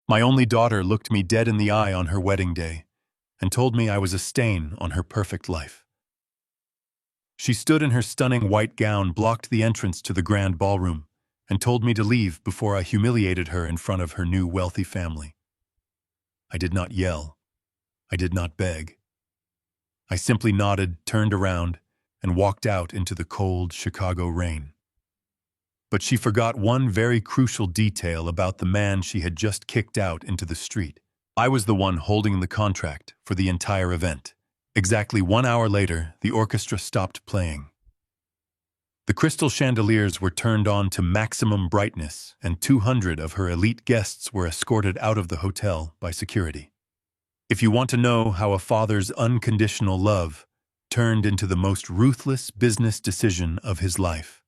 My only daughter looked me dead in the eye on her wedding day and told me I was a stain on her perfect life. She stood in her stunning white gown, blocked the entrance to the grand ballroom, and told me to leave before I humiliated her in front of her new wealthy family. I did not yell. I did not beg. I simply nodded, turned around, and walked out into the cold Chicago rain. But she forgot one very crucial detail about the man she had just kicked out into the street. I was the one holding the contract for the entire event. Exactly 1 hour later, the orchestra stopped playing. The crystal chandeliers were turned on to maximum brightness, and 200 of her elite guests were escorted out of the hotel by security. If you want to know how a father's unconditional love turned into the most ruthless business decision of his life,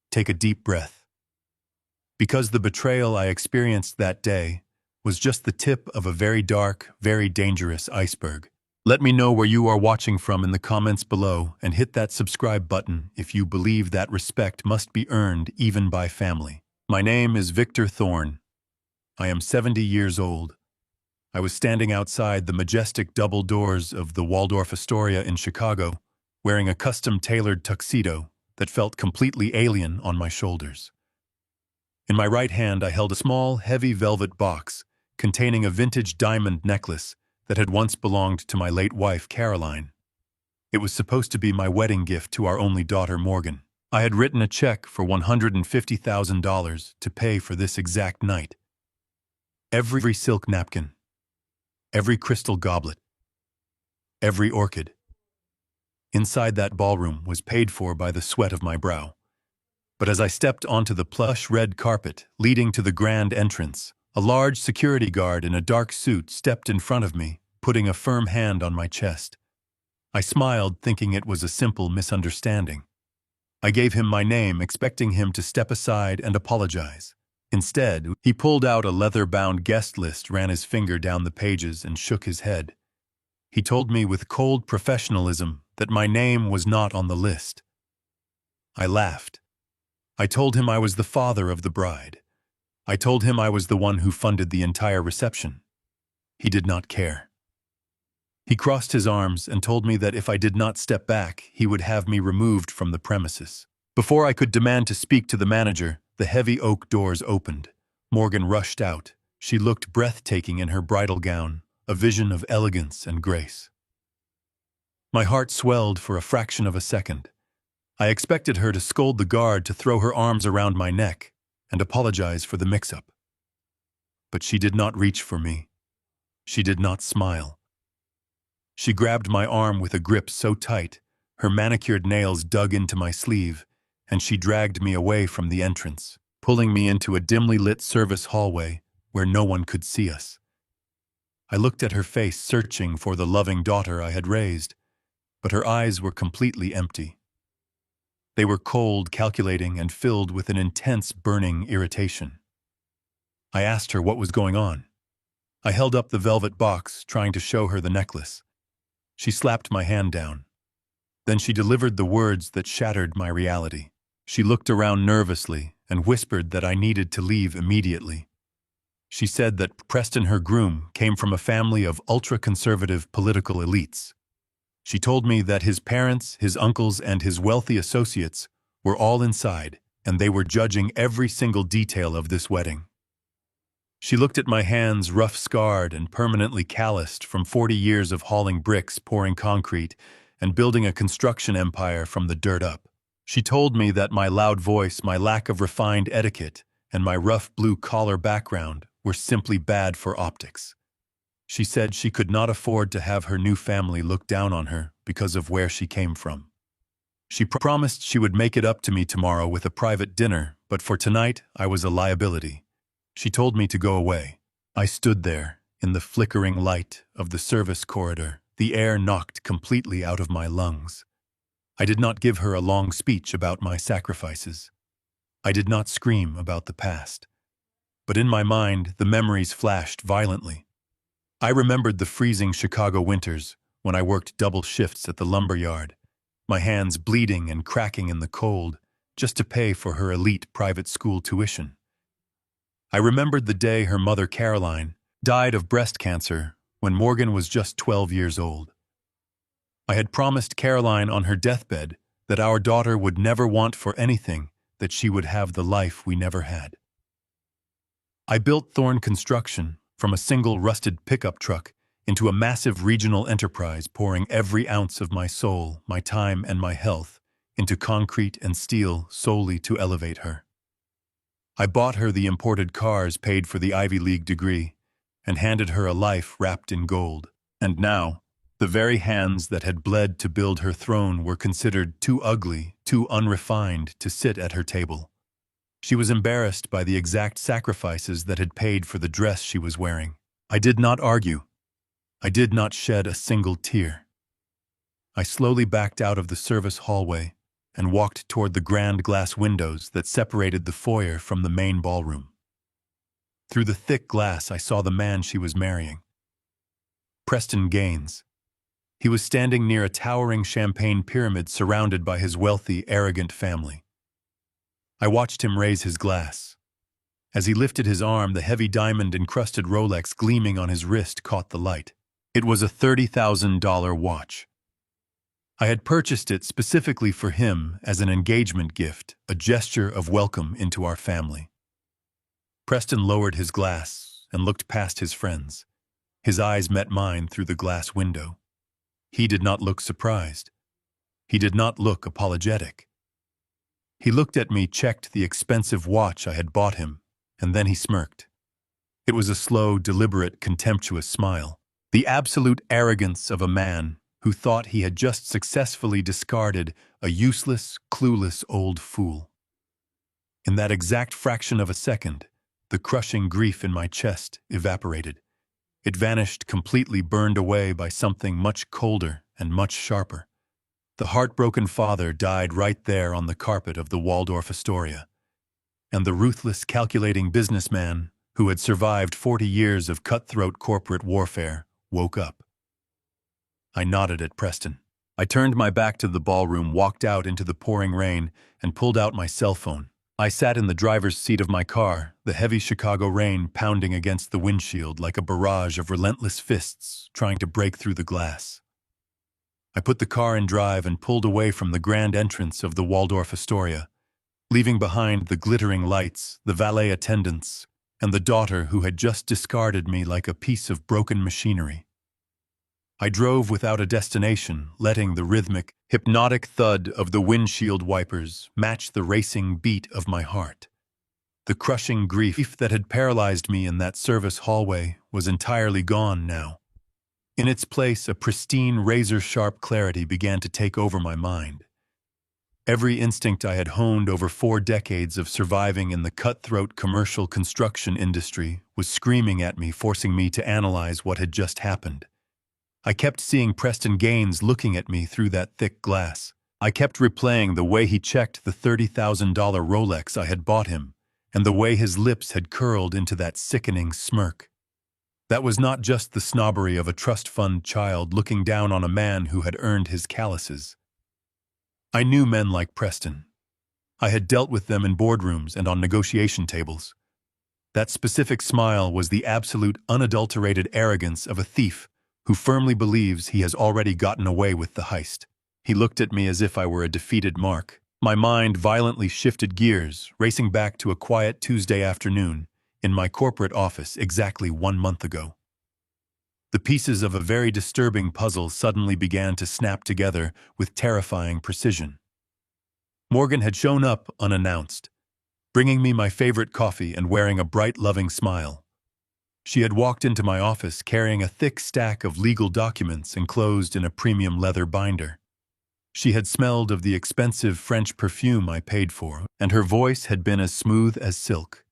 take a deep breath. Because the betrayal I experienced that day was just the tip of a very dark, very dangerous iceberg. Let me know where you are watching from in the comments below, and hit that subscribe button if you believe that respect must be earned even by family. My name is Victor Thorne. I am 70 years old. I was standing outside the majestic double doors of the Waldorf Astoria in Chicago, wearing a custom-tailored tuxedo that felt completely alien on my shoulders. In my right hand, I held a small, heavy velvet box containing a vintage diamond necklace that had once belonged to my late wife, Caroline. It was supposed to be my wedding gift to our only daughter, Morgan. I had written a check for $150,000 to pay for this exact night. Every silk napkin, every crystal goblet, every orchid inside that ballroom was paid for by the sweat of my brow. But as I stepped onto the plush red carpet leading to the grand entrance, a large security guard in a dark suit stepped in front of me, putting a firm hand on my chest. I smiled, thinking it was a simple misunderstanding. I gave him my name, expecting him to step aside and apologize. Instead, he pulled out a leather-bound guest list, ran his finger down the pages, and shook his head. He told me with cold professionalism that my name was not on the list. I laughed. I told him I was the father of the bride. I told him I was the one who funded the entire reception. He did not care. He crossed his arms and told me that if I did not step back, he would have me removed from the premises. Before I could demand to speak to the manager, the heavy oak doors opened. Morgan rushed out. She looked breathtaking in her bridal gown, a vision of elegance and grace. My heart swelled for a fraction of a second. I expected her to scold the guard, to throw her arms around my neck, and apologize for the mix-up. But she did not reach for me. She did not smile. She grabbed my arm with a grip so tight, her manicured nails dug into my sleeve, and she dragged me away from the entrance, pulling me into a dimly lit service hallway where no one could see us. I looked at her face, searching for the loving daughter I had raised, but her eyes were completely empty. They were cold, calculating, and filled with an intense, burning irritation. I asked her what was going on. I held up the velvet box, trying to show her the necklace. She slapped my hand down. Then she delivered the words that shattered my reality. She looked around nervously and whispered that I needed to leave immediately. She said that Preston, her groom, came from a family of ultra-conservative political elites. She told me that his parents, his uncles, and his wealthy associates were all inside, and they were judging every single detail of this wedding. She looked at my hands, rough, scarred, and permanently calloused from 40 years of hauling bricks, pouring concrete, and building a construction empire from the dirt up. She told me that my loud voice, my lack of refined etiquette, and my rough blue-collar background were simply bad for optics. She said she could not afford to have her new family look down on her because of where she came from. She promised she would make it up to me tomorrow with a private dinner, but for tonight I was a liability. She told me to go away. I stood there, in the flickering light of the service corridor, the air knocked completely out of my lungs. I did not give her a long speech about my sacrifices. I did not scream about the past. But in my mind, the memories flashed violently. I remembered the freezing Chicago winters when I worked double shifts at the lumber yard, my hands bleeding and cracking in the cold, just to pay for her elite private school tuition. I remembered the day her mother, Caroline, died of breast cancer when Morgan was just 12 years old. I had promised Caroline on her deathbed that our daughter would never want for anything, that she would have the life we never had. I built Thorn Construction from a single rusted pickup truck into a massive regional enterprise, pouring every ounce of my soul, my time, and my health into concrete and steel solely to elevate her. I bought her the imported cars, paid for the Ivy League degree, and handed her a life wrapped in gold. And now, the very hands that had bled to build her throne were considered too ugly, too unrefined to sit at her table. She was embarrassed by the exact sacrifices that had paid for the dress she was wearing. I did not argue. I did not shed a single tear. I slowly backed out of the service hallway and walked toward the grand glass windows that separated the foyer from the main ballroom. Through the thick glass, I saw the man she was marrying. Preston Gaines. He was standing near a towering champagne pyramid surrounded by his wealthy, arrogant family. I watched him raise his glass. As he lifted his arm, the heavy diamond-encrusted Rolex gleaming on his wrist caught the light. It was a $30,000 watch. I had purchased it specifically for him as an engagement gift, a gesture of welcome into our family. Preston lowered his glass and looked past his friends. His eyes met mine through the glass window. He did not look surprised. He did not look apologetic. He looked at me, checked the expensive watch I had bought him, and then he smirked. It was a slow, deliberate, contemptuous smile. The absolute arrogance of a man who thought he had just successfully discarded a useless, clueless old fool. In that exact fraction of a second, the crushing grief in my chest evaporated. It vanished completely, burned away by something much colder and much sharper. The heartbroken father died right there on the carpet of the Waldorf Astoria, and the ruthless, calculating businessman who had survived 40 years of cutthroat corporate warfare woke up. I nodded at Preston. I turned my back to the ballroom, walked out into the pouring rain, and pulled out my cell phone. I sat in the driver's seat of my car, the heavy Chicago rain pounding against the windshield like a barrage of relentless fists trying to break through the glass. I put the car in drive and pulled away from the grand entrance of the Waldorf Astoria, leaving behind the glittering lights, the valet attendants, and the daughter who had just discarded me like a piece of broken machinery. I drove without a destination, letting the rhythmic, hypnotic thud of the windshield wipers match the racing beat of my heart. The crushing grief that had paralyzed me in that service hallway was entirely gone now. In its place, a pristine, razor-sharp clarity began to take over my mind. Every instinct I had honed over 4 decades of surviving in the cutthroat commercial construction industry was screaming at me, forcing me to analyze what had just happened. I kept seeing Preston Gaines looking at me through that thick glass. I kept replaying the way he checked the $30,000 Rolex I had bought him, and the way his lips had curled into that sickening smirk. That was not just the snobbery of a trust fund child looking down on a man who had earned his calluses. I knew men like Preston. I had dealt with them in boardrooms and on negotiation tables. That specific smile was the absolute, unadulterated arrogance of a thief who firmly believes he has already gotten away with the heist. He looked at me as if I were a defeated mark. My mind violently shifted gears, racing back to a quiet Tuesday afternoon in my corporate office exactly 1 month ago. The pieces of a very disturbing puzzle suddenly began to snap together with terrifying precision. Morgan had shown up unannounced, bringing me my favorite coffee and wearing a bright, loving smile. She had walked into my office carrying a thick stack of legal documents enclosed in a premium leather binder. She had smelled of the expensive French perfume I paid for, and her voice had been as smooth as silk.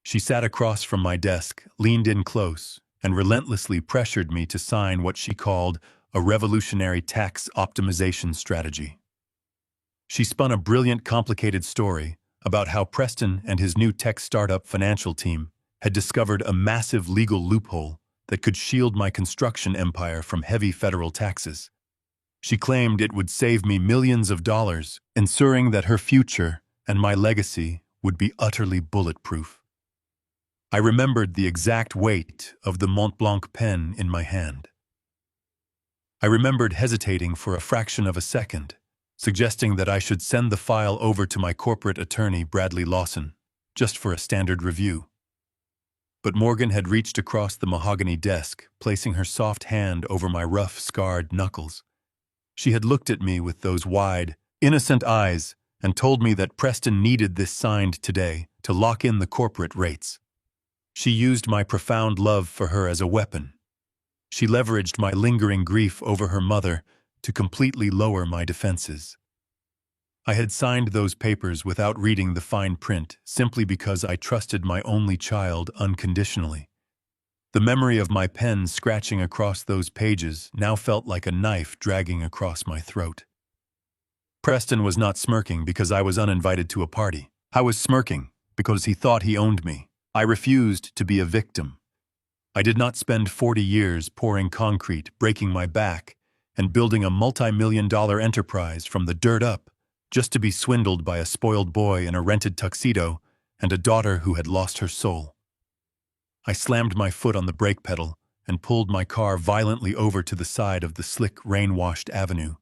She sat across from my desk, leaned in close, and relentlessly pressured me to sign what she called a revolutionary tax optimization strategy. She spun a brilliant, complicated story about how Preston and his new tech startup financial team had discovered a massive legal loophole that could shield my construction empire from heavy federal taxes. She claimed it would save me millions of dollars, ensuring that her future and my legacy would be utterly bulletproof. I remembered the exact weight of the Mont Blanc pen in my hand. I remembered hesitating for a fraction of a second, suggesting that I should send the file over to my corporate attorney, Bradley Lawson, just for a standard review. But Morgan had reached across the mahogany desk, placing her soft hand over my rough, scarred knuckles. She had looked at me with those wide, innocent eyes and told me that Preston needed this signed today to lock in the corporate rates. She used my profound love for her as a weapon. She leveraged my lingering grief over her mother to completely lower my defenses. I had signed those papers without reading the fine print simply because I trusted my only child unconditionally. The memory of my pen scratching across those pages now felt like a knife dragging across my throat. Preston was not smirking because I was uninvited to a party. I was smirking because he thought he owned me. I refused to be a victim. I did not spend 40 years pouring concrete, breaking my back, and building a multi-million-dollar enterprise from the dirt up just to be swindled by a spoiled boy in a rented tuxedo and a daughter who had lost her soul. I slammed my foot on the brake pedal and pulled my car violently over to the side of the slick, rain-washed avenue.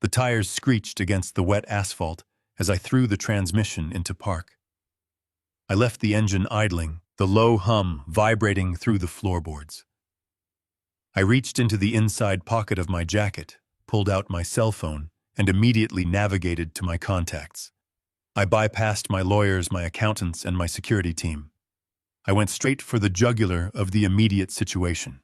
The tires screeched against the wet asphalt as I threw the transmission into park. I left the engine idling, the low hum vibrating through the floorboards. I reached into the inside pocket of my jacket, pulled out my cell phone, and immediately navigated to my contacts. I bypassed my lawyers, my accountants, and my security team. I went straight for the jugular of the immediate situation.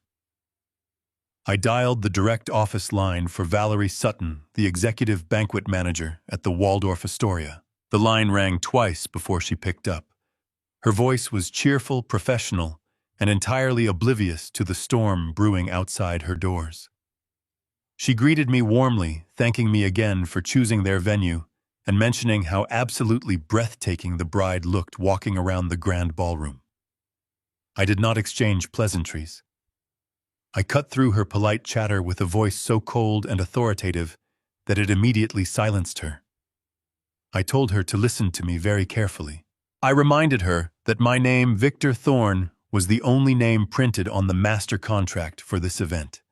I dialed the direct office line for Valerie Sutton, the executive banquet manager at the Waldorf Astoria. The line rang twice before she picked up. Her voice was cheerful, professional, and entirely oblivious to the storm brewing outside her doors. She greeted me warmly, thanking me again for choosing their venue, and mentioning how absolutely breathtaking the bride looked walking around the grand ballroom. I did not exchange pleasantries. I cut through her polite chatter with a voice so cold and authoritative that it immediately silenced her. I told her to listen to me very carefully. I reminded her that my name, Victor Thorne, was the only name printed on the master contract for this event.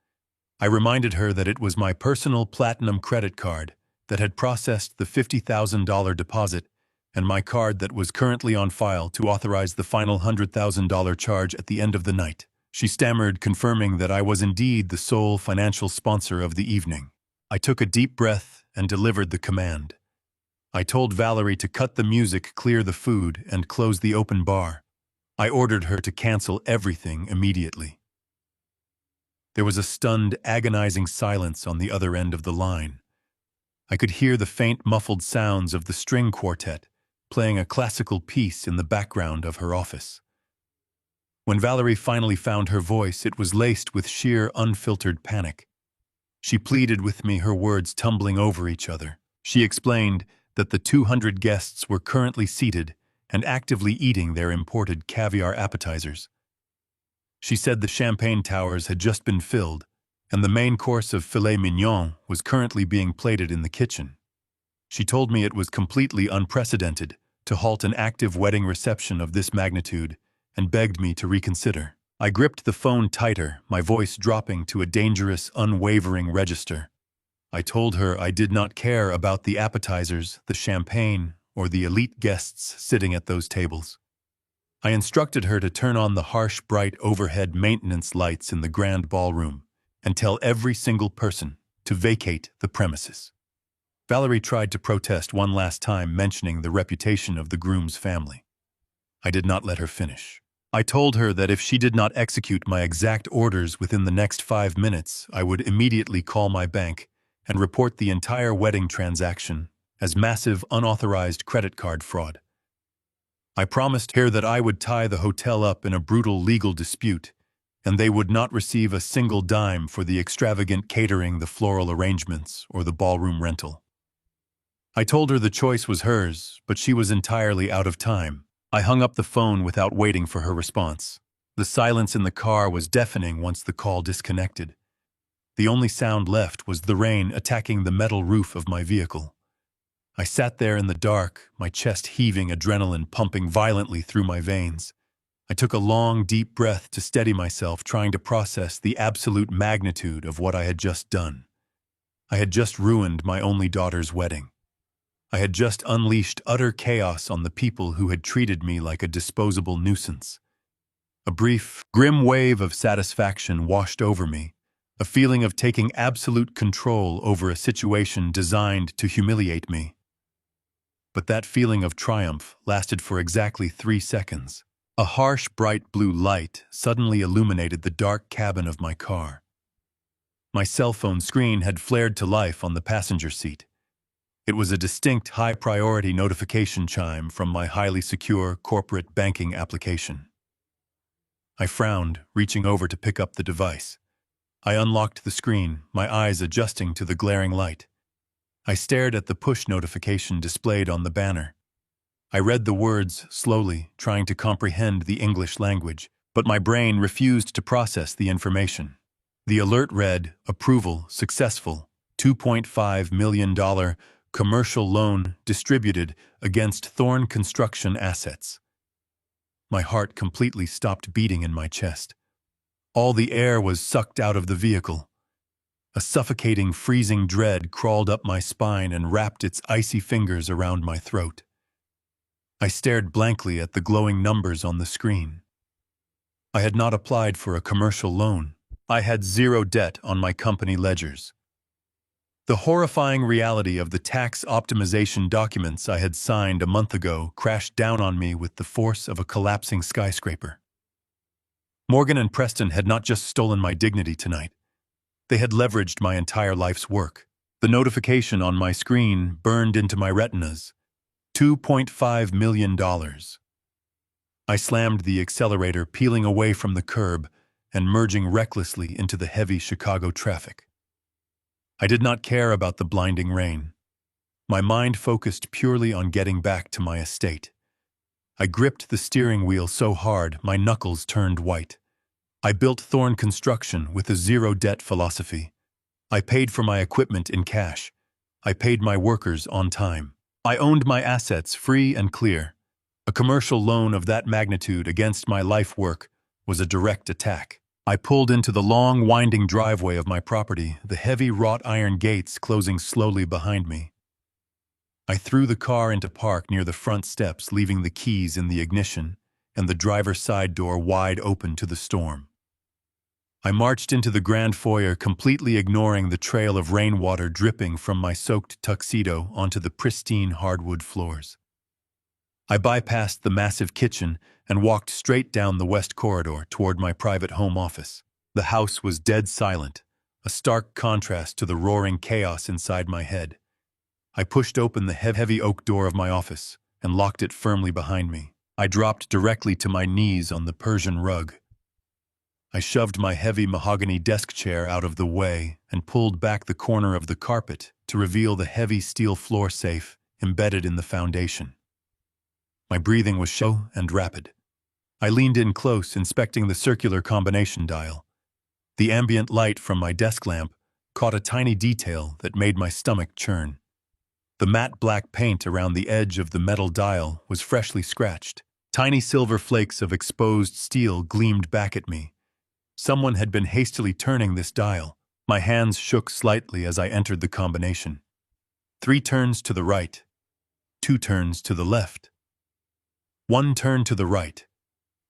I reminded her that it was my personal platinum credit card that had processed the $50,000 deposit and my card that was currently on file to authorize the final $100,000 charge at the end of the night. She stammered, confirming that I was indeed the sole financial sponsor of the evening. I took a deep breath and delivered the command. I told Valerie to cut the music, clear the food, and close the open bar. I ordered her to cancel everything immediately. There was a stunned, agonizing silence on the other end of the line. I could hear the faint, muffled sounds of the string quartet playing a classical piece in the background of her office. When Valerie finally found her voice, it was laced with sheer, unfiltered panic. She pleaded with me, her words tumbling over each other. She explained that the 200 guests were currently seated and actively eating their imported caviar appetizers. She said the champagne towers had just been filled, and the main course of filet mignon was currently being plated in the kitchen. She told me it was completely unprecedented to halt an active wedding reception of this magnitude and begged me to reconsider. I gripped the phone tighter, my voice dropping to a dangerous, unwavering register. I told her I did not care about the appetizers, the champagne, or the elite guests sitting at those tables. I instructed her to turn on the harsh, bright overhead maintenance lights in the grand ballroom and tell every single person to vacate the premises. Valerie tried to protest one last time, mentioning the reputation of the groom's family. I did not let her finish. I told her that if she did not execute my exact orders within the next 5 minutes, I would immediately call my bank and report the entire wedding transaction as massive, unauthorized credit card fraud. I promised her that I would tie the hotel up in a brutal legal dispute, and they would not receive a single dime for the extravagant catering, the floral arrangements, or the ballroom rental. I told her the choice was hers, but she was entirely out of time. I hung up the phone without waiting for her response. The silence in the car was deafening once the call disconnected. The only sound left was the rain attacking the metal roof of my vehicle. I sat there in the dark, my chest heaving, adrenaline pumping violently through my veins. I took a long, deep breath to steady myself, trying to process the absolute magnitude of what I had just done. I had just ruined my only daughter's wedding. I had just unleashed utter chaos on the people who had treated me like a disposable nuisance. A brief, grim wave of satisfaction washed over me, a feeling of taking absolute control over a situation designed to humiliate me. But that feeling of triumph lasted for exactly 3 seconds. A harsh, bright blue light suddenly illuminated the dark cabin of my car. My cell phone screen had flared to life on the passenger seat. It was a distinct high-priority notification chime from my highly secure corporate banking application. I frowned, reaching over to pick up the device. I unlocked the screen, my eyes adjusting to the glaring light. I stared at the push notification displayed on the banner. I read the words slowly, trying to comprehend the English language, but my brain refused to process the information. The alert read, "Approval successful, $2.5 million commercial loan distributed against Thorn Construction assets." My heart completely stopped beating in my chest. All the air was sucked out of the vehicle. A suffocating, freezing dread crawled up my spine and wrapped its icy fingers around my throat. I stared blankly at the glowing numbers on the screen. I had not applied for a commercial loan. I had zero debt on my company ledgers. The horrifying reality of the tax optimization documents I had signed a month ago crashed down on me with the force of a collapsing skyscraper. Morgan and Preston had not just stolen my dignity tonight. They had leveraged my entire life's work. The notification on my screen burned into my retinas. $2.5 million. I slammed the accelerator, peeling away from the curb and merging recklessly into the heavy Chicago traffic. I did not care about the blinding rain. My mind focused purely on getting back to my estate. I gripped the steering wheel so hard my knuckles turned white. I built Thorn Construction with a zero-debt philosophy. I paid for my equipment in cash. I paid my workers on time. I owned my assets free and clear. A commercial loan of that magnitude against my life work was a direct attack. I pulled into the long, winding driveway of my property, the heavy wrought iron gates closing slowly behind me. I threw the car into park near the front steps, leaving the keys in the ignition and the driver's side door wide open to the storm. I marched into the grand foyer, completely ignoring the trail of rainwater dripping from my soaked tuxedo onto the pristine hardwood floors. I bypassed the massive kitchen and walked straight down the west corridor toward my private home office. The house was dead silent, a stark contrast to the roaring chaos inside my head. I pushed open the heavy oak door of my office and locked it firmly behind me. I dropped directly to my knees on the Persian rug. I shoved my heavy mahogany desk chair out of the way and pulled back the corner of the carpet to reveal the heavy steel floor safe embedded in the foundation. My breathing was shallow and rapid. I leaned in close, inspecting the circular combination dial. The ambient light from my desk lamp caught a tiny detail that made my stomach churn. The matte black paint around the edge of the metal dial was freshly scratched. Tiny silver flakes of exposed steel gleamed back at me. Someone had been hastily turning this dial. My hands shook slightly as I entered the combination. 3 turns to the right, 2 turns to the left. 1 turn to the right.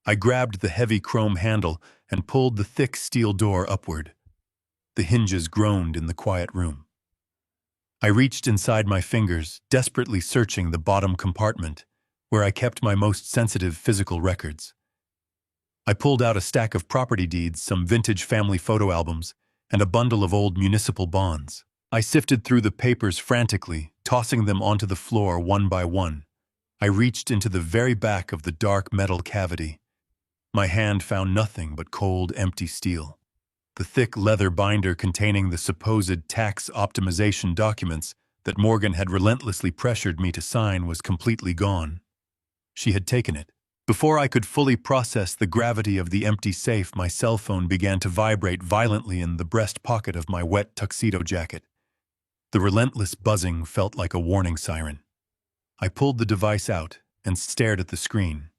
I grabbed the heavy chrome handle and pulled the thick steel door upward. The hinges groaned in the quiet room. I reached inside my fingers, desperately searching the bottom compartment, where I kept my most sensitive physical records. I pulled out a stack of property deeds, some vintage family photo albums, and a bundle of old municipal bonds. I sifted through the papers frantically, tossing them onto the floor one by one. I reached into the very back of the dark metal cavity. My hand found nothing but cold, empty steel. The thick leather binder containing the supposed tax optimization documents that Morgan had relentlessly pressured me to sign was completely gone. She had taken it. Before I could fully process the gravity of the empty safe, my cell phone began to vibrate violently in the breast pocket of my wet tuxedo jacket. The relentless buzzing felt like a warning siren. I pulled the device out and stared at the screen.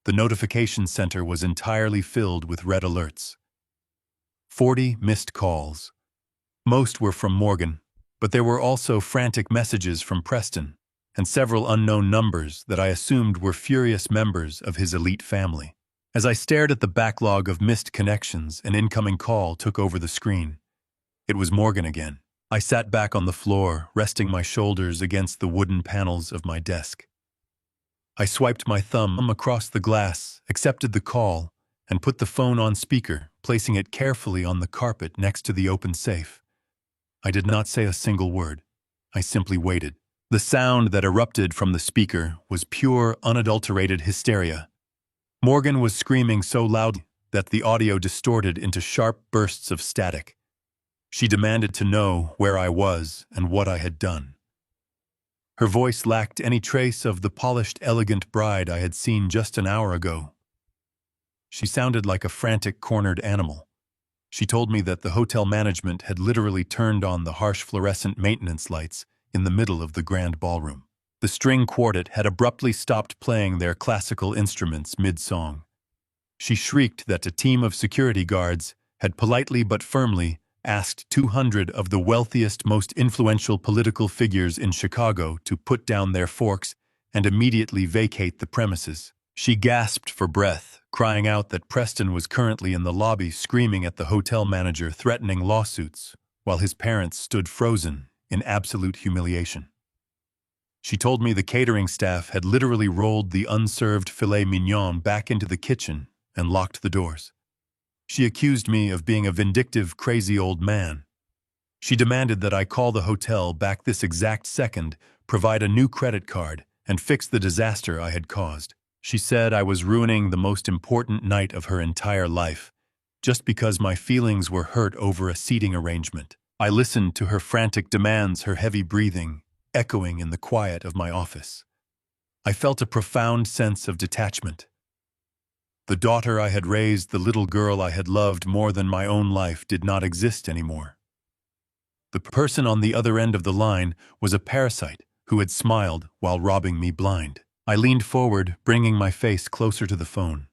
The notification center was entirely filled with red alerts. 40 missed calls. Most were from Morgan, but there were also frantic messages from Preston and several unknown numbers that I assumed were furious members of his elite family. As I stared at the backlog of missed connections, an incoming call took over the screen. It was Morgan again. I sat back on the floor, resting my shoulders against the wooden panels of my desk. I swiped my thumb across the glass, accepted the call, and put the phone on speaker, placing it carefully on the carpet next to the open safe. I did not say a single word. I simply waited. The sound that erupted from the speaker was pure, unadulterated hysteria. Morgan was screaming so loudly that the audio distorted into sharp bursts of static. She demanded to know where I was and what I had done. Her voice lacked any trace of the polished, elegant bride I had seen just an hour ago. She sounded like a frantic, cornered animal. She told me that the hotel management had literally turned on the harsh fluorescent maintenance lights in the middle of the grand ballroom. The string quartet had abruptly stopped playing their classical instruments mid-song. She shrieked that a team of security guards had politely but firmly asked 200 of the wealthiest, most influential political figures in Chicago to put down their forks and immediately vacate the premises. She gasped for breath, crying out that Preston was currently in the lobby screaming at the hotel manager, threatening lawsuits, while his parents stood frozen in absolute humiliation. She told me the catering staff had literally rolled the unserved filet mignon back into the kitchen and locked the doors. She accused me of being a vindictive, crazy old man. She demanded that I call the hotel back this exact second, provide a new credit card, and fix the disaster I had caused. She said I was ruining the most important night of her entire life, just because my feelings were hurt over a seating arrangement. I listened to her frantic demands, her heavy breathing, echoing in the quiet of my office. I felt a profound sense of detachment. The daughter I had raised, the little girl I had loved more than my own life, did not exist anymore. The person on the other end of the line was a parasite who had smiled while robbing me blind. I leaned forward, bringing my face closer to the phone.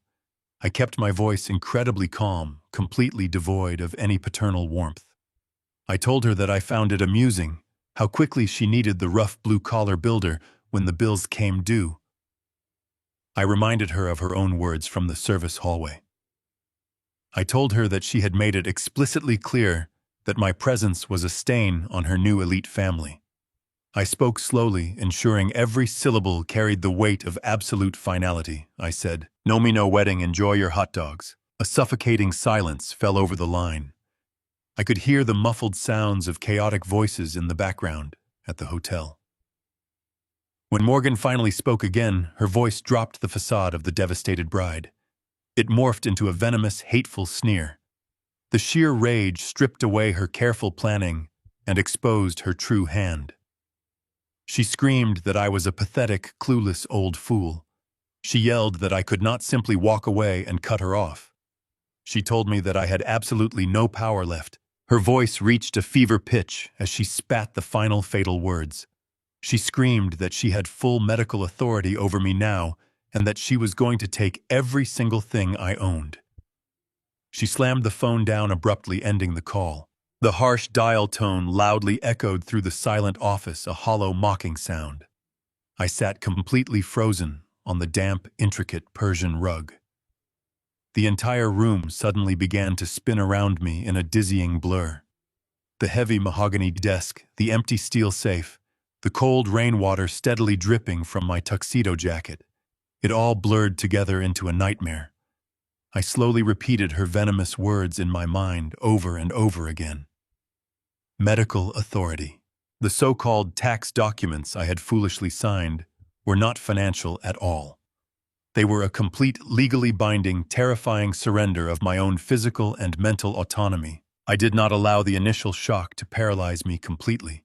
I kept my voice incredibly calm, completely devoid of any paternal warmth. I told her that I found it amusing how quickly she needed the rough blue-collar builder when the bills came due. I reminded her of her own words from the service hallway. I told her that she had made it explicitly clear that my presence was a stain on her new elite family. I spoke slowly, ensuring every syllable carried the weight of absolute finality. I said, "No me no wedding, enjoy your hot dogs." A suffocating silence fell over the line. I could hear the muffled sounds of chaotic voices in the background at the hotel. When Morgan finally spoke again, her voice dropped the facade of the devastated bride. It morphed into a venomous, hateful sneer. The sheer rage stripped away her careful planning and exposed her true hand. She screamed that I was a pathetic, clueless old fool. She yelled that I could not simply walk away and cut her off. She told me that I had absolutely no power left. Her voice reached a fever pitch as she spat the final fatal words. She screamed that she had full medical authority over me now and that she was going to take every single thing I owned. She slammed the phone down abruptly, ending the call. The harsh dial tone loudly echoed through the silent office, a hollow, mocking sound. I sat completely frozen on the damp, intricate Persian rug. The entire room suddenly began to spin around me in a dizzying blur. The heavy mahogany desk, the empty steel safe, the cold rainwater steadily dripping from my tuxedo jacket. It all blurred together into a nightmare. I slowly repeated her venomous words in my mind over and over again. Medical authority. The so-called tax documents I had foolishly signed were not financial at all. They were a complete, legally binding, terrifying surrender of my own physical and mental autonomy. I did not allow the initial shock to paralyze me completely.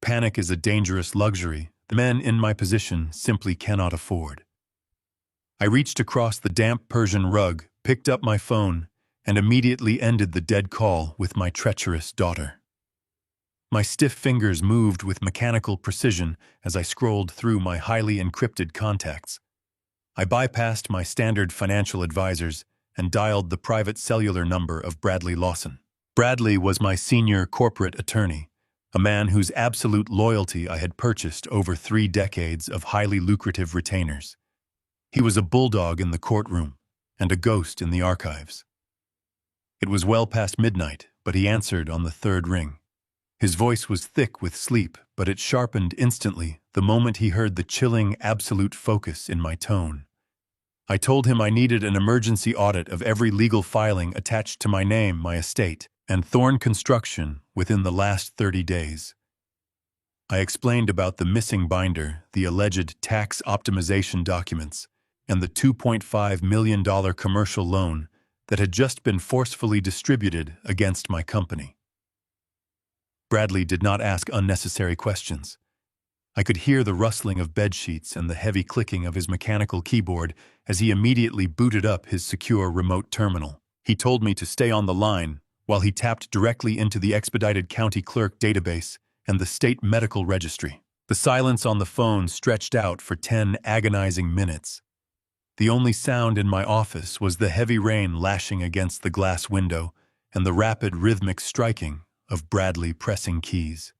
Panic is a dangerous luxury the men in my position simply cannot afford. I reached across the damp Persian rug, picked up my phone, and immediately ended the dead call with my treacherous daughter. My stiff fingers moved with mechanical precision as I scrolled through my highly encrypted contacts. I bypassed my standard financial advisors and dialed the private cellular number of Bradley Lawson. Bradley was my senior corporate attorney, a man whose absolute loyalty I had purchased over 3 decades of highly lucrative retainers. He was a bulldog in the courtroom and a ghost in the archives. It was well past midnight, but he answered on the 3rd ring. His voice was thick with sleep, but it sharpened instantly the moment he heard the chilling, absolute focus in my tone. I told him I needed an emergency audit of every legal filing attached to my name, my estate, and Thorne Construction within the last 30 days. I explained about the missing binder, the alleged tax optimization documents, and the $2.5 million commercial loan that had just been forcefully distributed against my company. Bradley did not ask unnecessary questions. I could hear the rustling of bedsheets and the heavy clicking of his mechanical keyboard as he immediately booted up his secure remote terminal. He told me to stay on the line while he tapped directly into the expedited county clerk database and the state medical registry. The silence on the phone stretched out for 10 agonizing minutes. The only sound in my office was the heavy rain lashing against the glass window and the rapid rhythmic striking of Bradley pressing keys.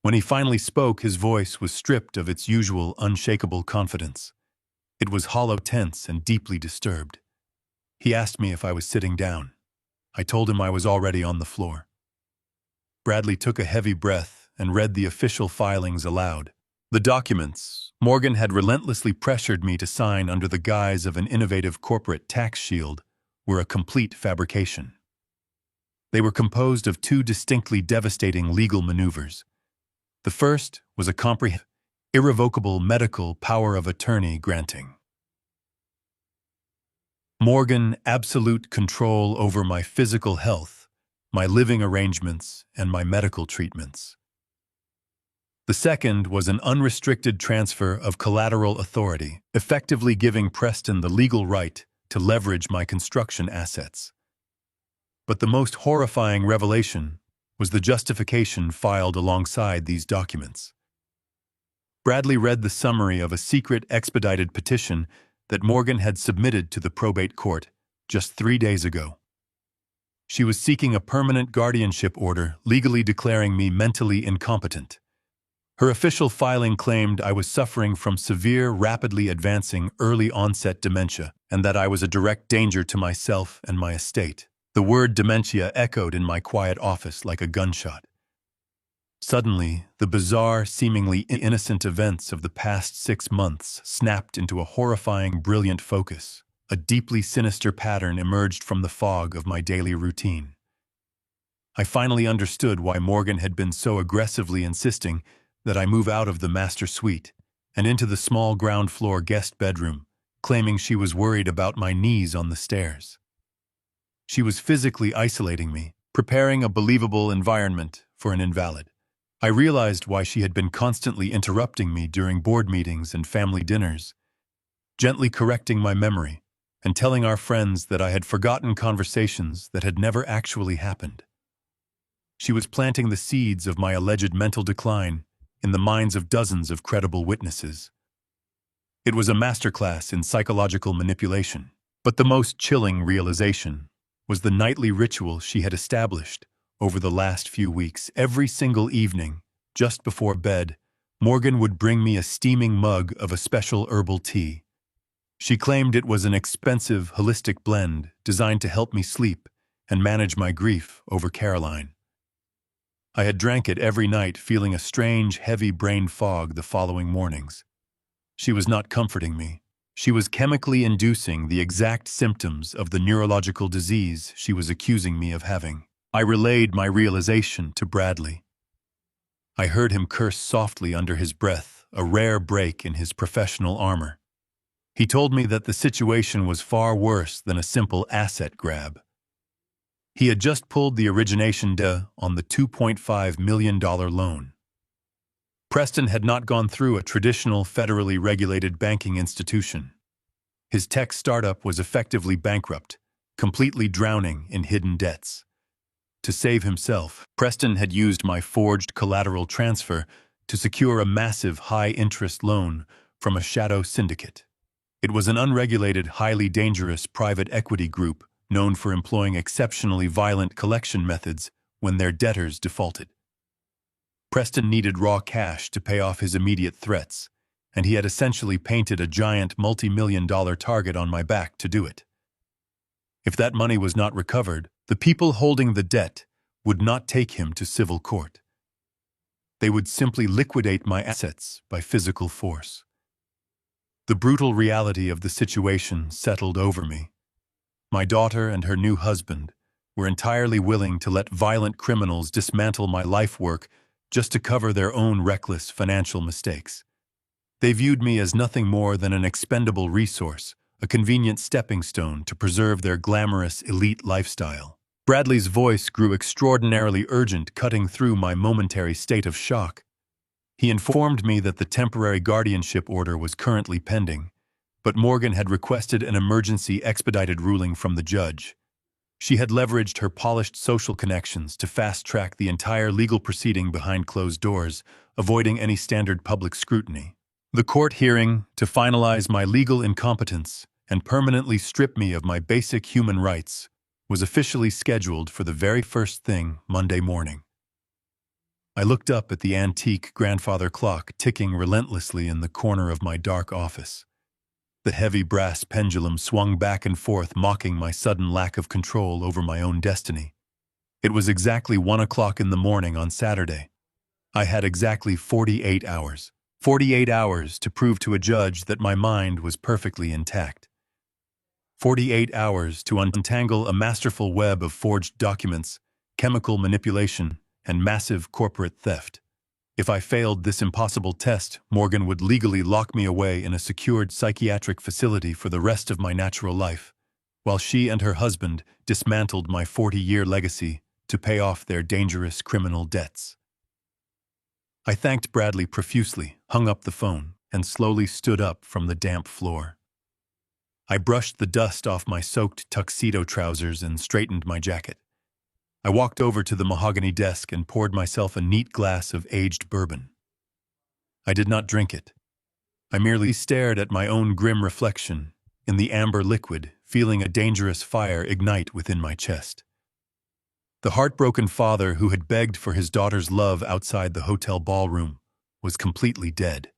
When he finally spoke, his voice was stripped of its usual unshakable confidence. It was hollow, tense, and deeply disturbed. He asked me if I was sitting down. I told him I was already on the floor. Bradley took a heavy breath and read the official filings aloud. The documents Morgan had relentlessly pressured me to sign under the guise of an innovative corporate tax shield were a complete fabrication. They were composed of 2 distinctly devastating legal maneuvers. The first was a comprehensive, irrevocable medical power of attorney granting Morgan absolute control over my physical health, my living arrangements, and my medical treatments. The second was an unrestricted transfer of collateral authority, effectively giving Preston the legal right to leverage my construction assets. But the most horrifying revelation was the justification filed alongside these documents. Bradley read the summary of a secret expedited petition that Morgan had submitted to the probate court just 3 days ago. She was seeking a permanent guardianship order, legally declaring me mentally incompetent. Her official filing claimed I was suffering from severe, rapidly advancing, early-onset dementia, and that I was a direct danger to myself and my estate. The word dementia echoed in my quiet office like a gunshot. Suddenly, the bizarre, seemingly innocent events of the past 6 months snapped into a horrifying, brilliant focus. A deeply sinister pattern emerged from the fog of my daily routine. I finally understood why Morgan had been so aggressively insisting that I move out of the master suite and into the small ground-floor guest bedroom, claiming she was worried about my knees on the stairs. She was physically isolating me, preparing a believable environment for an invalid. I realized why she had been constantly interrupting me during board meetings and family dinners, gently correcting my memory and telling our friends that I had forgotten conversations that had never actually happened. She was planting the seeds of my alleged mental decline in the minds of dozens of credible witnesses. It was a masterclass in psychological manipulation, but the most chilling realization was the nightly ritual she had established over the last few weeks. Every single evening, just before bed, Morgan would bring me a steaming mug of a special herbal tea. She claimed it was an expensive, holistic blend designed to help me sleep and manage my grief over Caroline. I had drank it every night, feeling a strange, heavy brain fog the following mornings. She was not comforting me. She was chemically inducing the exact symptoms of the neurological disease she was accusing me of having. I relayed my realization to Bradley. I heard him curse softly under his breath, a rare break in his professional armor. He told me that the situation was far worse than a simple asset grab. He had just pulled the origination on the $2.5 million loan. Preston had not gone through a traditional federally regulated banking institution. His tech startup was effectively bankrupt, completely drowning in hidden debts. To save himself, Preston had used my forged collateral transfer to secure a massive high-interest loan from a shadow syndicate. It was an unregulated, highly dangerous private equity group known for employing exceptionally violent collection methods when their debtors defaulted. Preston needed raw cash to pay off his immediate threats, and he had essentially painted a giant multi-million-dollar target on my back to do it. If that money was not recovered, the people holding the debt would not take him to civil court. They would simply liquidate my assets by physical force. The brutal reality of the situation settled over me. My daughter and her new husband were entirely willing to let violent criminals dismantle my life work just to cover their own reckless financial mistakes. They viewed me as nothing more than an expendable resource, a convenient stepping stone to preserve their glamorous elite lifestyle. Bradley's voice grew extraordinarily urgent, cutting through my momentary state of shock. He informed me that the temporary guardianship order was currently pending, but Morgan had requested an emergency expedited ruling from the judge. She had leveraged her polished social connections to fast-track the entire legal proceeding behind closed doors, avoiding any standard public scrutiny. The court hearing, to finalize my legal incompetence and permanently strip me of my basic human rights, was officially scheduled for the very first thing Monday morning. I looked up at the antique grandfather clock ticking relentlessly in the corner of my dark office. The heavy brass pendulum swung back and forth, mocking my sudden lack of control over my own destiny. It was exactly 1 o'clock in the morning on Saturday. I had exactly 48 hours. 48 hours to prove to a judge that my mind was perfectly intact. 48 hours to untangle a masterful web of forged documents, chemical manipulation, and massive corporate theft. If I failed this impossible test, Morgan would legally lock me away in a secured psychiatric facility for the rest of my natural life, while she and her husband dismantled my 40-year legacy to pay off their dangerous criminal debts. I thanked Bradley profusely, hung up the phone, and slowly stood up from the damp floor. I brushed the dust off my soaked tuxedo trousers and straightened my jacket. I walked over to the mahogany desk and poured myself a neat glass of aged bourbon. I did not drink it. I merely stared at my own grim reflection in the amber liquid, feeling a dangerous fire ignite within my chest. The heartbroken father who had begged for his daughter's love outside the hotel ballroom was completely dead.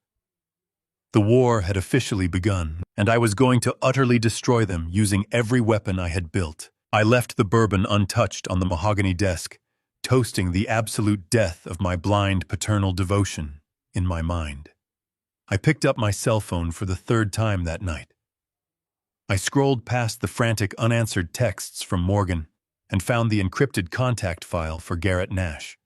The war had officially begun, and I was going to utterly destroy them using every weapon I had built. I left the bourbon untouched on the mahogany desk, toasting the absolute death of my blind paternal devotion in my mind. I picked up my cell phone for the third time that night. I scrolled past the frantic unanswered texts from Morgan and found the encrypted contact file for Garrett Nash.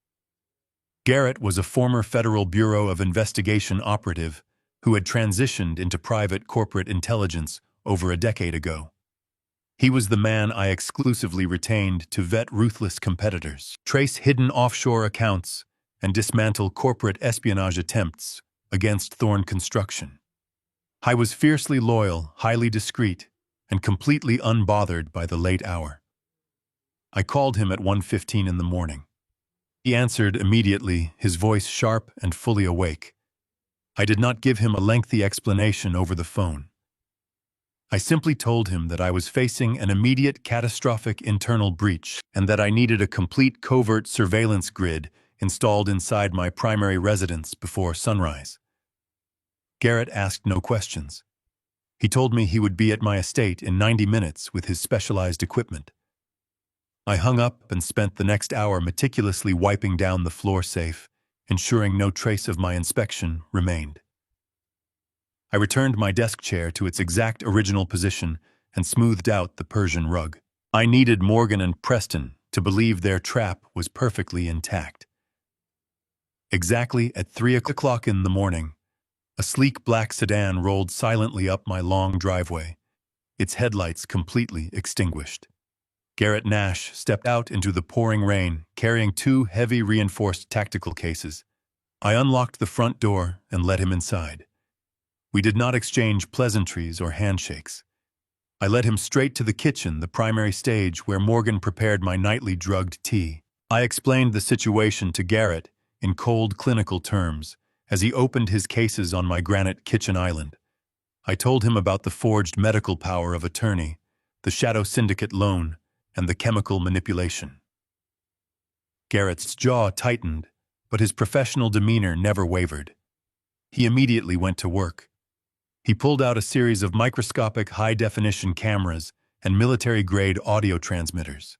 Garrett was a former Federal Bureau of Investigation operative who had transitioned into private corporate intelligence over a decade ago. He was the man I exclusively retained to vet ruthless competitors, trace hidden offshore accounts, and dismantle corporate espionage attempts against Thorne Construction. I was fiercely loyal, highly discreet, and completely unbothered by the late hour. I called him at 1:15 in the morning. He answered immediately, his voice sharp and fully awake. I did not give him a lengthy explanation over the phone. I simply told him that I was facing an immediate catastrophic internal breach and that I needed a complete covert surveillance grid installed inside my primary residence before sunrise. Garrett asked no questions. He told me he would be at my estate in 90 minutes with his specialized equipment. I hung up and spent the next hour meticulously wiping down the floor safe, ensuring no trace of my inspection remained. I returned my desk chair to its exact original position and smoothed out the Persian rug. I needed Morgan and Preston to believe their trap was perfectly intact. Exactly at 3 o'clock in the morning, a sleek black sedan rolled silently up my long driveway, its headlights completely extinguished. Garrett Nash stepped out into the pouring rain, carrying 2 heavy reinforced tactical cases. I unlocked the front door and let him inside. We did not exchange pleasantries or handshakes. I led him straight to the kitchen, the primary stage where Morgan prepared my nightly drugged tea. I explained the situation to Garrett in cold, clinical terms as he opened his cases on my granite kitchen island. I told him about the forged medical power of attorney, the shadow syndicate loan, and the chemical manipulation. Garrett's jaw tightened, but his professional demeanor never wavered. He immediately went to work. He pulled out a series of microscopic high-definition cameras and military-grade audio transmitters.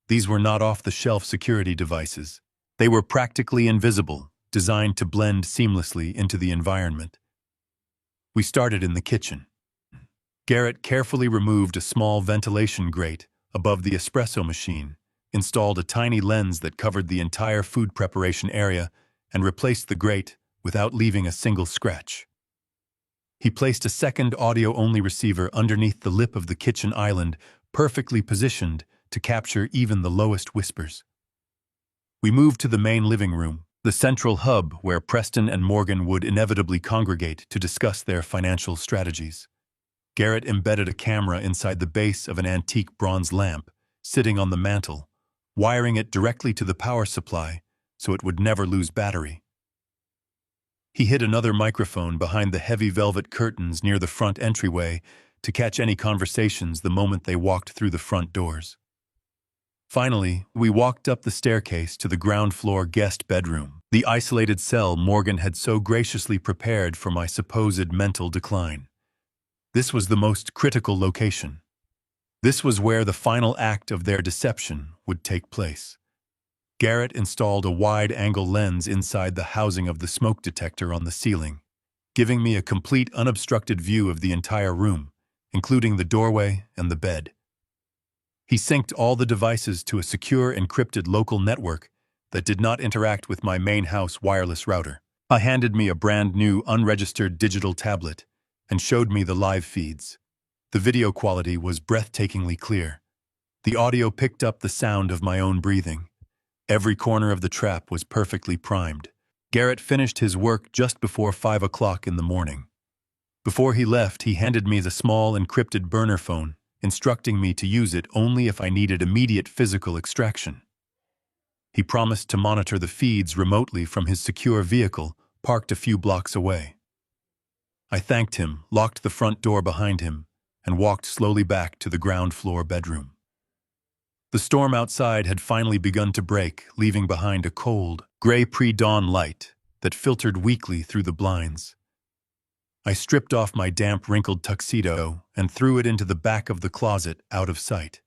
These were not off-the-shelf security devices. They were practically invisible, designed to blend seamlessly into the environment. We started in the kitchen. Garrett carefully removed a small ventilation grate above the espresso machine, installed a tiny lens that covered the entire food preparation area, and replaced the grate without leaving a single scratch. He placed a second audio-only receiver underneath the lip of the kitchen island, perfectly positioned to capture even the lowest whispers. We moved to the main living room, the central hub where Preston and Morgan would inevitably congregate to discuss their financial strategies. Garrett embedded a camera inside the base of an antique bronze lamp, sitting on the mantel, wiring it directly to the power supply so it would never lose battery. He hid another microphone behind the heavy velvet curtains near the front entryway to catch any conversations the moment they walked through the front doors. Finally, we walked up the staircase to the ground-floor guest bedroom, the isolated cell Morgan had so graciously prepared for my supposed mental decline. This was the most critical location. This was where the final act of their deception would take place. Garrett installed a wide-angle lens inside the housing of the smoke detector on the ceiling, giving me a complete unobstructed view of the entire room, including the doorway and the bed. He synced all the devices to a secure encrypted local network that did not interact with my main house wireless router. He handed me a brand new unregistered digital tablet and showed me the live feeds. The video quality was breathtakingly clear. The audio picked up the sound of my own breathing. Every corner of the trap was perfectly primed. Garrett finished his work just before 5 o'clock in the morning. Before he left, he handed me the small encrypted burner phone, instructing me to use it only if I needed immediate physical extraction. He promised to monitor the feeds remotely from his secure vehicle, parked a few blocks away. I thanked him, locked the front door behind him, and walked slowly back to the ground-floor bedroom. The storm outside had finally begun to break, leaving behind a cold, gray pre-dawn light that filtered weakly through the blinds. I stripped off my damp, wrinkled tuxedo and threw it into the back of the closet, out of sight.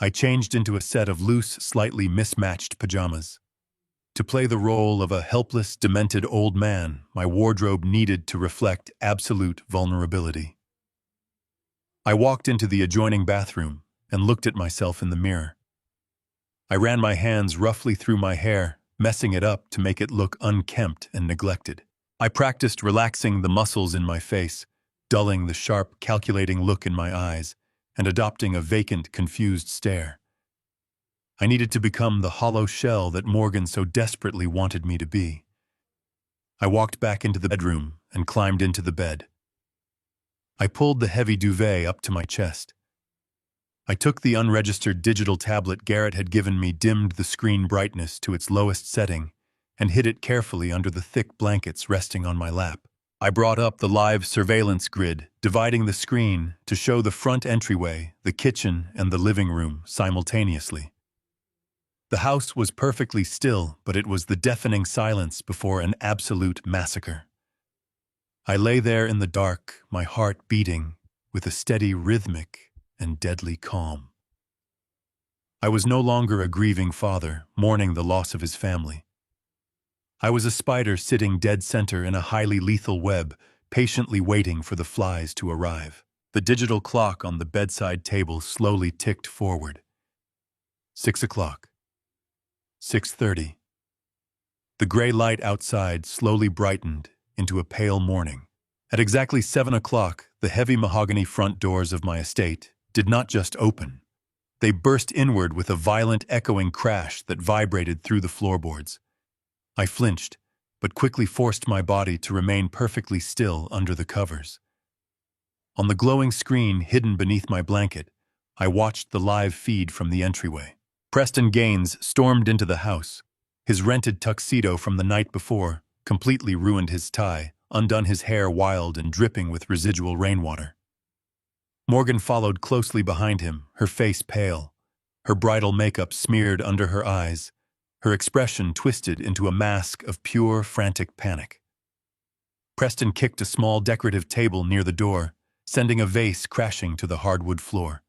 I changed into a set of loose, slightly mismatched pajamas. To play the role of a helpless, demented old man, my wardrobe needed to reflect absolute vulnerability. I walked into the adjoining bathroom and looked at myself in the mirror. I ran my hands roughly through my hair, messing it up to make it look unkempt and neglected. I practiced relaxing the muscles in my face, dulling the sharp, calculating look in my eyes, and adopting a vacant, confused stare. I needed to become the hollow shell that Morgan so desperately wanted me to be. I walked back into the bedroom and climbed into the bed. I pulled the heavy duvet up to my chest. I took the unregistered digital tablet Garrett had given me, dimmed the screen brightness to its lowest setting, and hid it carefully under the thick blankets resting on my lap. I brought up the live surveillance grid, dividing the screen to show the front entryway, the kitchen, and the living room simultaneously. The house was perfectly still, but it was the deafening silence before an absolute massacre. I lay there in the dark, my heart beating with a steady, rhythmic, and deadly calm. I was no longer a grieving father, mourning the loss of his family. I was a spider sitting dead center in a highly lethal web, patiently waiting for the flies to arrive. The digital clock on the bedside table slowly ticked forward. 6 o'clock. 6:30. The gray light outside slowly brightened into a pale morning. At exactly 7 o'clock, the heavy mahogany front doors of my estate did not just open. They burst inward with a violent echoing crash that vibrated through the floorboards. I flinched, but quickly forced my body to remain perfectly still under the covers. On the glowing screen hidden beneath my blanket, I watched the live feed from the entryway. Preston Gaines stormed into the house. His rented tuxedo from the night before completely ruined his tie, undone his hair wild and dripping with residual rainwater. Morgan followed closely behind him, her face pale, her bridal makeup smeared under her eyes, her expression twisted into a mask of pure, frantic panic. Preston kicked a small decorative table near the door, sending a vase crashing to the hardwood floor.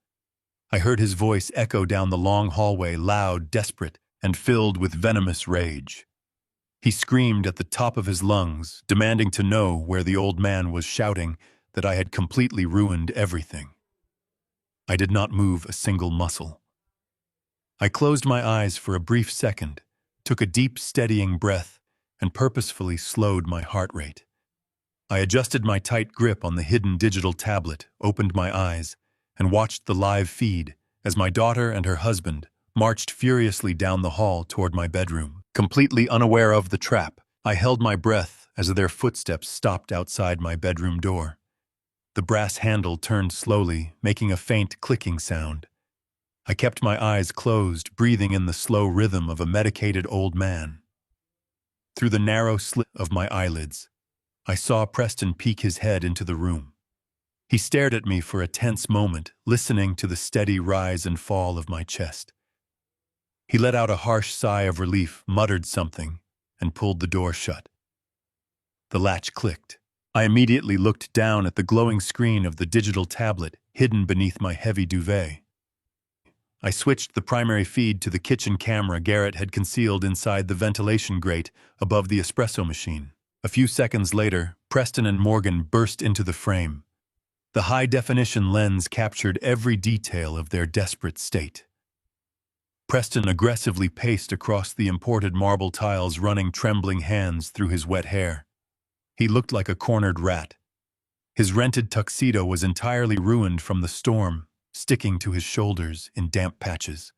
I heard his voice echo down the long hallway, loud, desperate, and filled with venomous rage. He screamed at the top of his lungs, demanding to know where the old man was, shouting that I had completely ruined everything. I did not move a single muscle. I closed my eyes for a brief second, took a deep, steadying breath, and purposefully slowed my heart rate. I adjusted my tight grip on the hidden digital tablet, opened my eyes, and watched the live feed as my daughter and her husband marched furiously down the hall toward my bedroom. Completely unaware of the trap, I held my breath as their footsteps stopped outside my bedroom door. The brass handle turned slowly, making a faint clicking sound. I kept my eyes closed, breathing in the slow rhythm of a medicated old man. Through the narrow slit of my eyelids, I saw Preston peek his head into the room. He stared at me for a tense moment, listening to the steady rise and fall of my chest. He let out a harsh sigh of relief, muttered something, and pulled the door shut. The latch clicked. I immediately looked down at the glowing screen of the digital tablet hidden beneath my heavy duvet. I switched the primary feed to the kitchen camera Garrett had concealed inside the ventilation grate above the espresso machine. A few seconds later, Preston and Morgan burst into the frame. The high-definition lens captured every detail of their desperate state. Preston aggressively paced across the imported marble tiles, running trembling hands through his wet hair. He looked like a cornered rat. His rented tuxedo was entirely ruined from the storm, sticking to his shoulders in damp patches.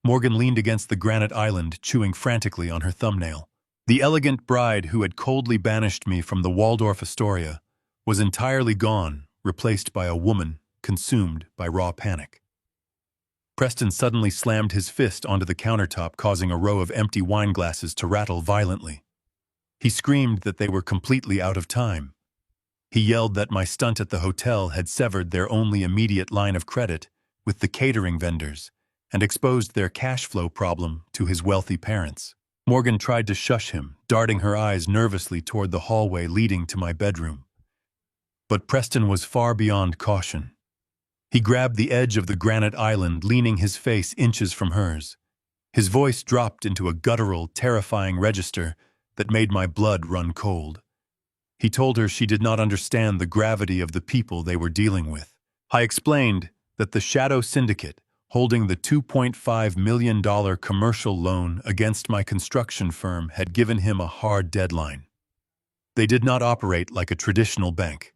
Morgan leaned against the granite island, chewing frantically on her thumbnail. The elegant bride who had coldly banished me from the Waldorf Astoria was entirely gone, replaced by a woman consumed by raw panic. Preston suddenly slammed his fist onto the countertop, causing a row of empty wine glasses to rattle violently. He screamed that they were completely out of time. He yelled that my stunt at the hotel had severed their only immediate line of credit with the catering vendors and exposed their cash flow problem to his wealthy parents. Morgan tried to shush him, darting her eyes nervously toward the hallway leading to my bedroom. But Preston was far beyond caution. He grabbed the edge of the granite island, leaning his face inches from hers. His voice dropped into a guttural, terrifying register that made my blood run cold. He told her she did not understand the gravity of the people they were dealing with. I explained that the shadow syndicate, holding the $2.5 million commercial loan against my construction firm, had given him a hard deadline. They did not operate like a traditional bank.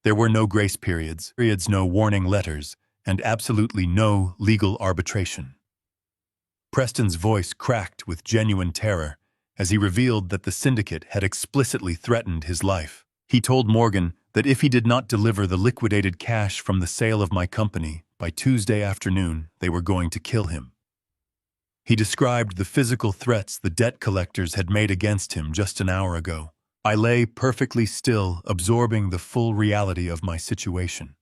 There were no grace periods, no warning letters, and absolutely no legal arbitration. Preston's voice cracked with genuine terror as he revealed that the syndicate had explicitly threatened his life. He told Morgan that if he did not deliver the liquidated cash from the sale of my company by Tuesday afternoon, they were going to kill him. He described the physical threats the debt collectors had made against him just an hour ago. I lay perfectly still, absorbing the full reality of my situation.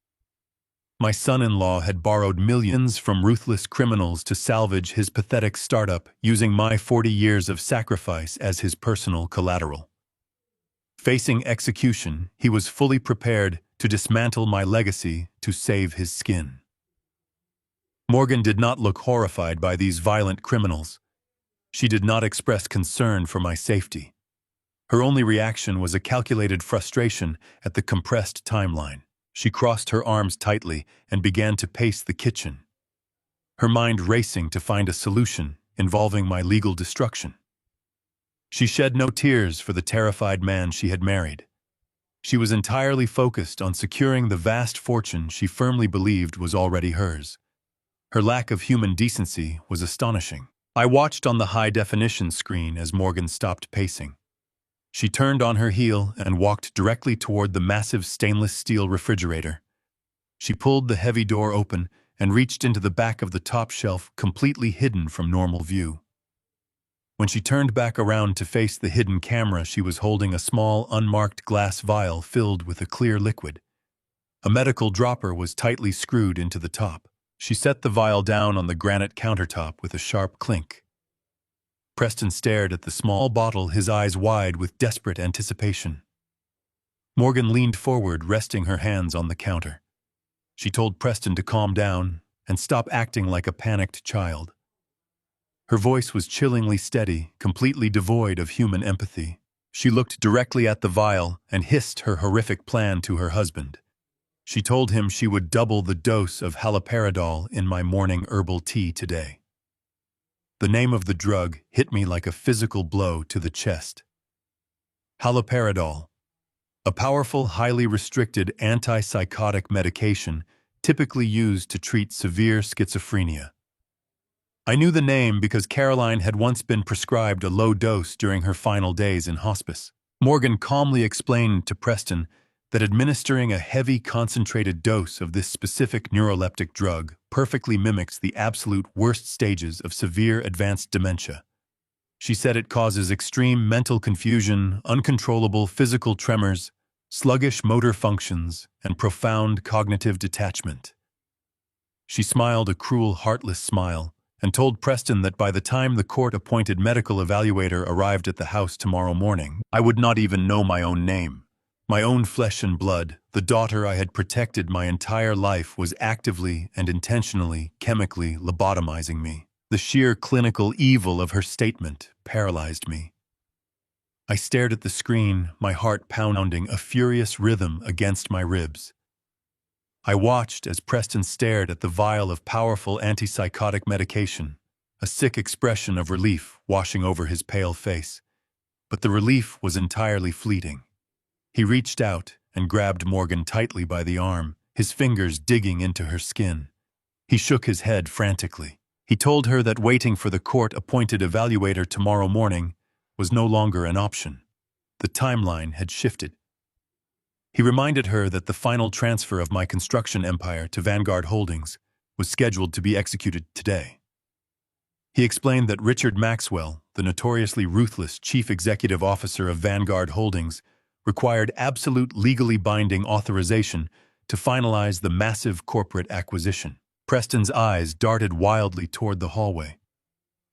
My son-in-law had borrowed millions from ruthless criminals to salvage his pathetic startup, using my 40 years of sacrifice as his personal collateral. Facing execution, he was fully prepared to dismantle my legacy to save his skin. Morgan did not look horrified by these violent criminals. She did not express concern for my safety. Her only reaction was a calculated frustration at the compressed timeline. She crossed her arms tightly and began to pace the kitchen, her mind racing to find a solution involving my legal destruction. She shed no tears for the terrified man she had married. She was entirely focused on securing the vast fortune she firmly believed was already hers. Her lack of human decency was astonishing. I watched on the high-definition screen as Morgan stopped pacing. She turned on her heel and walked directly toward the massive stainless steel refrigerator. She pulled the heavy door open and reached into the back of the top shelf, completely hidden from normal view. When she turned back around to face the hidden camera, she was holding a small, unmarked glass vial filled with a clear liquid. A medical dropper was tightly screwed into the top. She set the vial down on the granite countertop with a sharp clink. Preston stared at the small bottle, his eyes wide with desperate anticipation. Morgan leaned forward, resting her hands on the counter. She told Preston to calm down and stop acting like a panicked child. Her voice was chillingly steady, completely devoid of human empathy. She looked directly at the vial and hissed her horrific plan to her husband. She told him she would double the dose of haloperidol in my morning herbal tea today. The name of the drug hit me like a physical blow to the chest. Haloperidol, a powerful, highly restricted antipsychotic medication typically used to treat severe schizophrenia. I knew the name because Caroline had once been prescribed a low dose during her final days in hospice. Morgan calmly explained to Preston that administering a heavy, concentrated dose of this specific neuroleptic drug perfectly mimics the absolute worst stages of severe advanced dementia. She said it causes extreme mental confusion, uncontrollable physical tremors, sluggish motor functions, and profound cognitive detachment. She smiled a cruel, heartless smile and told Preston that by the time the court-appointed medical evaluator arrived at the house tomorrow morning, I would not even know my own name. My own flesh and blood, the daughter I had protected my entire life, was actively and intentionally, chemically lobotomizing me. The sheer clinical evil of her statement paralyzed me. I stared at the screen, my heart pounding a furious rhythm against my ribs. I watched as Preston stared at the vial of powerful antipsychotic medication, a sick expression of relief washing over his pale face. But the relief was entirely fleeting. He reached out and grabbed Morgan tightly by the arm, his fingers digging into her skin. He shook his head frantically. He told her that waiting for the court-appointed evaluator tomorrow morning was no longer an option. The timeline had shifted. He reminded her that the final transfer of my construction empire to Vanguard Holdings was scheduled to be executed today. He explained that Richard Maxwell, the notoriously ruthless chief executive officer of Vanguard Holdings, required absolute legally binding authorization to finalize the massive corporate acquisition. Preston's eyes darted wildly toward the hallway.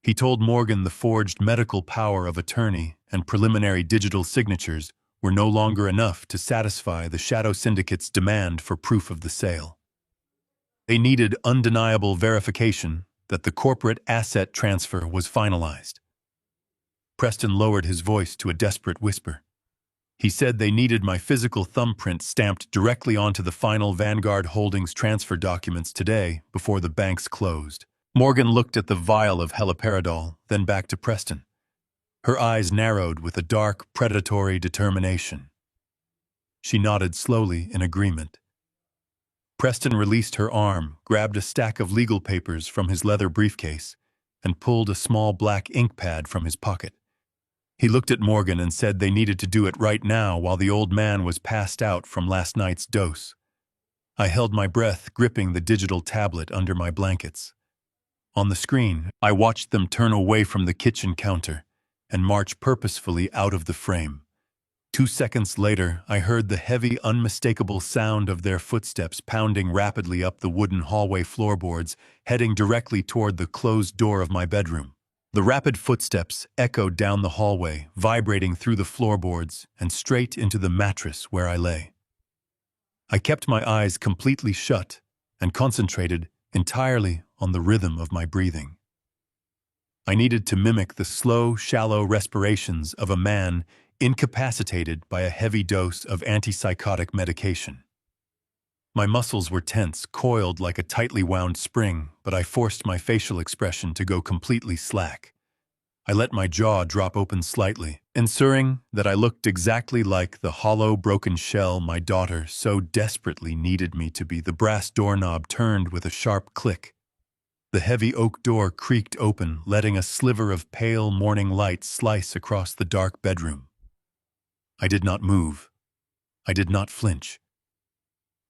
He told Morgan the forged medical power of attorney and preliminary digital signatures were no longer enough to satisfy the Shadow Syndicate's demand for proof of the sale. They needed undeniable verification that the corporate asset transfer was finalized. Preston lowered his voice to a desperate whisper. He said they needed my physical thumbprint stamped directly onto the final Vanguard Holdings transfer documents today before the banks closed. Morgan looked at the vial of haloperidol, then back to Preston. Her eyes narrowed with a dark, predatory determination. She nodded slowly in agreement. Preston released her arm, grabbed a stack of legal papers from his leather briefcase, and pulled a small black ink pad from his pocket. He looked at Morgan and said they needed to do it right now while the old man was passed out from last night's dose. I held my breath, gripping the digital tablet under my blankets. On the screen, I watched them turn away from the kitchen counter and march purposefully out of the frame. 2 seconds later, I heard the heavy, unmistakable sound of their footsteps pounding rapidly up the wooden hallway floorboards, heading directly toward the closed door of my bedroom. The rapid footsteps echoed down the hallway, vibrating through the floorboards and straight into the mattress where I lay. I kept my eyes completely shut and concentrated entirely on the rhythm of my breathing. I needed to mimic the slow, shallow respirations of a man incapacitated by a heavy dose of antipsychotic medication. My muscles were tense, coiled like a tightly wound spring, but I forced my facial expression to go completely slack. I let my jaw drop open slightly, ensuring that I looked exactly like the hollow, broken shell my daughter so desperately needed me to be. The brass doorknob turned with a sharp click. The heavy oak door creaked open, letting a sliver of pale morning light slice across the dark bedroom. I did not move. I did not flinch.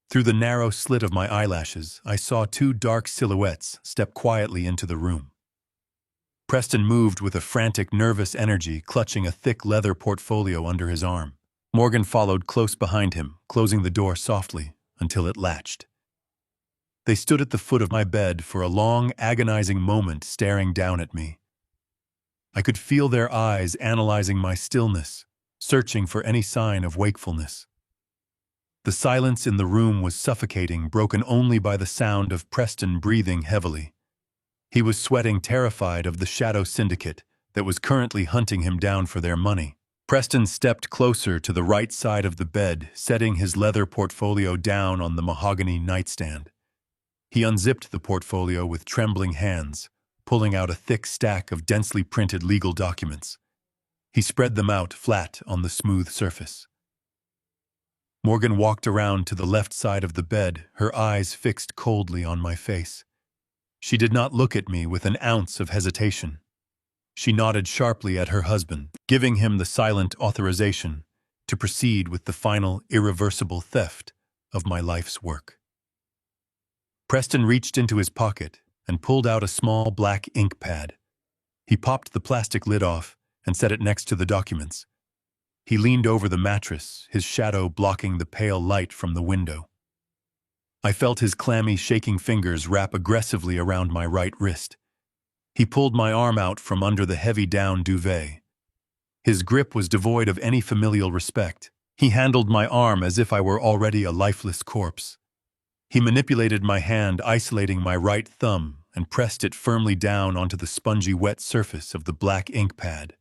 Through the narrow slit of my eyelashes, I saw 2 dark silhouettes step quietly into the room. Preston moved with a frantic, nervous energy, clutching a thick leather portfolio under his arm. Morgan followed close behind him, closing the door softly until it latched. They stood at the foot of my bed for a long, agonizing moment, staring down at me. I could feel their eyes analyzing my stillness, searching for any sign of wakefulness. The silence in the room was suffocating, broken only by the sound of Preston breathing heavily. He was sweating, terrified of the shadow syndicate that was currently hunting him down for their money. Preston stepped closer to the right side of the bed, setting his leather portfolio down on the mahogany nightstand. He unzipped the portfolio with trembling hands, pulling out a thick stack of densely printed legal documents. He spread them out flat on the smooth surface. Morgan walked around to the left side of the bed, her eyes fixed coldly on my face. She did not look at me with an ounce of hesitation. She nodded sharply at her husband, giving him the silent authorization to proceed with the final, irreversible theft of my life's work. Preston reached into his pocket and pulled out a small black ink pad. He popped the plastic lid off and set it next to the documents. He leaned over the mattress, his shadow blocking the pale light from the window. I felt his clammy, shaking fingers wrap aggressively around my right wrist. He pulled my arm out from under the heavy down duvet. His grip was devoid of any familial respect. He handled my arm as if I were already a lifeless corpse. He manipulated my hand, isolating my right thumb, and pressed it firmly down onto the spongy, wet surface of the black ink pad.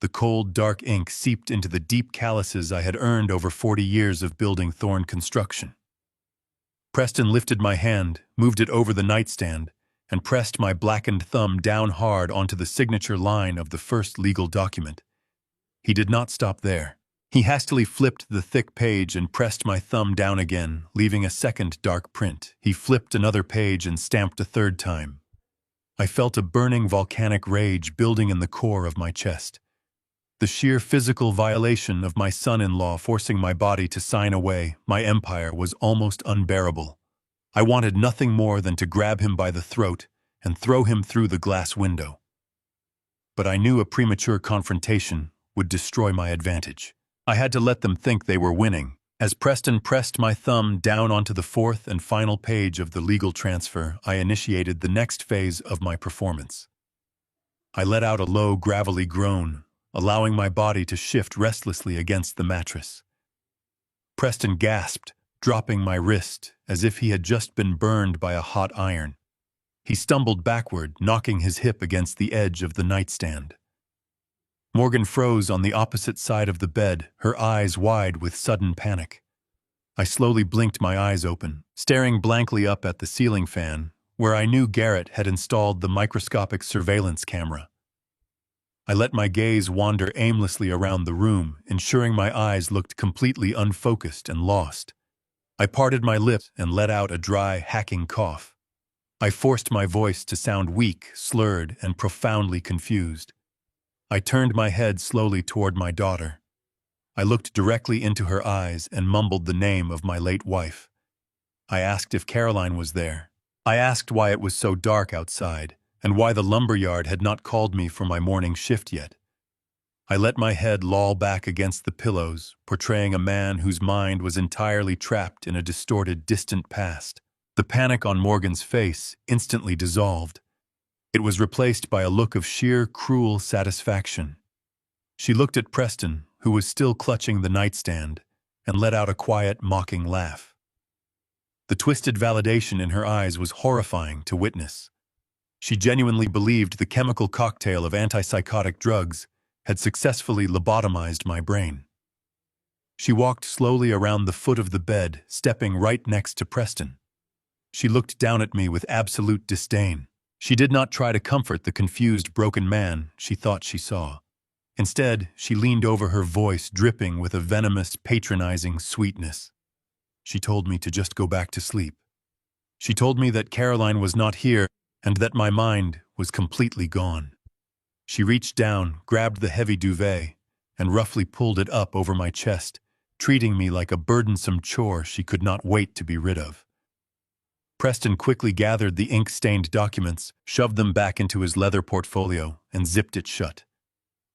The cold, dark ink seeped into the deep calluses I had earned over 40 years of building Thorn construction. Preston lifted my hand, moved it over the nightstand, and pressed my blackened thumb down hard onto the signature line of the first legal document. He did not stop there. He hastily flipped the thick page and pressed my thumb down again, leaving a second dark print. He flipped another page and stamped a third time. I felt a burning volcanic rage building in the core of my chest. The sheer physical violation of my son-in-law forcing my body to sign away my empire was almost unbearable. I wanted nothing more than to grab him by the throat and throw him through the glass window. But I knew a premature confrontation would destroy my advantage. I had to let them think they were winning. As Preston pressed my thumb down onto the fourth and final page of the legal transfer, I initiated the next phase of my performance. I let out a low, gravelly groan, allowing my body to shift restlessly against the mattress. Preston gasped, dropping my wrist as if he had just been burned by a hot iron. He stumbled backward, knocking his hip against the edge of the nightstand. Morgan froze on the opposite side of the bed, her eyes wide with sudden panic. I slowly blinked my eyes open, staring blankly up at the ceiling fan, where I knew Garrett had installed the microscopic surveillance camera. I let my gaze wander aimlessly around the room, ensuring my eyes looked completely unfocused and lost. I parted my lips and let out a dry, hacking cough. I forced my voice to sound weak, slurred, and profoundly confused. I turned my head slowly toward my daughter. I looked directly into her eyes and mumbled the name of my late wife. I asked if Caroline was there. I asked why it was so dark outside, and why the lumberyard had not called me for my morning shift yet. I let my head loll back against the pillows, portraying a man whose mind was entirely trapped in a distorted, distant past. The panic on Morgan's face instantly dissolved. It was replaced by a look of sheer, cruel satisfaction. She looked at Preston, who was still clutching the nightstand, and let out a quiet, mocking laugh. The twisted validation in her eyes was horrifying to witness. She genuinely believed the chemical cocktail of antipsychotic drugs had successfully lobotomized my brain. She walked slowly around the foot of the bed, stepping right next to Preston. She looked down at me with absolute disdain. She did not try to comfort the confused, broken man she thought she saw. Instead, she leaned over, her voice dripping with a venomous, patronizing sweetness. She told me to just go back to sleep. She told me that Caroline was not here and that my mind was completely gone. She reached down, grabbed the heavy duvet, and roughly pulled it up over my chest, treating me like a burdensome chore she could not wait to be rid of. Preston quickly gathered the ink-stained documents, shoved them back into his leather portfolio, and zipped it shut.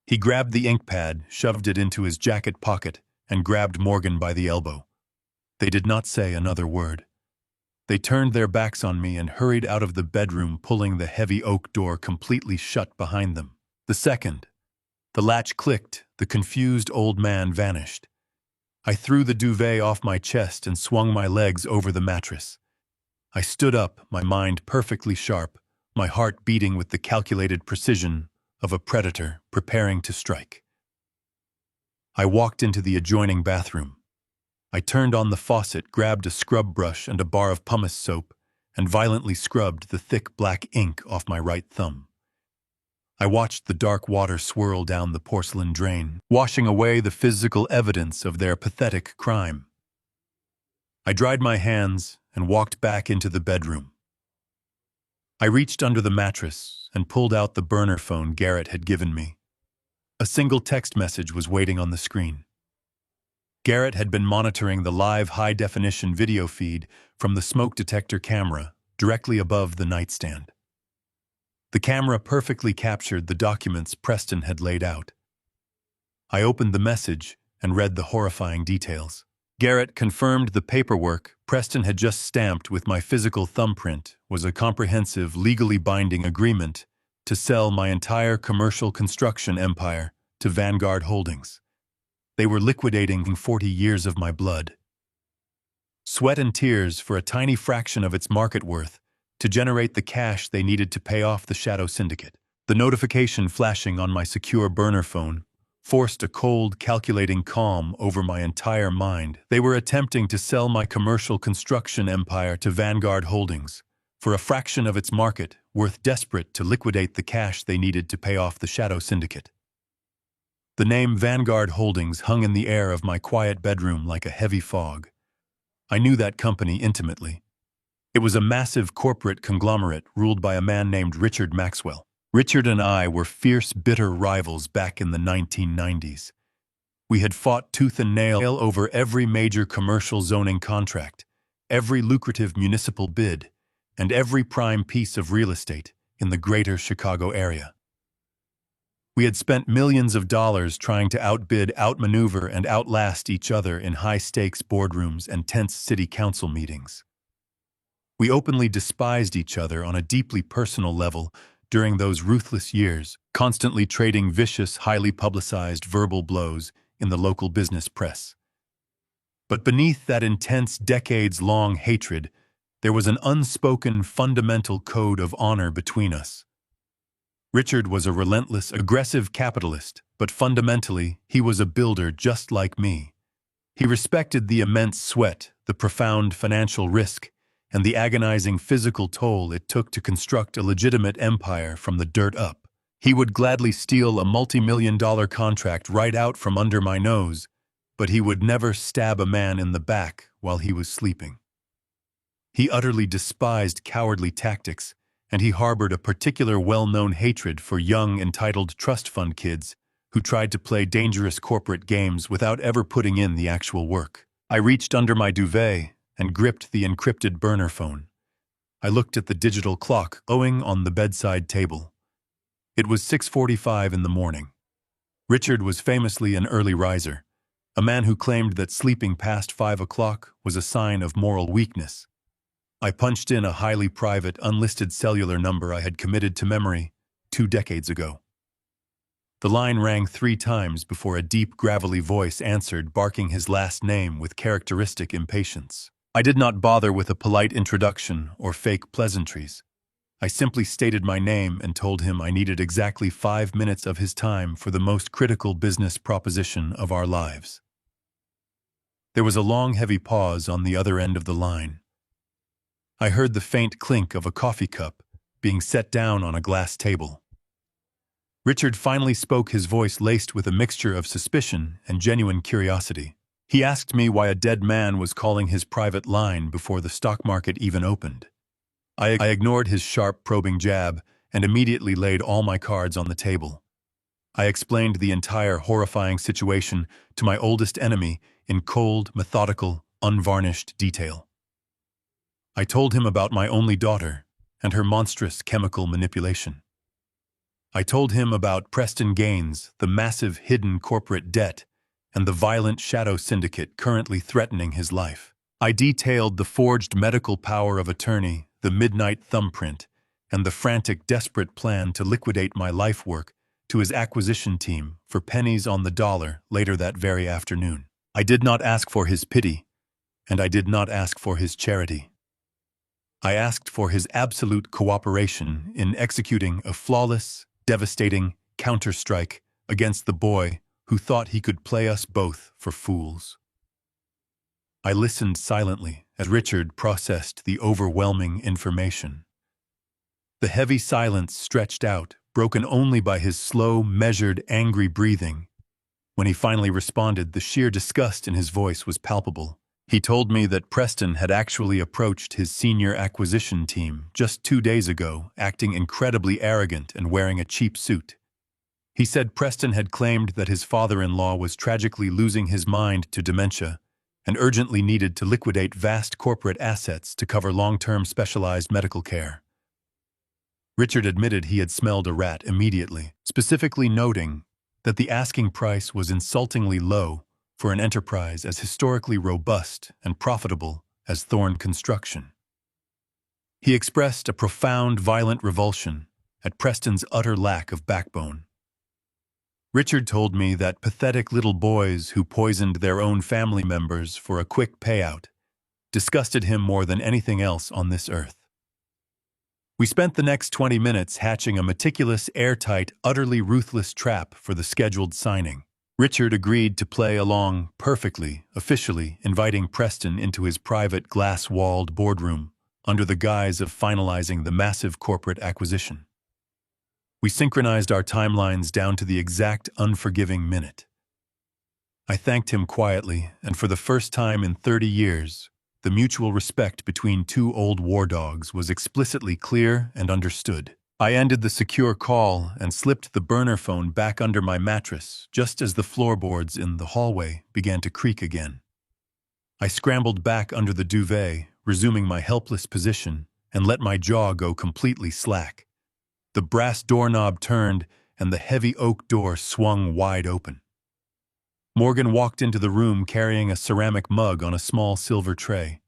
He grabbed the ink pad, shoved it into his jacket pocket, and grabbed Morgan by the elbow. They did not say another word. They turned their backs on me and hurried out of the bedroom, pulling the heavy oak door completely shut behind them. The second the latch clicked, the confused old man vanished. I threw the duvet off my chest and swung my legs over the mattress. I stood up, my mind perfectly sharp, my heart beating with the calculated precision of a predator preparing to strike. I walked into the adjoining bathroom. I turned on the faucet, grabbed a scrub brush and a bar of pumice soap, and violently scrubbed the thick black ink off my right thumb. I watched the dark water swirl down the porcelain drain, washing away the physical evidence of their pathetic crime. I dried my hands and walked back into the bedroom. I reached under the mattress and pulled out the burner phone Garrett had given me. A single text message was waiting on the screen. Garrett had been monitoring the live high-definition video feed from the smoke detector camera directly above the nightstand. The camera perfectly captured the documents Preston had laid out. I opened the message and read the horrifying details. Garrett confirmed the paperwork Preston had just stamped with my physical thumbprint was a comprehensive, legally binding agreement to sell my entire commercial construction empire to Vanguard Holdings. They were liquidating 40 years of my blood, sweat and tears for a tiny fraction of its market worth to generate the cash they needed to pay off the shadow syndicate. The notification flashing on my secure burner phone forced a cold, calculating calm over my entire mind. They were attempting to sell my commercial construction empire to Vanguard Holdings for a fraction of its market worth, desperate to liquidate the cash they needed to pay off the shadow syndicate. The name Vanguard Holdings hung in the air of my quiet bedroom like a heavy fog. I knew that company intimately. It was a massive corporate conglomerate ruled by a man named Richard Maxwell. Richard and I were fierce, bitter rivals back in the 1990s. We had fought tooth and nail over every major commercial zoning contract, every lucrative municipal bid, and every prime piece of real estate in the greater Chicago area. We had spent millions of dollars trying to outbid, outmaneuver, and outlast each other in high-stakes boardrooms and tense city council meetings. We openly despised each other on a deeply personal level during those ruthless years, constantly trading vicious, highly publicized verbal blows in the local business press. But beneath that intense, decades-long hatred, there was an unspoken, fundamental code of honor between us. Richard was a relentless, aggressive capitalist, but fundamentally, he was a builder just like me. He respected the immense sweat, the profound financial risk, and the agonizing physical toll it took to construct a legitimate empire from the dirt up. He would gladly steal a multi-million-dollar contract right out from under my nose, but he would never stab a man in the back while he was sleeping. He utterly despised cowardly tactics, and he harbored a particular well-known hatred for young, entitled trust fund kids who tried to play dangerous corporate games without ever putting in the actual work. I reached under my duvet and gripped the encrypted burner phone. I looked at the digital clock glowing on the bedside table. It was 6:45 in the morning. Richard was famously an early riser, a man who claimed that sleeping past 5 o'clock was a sign of moral weakness. I punched in a highly private, unlisted cellular number I had committed to memory 2 decades ago. The line rang 3 times before a deep, gravelly voice answered, barking his last name with characteristic impatience. I did not bother with a polite introduction or fake pleasantries. I simply stated my name and told him I needed exactly 5 minutes of his time for the most critical business proposition of our lives. There was a long, heavy pause on the other end of the line. I heard the faint clink of a coffee cup being set down on a glass table. Richard finally spoke, his voice laced with a mixture of suspicion and genuine curiosity. He asked me why a dead man was calling his private line before the stock market even opened. I ignored his sharp, probing jab and immediately laid all my cards on the table. I explained the entire horrifying situation to my oldest enemy in cold, methodical, unvarnished detail. I told him about my only daughter and her monstrous chemical manipulation. I told him about Preston Gaines, the massive hidden corporate debt, and the violent shadow syndicate currently threatening his life. I detailed the forged medical power of attorney, the midnight thumbprint, and the frantic, desperate plan to liquidate my life work to his acquisition team for pennies on the dollar later that very afternoon. I did not ask for his pity, and I did not ask for his charity. I asked for his absolute cooperation in executing a flawless, devastating counterstrike against the boy who thought he could play us both for fools. I listened silently as Richard processed the overwhelming information. The heavy silence stretched out, broken only by his slow, measured, angry breathing. When he finally responded, the sheer disgust in his voice was palpable. He told me that Preston had actually approached his senior acquisition team just 2 days ago, acting incredibly arrogant and wearing a cheap suit. He said Preston had claimed that his father-in-law was tragically losing his mind to dementia and urgently needed to liquidate vast corporate assets to cover long-term specialized medical care. Richard admitted he had smelled a rat immediately, specifically noting that the asking price was insultingly low for an enterprise as historically robust and profitable as Thorne Construction. He expressed a profound, violent revulsion at Preston's utter lack of backbone. Richard told me that pathetic little boys who poisoned their own family members for a quick payout disgusted him more than anything else on this earth. We spent the next 20 minutes hatching a meticulous, airtight, utterly ruthless trap for the scheduled signing. Richard agreed to play along perfectly, officially inviting Preston into his private glass-walled boardroom under the guise of finalizing the massive corporate acquisition. We synchronized our timelines down to the exact unforgiving minute. I thanked him quietly, and for the first time in 30 years, the mutual respect between two old war dogs was explicitly clear and understood. I ended the secure call and slipped the burner phone back under my mattress just as the floorboards in the hallway began to creak again. I scrambled back under the duvet, resuming my helpless position, and let my jaw go completely slack. The brass doorknob turned, and the heavy oak door swung wide open. Morgan walked into the room carrying a ceramic mug on a small silver tray.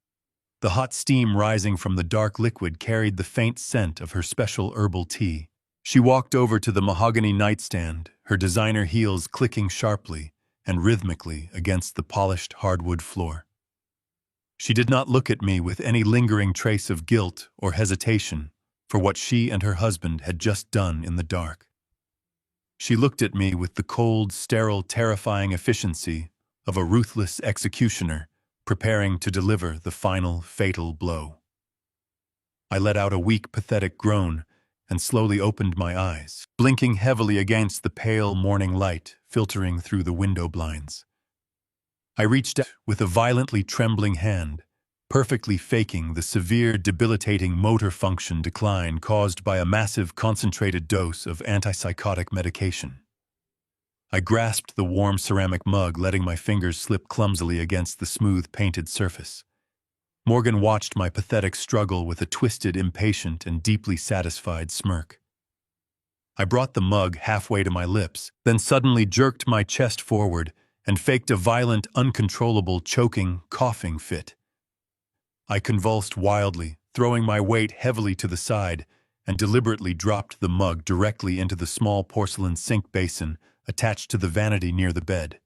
The hot steam rising from the dark liquid carried the faint scent of her special herbal tea. She walked over to the mahogany nightstand, her designer heels clicking sharply and rhythmically against the polished hardwood floor. She did not look at me with any lingering trace of guilt or hesitation for what she and her husband had just done in the dark. She looked at me with the cold, sterile, terrifying efficiency of a ruthless executioner preparing to deliver the final, fatal blow. I let out a weak, pathetic groan and slowly opened my eyes, blinking heavily against the pale morning light filtering through the window blinds. I reached out with a violently trembling hand, perfectly faking the severe, debilitating motor function decline caused by a massive concentrated dose of antipsychotic medication. I grasped the warm ceramic mug, letting my fingers slip clumsily against the smooth, painted surface. Morgan watched my pathetic struggle with a twisted, impatient, and deeply satisfied smirk. I brought the mug halfway to my lips, then suddenly jerked my chest forward and faked a violent, uncontrollable, choking, coughing fit. I convulsed wildly, throwing my weight heavily to the side, and deliberately dropped the mug directly into the small porcelain sink basin attached to the vanity near the bed.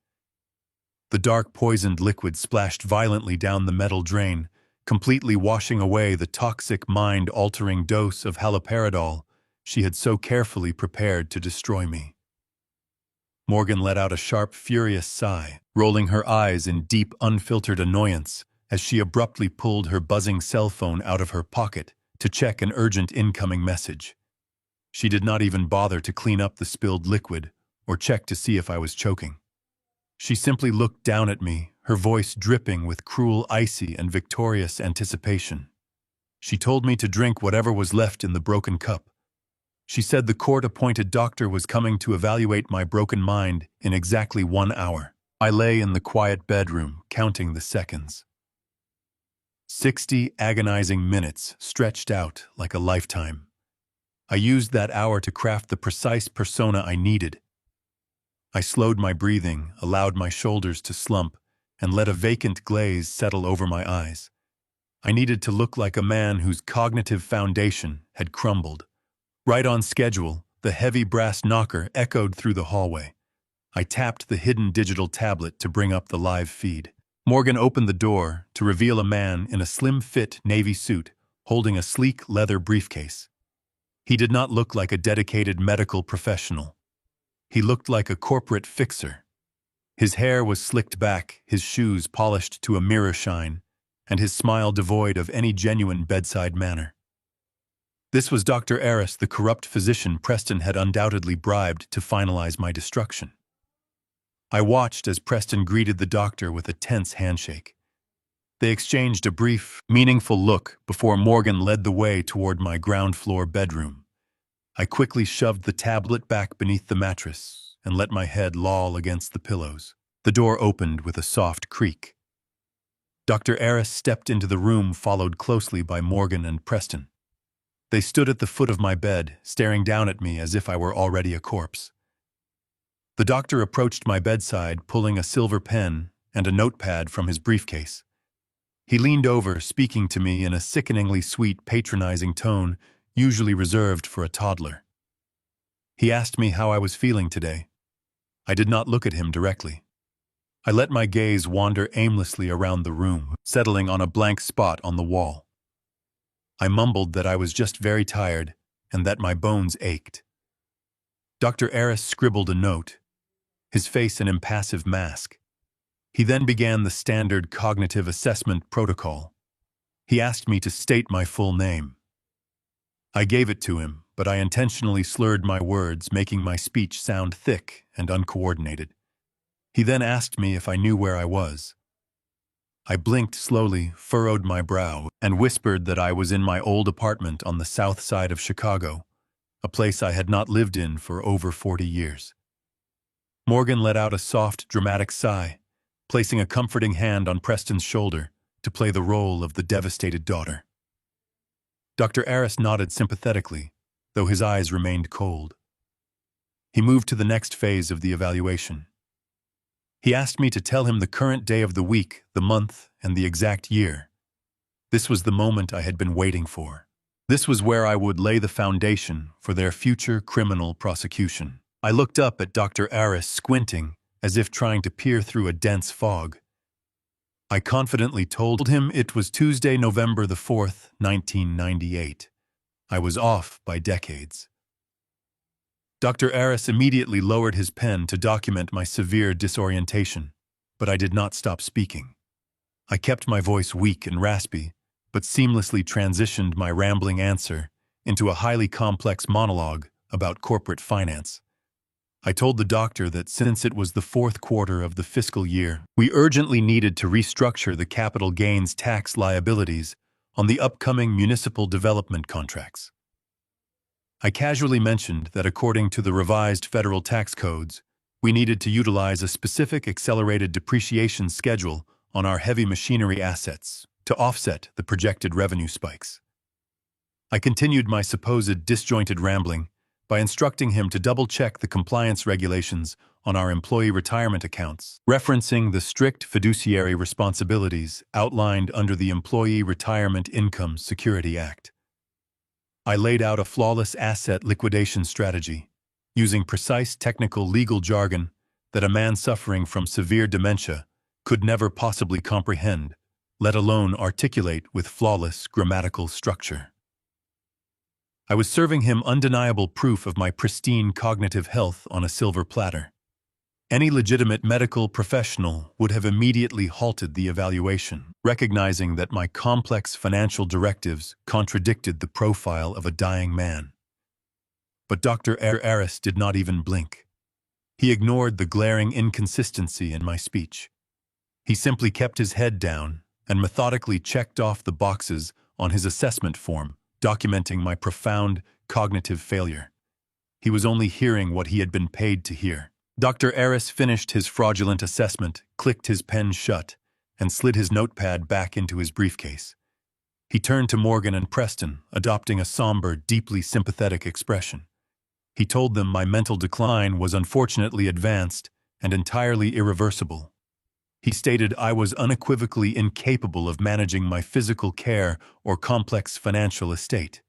The dark, poisoned liquid splashed violently down the metal drain, completely washing away the toxic, mind-altering dose of haloperidol she had so carefully prepared to destroy me. Morgan let out a sharp, furious sigh, rolling her eyes in deep, unfiltered annoyance as she abruptly pulled her buzzing cell phone out of her pocket to check an urgent incoming message. She did not even bother to clean up the spilled liquid or check to see if I was choking. She simply looked down at me, her voice dripping with cruel, icy, and victorious anticipation. She told me to drink whatever was left in the broken cup. She said the court-appointed doctor was coming to evaluate my broken mind in exactly 1 hour. I lay in the quiet bedroom, counting the seconds. 60 agonizing minutes stretched out like a lifetime. I used that hour to craft the precise persona I needed. I slowed my breathing, allowed my shoulders to slump, and let a vacant glaze settle over my eyes. I needed to look like a man whose cognitive foundation had crumbled. Right on schedule, the heavy brass knocker echoed through the hallway. I tapped the hidden digital tablet to bring up the live feed. Morgan opened the door to reveal a man in a slim-fit navy suit holding a sleek leather briefcase. He did not look like a dedicated medical professional. He looked like a corporate fixer. His hair was slicked back, his shoes polished to a mirror shine, and his smile devoid of any genuine bedside manner. This was Dr. Aris, the corrupt physician Preston had undoubtedly bribed to finalize my destruction. I watched as Preston greeted the doctor with a tense handshake. They exchanged a brief, meaningful look before Morgan led the way toward my ground-floor bedroom. I quickly shoved the tablet back beneath the mattress and let my head loll against the pillows. The door opened with a soft creak. Dr. Aris stepped into the room, followed closely by Morgan and Preston. They stood at the foot of my bed, staring down at me as if I were already a corpse. The doctor approached my bedside, pulling a silver pen and a notepad from his briefcase. He leaned over, speaking to me in a sickeningly sweet, patronizing tone, usually reserved for a toddler. He asked me how I was feeling today. I did not look at him directly. I let my gaze wander aimlessly around the room, settling on a blank spot on the wall. I mumbled that I was just very tired and that my bones ached. Dr. Aris scribbled a note, his face an impassive mask. He then began the standard cognitive assessment protocol. He asked me to state my full name. I gave it to him, but I intentionally slurred my words, making my speech sound thick and uncoordinated. He then asked me if I knew where I was. I blinked slowly, furrowed my brow, and whispered that I was in my old apartment on the south side of Chicago, a place I had not lived in for over 40 years. Morgan let out a soft, dramatic sigh, placing a comforting hand on Preston's shoulder to play the role of the devastated daughter. Dr. Aris nodded sympathetically, though his eyes remained cold. He moved to the next phase of the evaluation. He asked me to tell him the current day of the week, the month, and the exact year. This was the moment I had been waiting for. This was where I would lay the foundation for their future criminal prosecution. I looked up at Dr. Aris, squinting, as if trying to peer through a dense fog. I confidently told him it was Tuesday, November the 4th, 1998. I was off by decades. Dr. Aris immediately lowered his pen to document my severe disorientation, but I did not stop speaking. I kept my voice weak and raspy, but seamlessly transitioned my rambling answer into a highly complex monologue about corporate finance. I told the doctor that since it was the fourth quarter of the fiscal year, we urgently needed to restructure the capital gains tax liabilities on the upcoming municipal development contracts. I casually mentioned that according to the revised federal tax codes, we needed to utilize a specific accelerated depreciation schedule on our heavy machinery assets to offset the projected revenue spikes. I continued my supposed disjointed rambling by instructing him to double-check the compliance regulations on our employee retirement accounts, referencing the strict fiduciary responsibilities outlined under the Employee Retirement Income Security Act. I laid out a flawless asset liquidation strategy, using precise technical legal jargon that a man suffering from severe dementia could never possibly comprehend, let alone articulate with flawless grammatical structure. I was serving him undeniable proof of my pristine cognitive health on a silver platter. Any legitimate medical professional would have immediately halted the evaluation, recognizing that my complex financial directives contradicted the profile of a dying man. But Dr. Aris did not even blink. He ignored the glaring inconsistency in my speech. He simply kept his head down and methodically checked off the boxes on his assessment form, documenting my profound cognitive failure. He was only hearing what he had been paid to hear. Dr. Aris finished his fraudulent assessment, clicked his pen shut, and slid his notepad back into his briefcase. He turned to Morgan and Preston, adopting a somber, deeply sympathetic expression. He told them my mental decline was unfortunately advanced and entirely irreversible. He stated I was unequivocally incapable of managing my physical care or complex financial estate.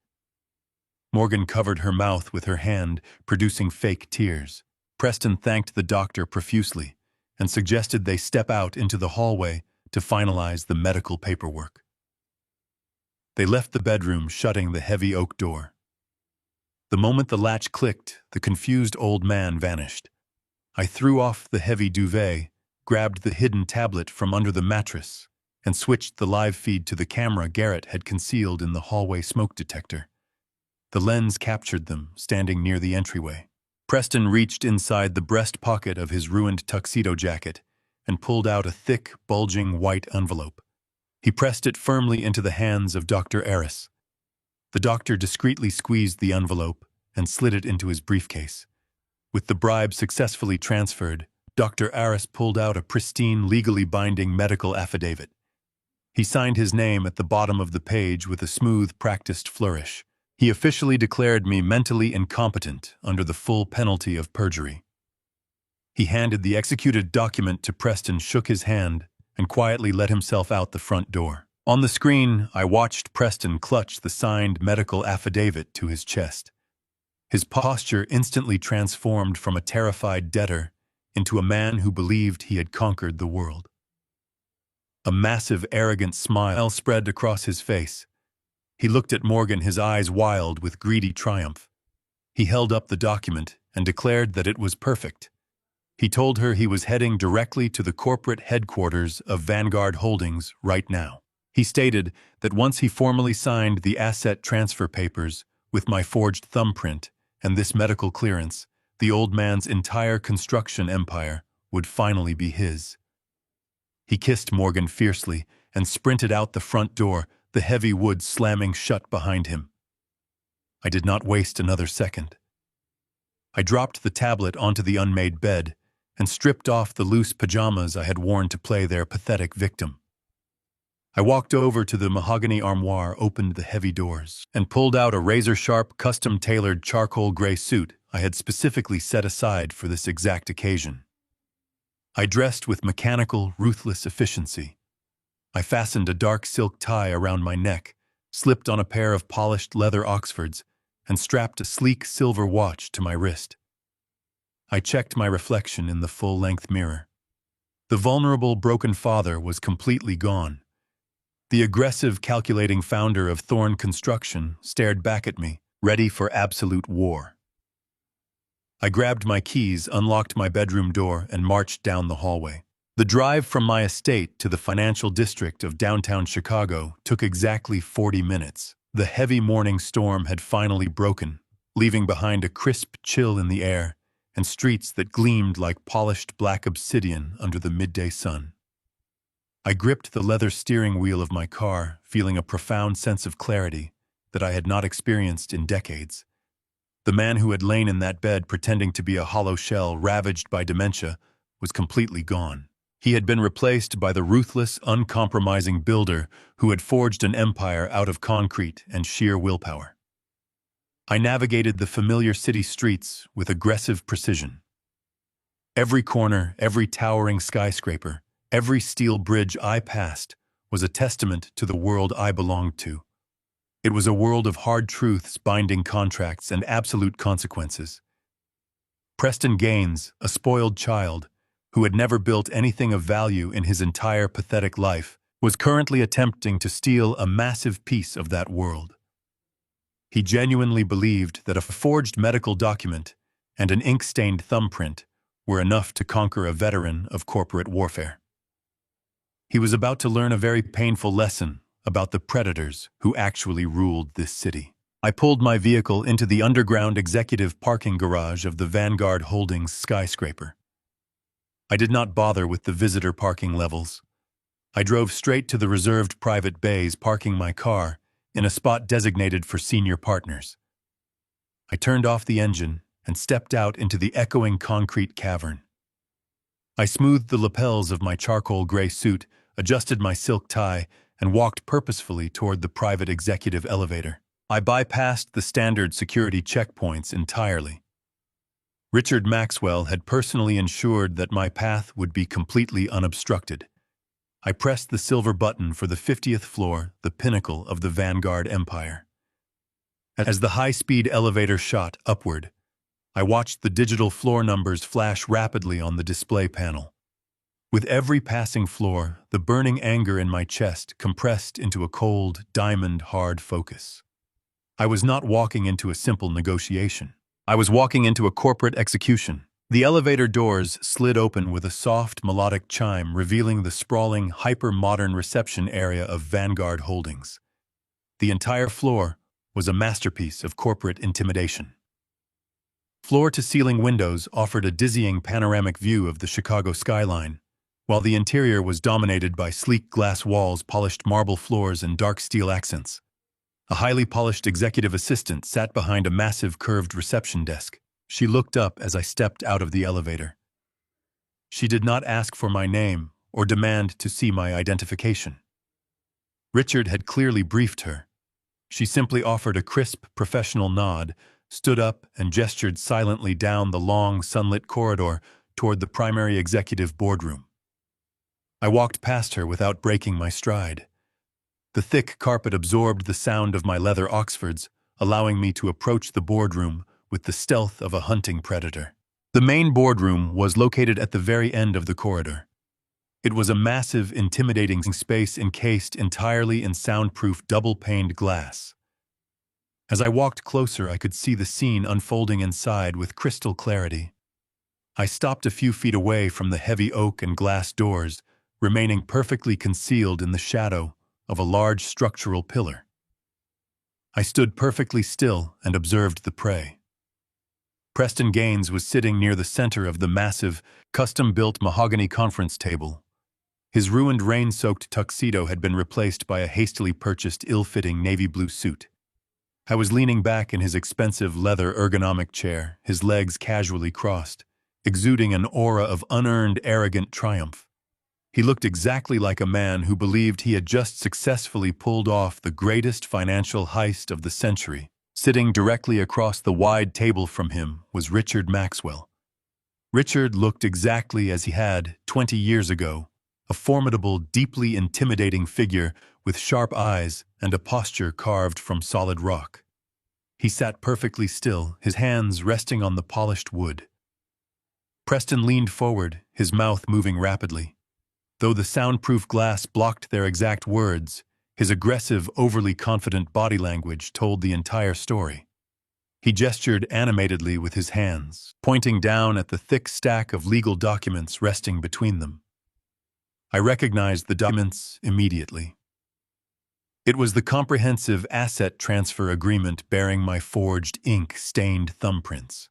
Morgan covered her mouth with her hand, producing fake tears. Preston thanked the doctor profusely and suggested they step out into the hallway to finalize the medical paperwork. They left the bedroom, shutting the heavy oak door. The moment the latch clicked, the confused old man vanished. I threw off the heavy duvet, grabbed the hidden tablet from under the mattress, and switched the live feed to the camera Garrett had concealed in the hallway smoke detector. The lens captured them, standing near the entryway. Preston reached inside the breast pocket of his ruined tuxedo jacket and pulled out a thick, bulging white envelope. He pressed it firmly into the hands of Dr. Aris. The doctor discreetly squeezed the envelope and slid it into his briefcase. With the bribe successfully transferred, Dr. Aris pulled out a pristine, legally binding medical affidavit. He signed his name at the bottom of the page with a smooth, practiced flourish. He officially declared me mentally incompetent under the full penalty of perjury. He handed the executed document to Preston, shook his hand, and quietly let himself out the front door. On the screen, I watched Preston clutch the signed medical affidavit to his chest. His posture instantly transformed from a terrified debtor into a man who believed he had conquered the world. A massive, arrogant smile spread across his face. He looked at Morgan, his eyes wild with greedy triumph. He held up the document and declared that it was perfect. He told her he was heading directly to the corporate headquarters of Vanguard Holdings right now. He stated that once he formally signed the asset transfer papers with my forged thumbprint and this medical clearance, the old man's entire construction empire would finally be his. He kissed Morgan fiercely and sprinted out the front door, the heavy wood slamming shut behind him. I did not waste another second. I dropped the tablet onto the unmade bed and stripped off the loose pajamas I had worn to play their pathetic victim. I walked over to the mahogany armoire, opened the heavy doors, and pulled out a razor-sharp, custom-tailored charcoal gray suit I had specifically set aside for this exact occasion. I dressed with mechanical, ruthless efficiency. I fastened a dark silk tie around my neck, slipped on a pair of polished leather Oxfords, and strapped a sleek silver watch to my wrist. I checked my reflection in the full-length mirror. The vulnerable, broken father was completely gone. The aggressive, calculating founder of Thorn Construction stared back at me, ready for absolute war. I grabbed my keys, unlocked my bedroom door, and marched down the hallway. The drive from my estate to the financial district of downtown Chicago took exactly 40 minutes. The heavy morning storm had finally broken, leaving behind a crisp chill in the air and streets that gleamed like polished black obsidian under the midday sun. I gripped the leather steering wheel of my car, feeling a profound sense of clarity that I had not experienced in decades. The man who had lain in that bed pretending to be a hollow shell ravaged by dementia was completely gone. He had been replaced by the ruthless, uncompromising builder who had forged an empire out of concrete and sheer willpower. I navigated the familiar city streets with aggressive precision. Every corner, every towering skyscraper, every steel bridge I passed was a testament to the world I belonged to. It was a world of hard truths, binding contracts, and absolute consequences. Preston Gaines, a spoiled child, who had never built anything of value in his entire pathetic life, was currently attempting to steal a massive piece of that world. He genuinely believed that a forged medical document and an ink-stained thumbprint were enough to conquer a veteran of corporate warfare. He was about to learn a very painful lesson about the predators who actually ruled this city. I pulled my vehicle into the underground executive parking garage of the Vanguard Holdings skyscraper. I did not bother with the visitor parking levels. I drove straight to the reserved private bays, parking my car in a spot designated for senior partners. I turned off the engine and stepped out into the echoing concrete cavern. I smoothed the lapels of my charcoal gray suit, adjusted my silk tie, and walked purposefully toward the private executive elevator. I bypassed the standard security checkpoints entirely. Richard Maxwell had personally ensured that my path would be completely unobstructed. I pressed the silver button for the 50th floor, the pinnacle of the Vanguard Empire. As the high-speed elevator shot upward, I watched the digital floor numbers flash rapidly on the display panel. With every passing floor, the burning anger in my chest compressed into a cold, diamond-hard focus. I was not walking into a simple negotiation. I was walking into a corporate execution. The elevator doors slid open with a soft, melodic chime revealing the sprawling, hyper-modern reception area of Vanguard Holdings. The entire floor was a masterpiece of corporate intimidation. Floor-to-ceiling windows offered a dizzying panoramic view of the Chicago skyline, while the interior was dominated by sleek glass walls, polished marble floors, and dark steel accents. A highly polished executive assistant sat behind a massive curved reception desk. She looked up as I stepped out of the elevator. She did not ask for my name or demand to see my identification. Richard had clearly briefed her. She simply offered a crisp, professional nod, stood up, and gestured silently down the long, sunlit corridor toward the primary executive boardroom. I walked past her without breaking my stride. The thick carpet absorbed the sound of my leather Oxfords, allowing me to approach the boardroom with the stealth of a hunting predator. The main boardroom was located at the very end of the corridor. It was a massive, intimidating space encased entirely in soundproof double-paned glass. As I walked closer, I could see the scene unfolding inside with crystal clarity. I stopped a few feet away from the heavy oak and glass doors, remaining perfectly concealed in the shadow of a large structural pillar. I stood perfectly still and observed the prey. Preston Gaines was sitting near the center of the massive, custom-built mahogany conference table. His ruined rain-soaked tuxedo had been replaced by a hastily purchased ill-fitting navy blue suit. I was leaning back in his expensive leather ergonomic chair, his legs casually crossed, exuding an aura of unearned, arrogant triumph. He looked exactly like a man who believed he had just successfully pulled off the greatest financial heist of the century. Sitting directly across the wide table from him was Richard Maxwell. Richard looked exactly as he had 20 years ago, a formidable, deeply intimidating figure with sharp eyes and a posture carved from solid rock. He sat perfectly still, his hands resting on the polished wood. Preston leaned forward, his mouth moving rapidly. Though the soundproof glass blocked their exact words, his aggressive, overly confident body language told the entire story. He gestured animatedly with his hands, pointing down at the thick stack of legal documents resting between them. I recognized the documents immediately. It was the comprehensive asset transfer agreement bearing my forged, ink-stained thumbprints.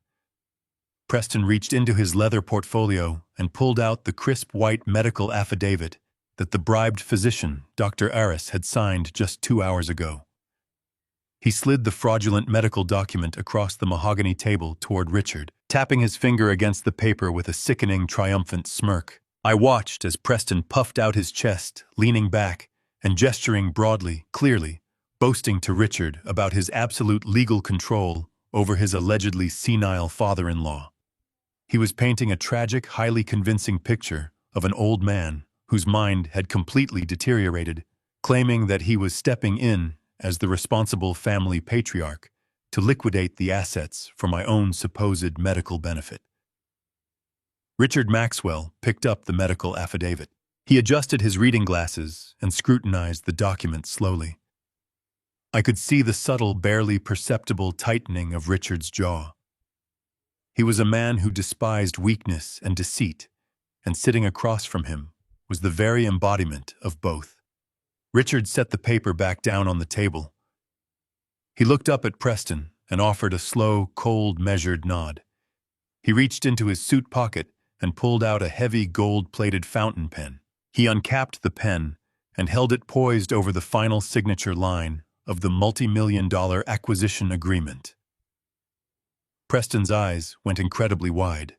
Preston reached into his leather portfolio and pulled out the crisp white medical affidavit that the bribed physician, Dr. Aris, had signed just 2 hours ago. He slid the fraudulent medical document across the mahogany table toward Richard, tapping his finger against the paper with a sickening, triumphant smirk. I watched as Preston puffed out his chest, leaning back, and gesturing broadly, clearly, boasting to Richard about his absolute legal control over his allegedly senile father-in-law. He was painting a tragic, highly convincing picture of an old man whose mind had completely deteriorated, claiming that he was stepping in as the responsible family patriarch to liquidate the assets for my own supposed medical benefit. Richard Maxwell picked up the medical affidavit. He adjusted his reading glasses and scrutinized the document slowly. I could see the subtle, barely perceptible tightening of Richard's jaw. He was a man who despised weakness and deceit, and sitting across from him was the very embodiment of both. Richard set the paper back down on the table. He looked up at Preston and offered a slow, cold, measured nod. He reached into his suit pocket and pulled out a heavy gold-plated fountain pen. He uncapped the pen and held it poised over the final signature line of the multi-million-dollar acquisition agreement. Preston's eyes went incredibly wide.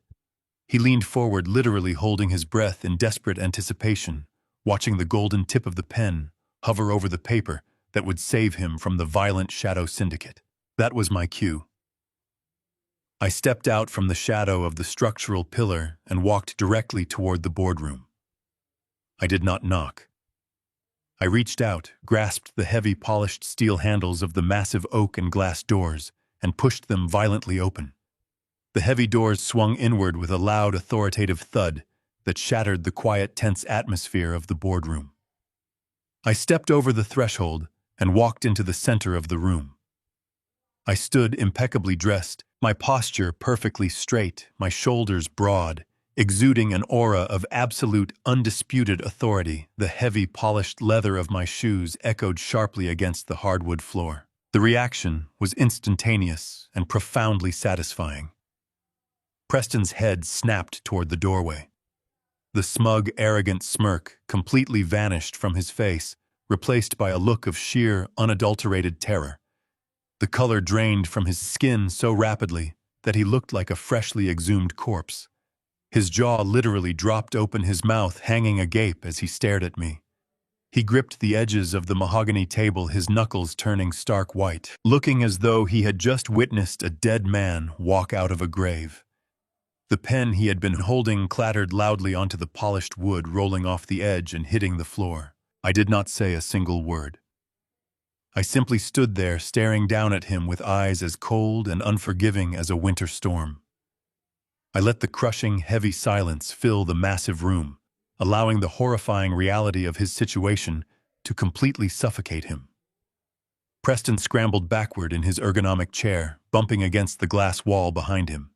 He leaned forward, literally holding his breath in desperate anticipation, watching the golden tip of the pen hover over the paper that would save him from the violent shadow syndicate. That was my cue. I stepped out from the shadow of the structural pillar and walked directly toward the boardroom. I did not knock. I reached out, grasped the heavy polished steel handles of the massive oak and glass doors, and pushed them violently open. The heavy doors swung inward with a loud, authoritative thud that shattered the quiet, tense atmosphere of the boardroom. I stepped over the threshold and walked into the center of the room. I stood impeccably dressed, my posture perfectly straight, my shoulders broad, exuding an aura of absolute, undisputed authority. The heavy, polished leather of my shoes echoed sharply against the hardwood floor. The reaction was instantaneous and profoundly satisfying. Preston's head snapped toward the doorway. The smug, arrogant smirk completely vanished from his face, replaced by a look of sheer, unadulterated terror. The color drained from his skin so rapidly that he looked like a freshly exhumed corpse. His jaw literally dropped open, his mouth hanging agape as he stared at me. He gripped the edges of the mahogany table, his knuckles turning stark white, looking as though he had just witnessed a dead man walk out of a grave. The pen he had been holding clattered loudly onto the polished wood, rolling off the edge and hitting the floor. I did not say a single word. I simply stood there, staring down at him with eyes as cold and unforgiving as a winter storm. I let the crushing, heavy silence fill the massive room, allowing the horrifying reality of his situation to completely suffocate him. Preston scrambled backward in his ergonomic chair, bumping against the glass wall behind him.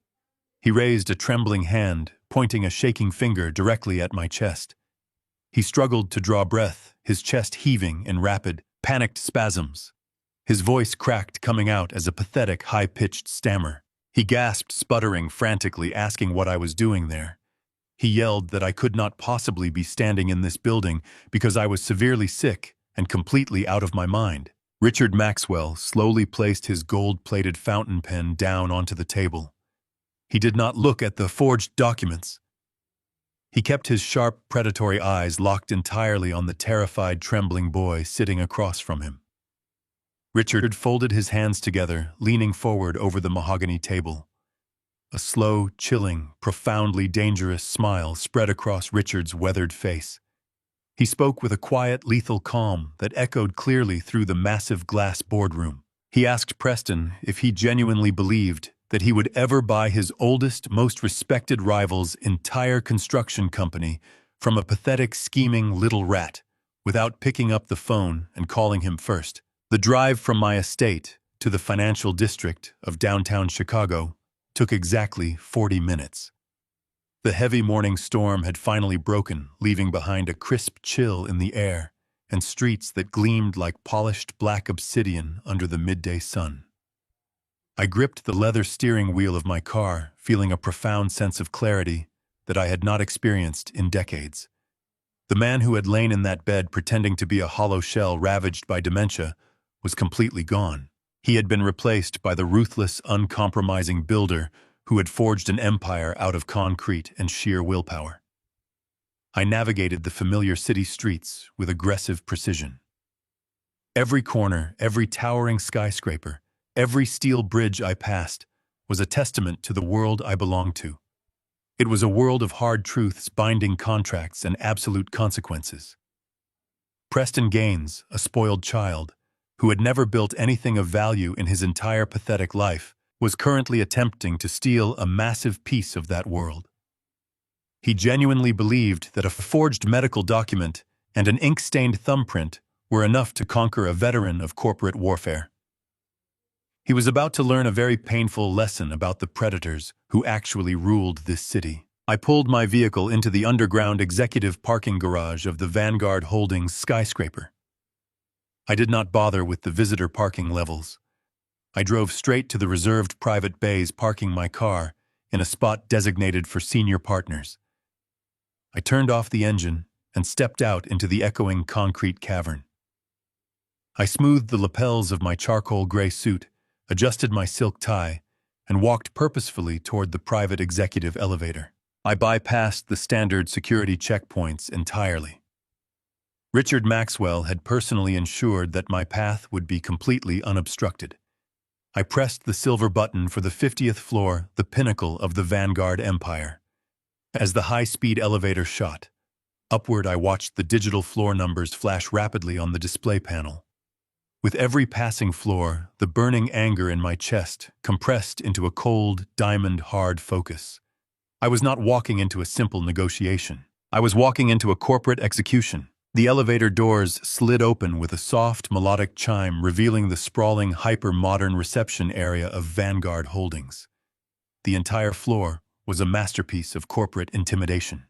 He raised a trembling hand, pointing a shaking finger directly at my chest. He struggled to draw breath, his chest heaving in rapid, panicked spasms. His voice cracked, coming out as a pathetic, high-pitched stammer. He gasped, sputtering frantically, asking what I was doing there. He yelled that I could not possibly be standing in this building because I was severely sick and completely out of my mind. Richard Maxwell slowly placed his gold-plated fountain pen down onto the table. He did not look at the forged documents. He kept his sharp, predatory eyes locked entirely on the terrified, trembling boy sitting across from him. Richard folded his hands together, leaning forward over the mahogany table. A slow, chilling, profoundly dangerous smile spread across Richard's weathered face. He spoke with a quiet, lethal calm that echoed clearly through the massive glass boardroom. He asked Preston if he genuinely believed that he would ever buy his oldest, most respected rival's entire construction company from a pathetic, scheming little rat without picking up the phone and calling him first. The drive from my estate to the financial district of downtown Chicago took exactly 40 minutes. The heavy morning storm had finally broken, leaving behind a crisp chill in the air and streets that gleamed like polished black obsidian under the midday sun. I gripped the leather steering wheel of my car, feeling a profound sense of clarity that I had not experienced in decades. The man who had lain in that bed pretending to be a hollow shell ravaged by dementia was completely gone. He had been replaced by the ruthless, uncompromising builder who had forged an empire out of concrete and sheer willpower. I navigated the familiar city streets with aggressive precision. Every corner, every towering skyscraper, every steel bridge I passed was a testament to the world I belonged to. It was a world of hard truths, binding contracts, and absolute consequences. Preston Gaines, a spoiled child, who had never built anything of value in his entire pathetic life, was currently attempting to steal a massive piece of that world. He genuinely believed that a forged medical document and an ink-stained thumbprint were enough to conquer a veteran of corporate warfare. He was about to learn a very painful lesson about the predators who actually ruled this city. I pulled my vehicle into the underground executive parking garage of the Vanguard Holdings skyscraper. I did not bother with the visitor parking levels. I drove straight to the reserved private bays, parking my car in a spot designated for senior partners. I turned off the engine and stepped out into the echoing concrete cavern. I smoothed the lapels of my charcoal gray suit, adjusted my silk tie, and walked purposefully toward the private executive elevator. I bypassed the standard security checkpoints entirely. Richard Maxwell had personally ensured that my path would be completely unobstructed. I pressed the silver button for the 50th floor, the pinnacle of the Vanguard Empire. As the high-speed elevator shot upward, I watched the digital floor numbers flash rapidly on the display panel. With every passing floor, the burning anger in my chest compressed into a cold, diamond-hard focus. I was not walking into a simple negotiation. I was walking into a corporate execution. The elevator doors slid open with a soft, melodic chime revealing the sprawling, hyper-modern reception area of Vanguard Holdings. The entire floor was a masterpiece of corporate intimidation.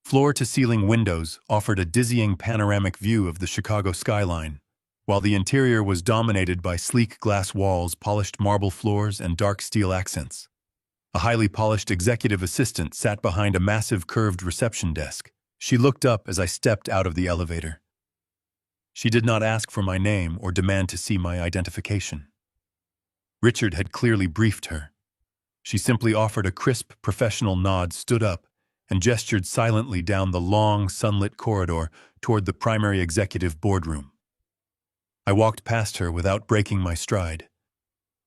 Floor-to-ceiling windows offered a dizzying panoramic view of the Chicago skyline, while the interior was dominated by sleek glass walls, polished marble floors, and dark steel accents. A highly polished executive assistant sat behind a massive curved reception desk. She looked up as I stepped out of the elevator. She did not ask for my name or demand to see my identification. Richard had clearly briefed her. She simply offered a crisp, professional nod, stood up, and gestured silently down the long, sunlit corridor toward the primary executive boardroom. I walked past her without breaking my stride.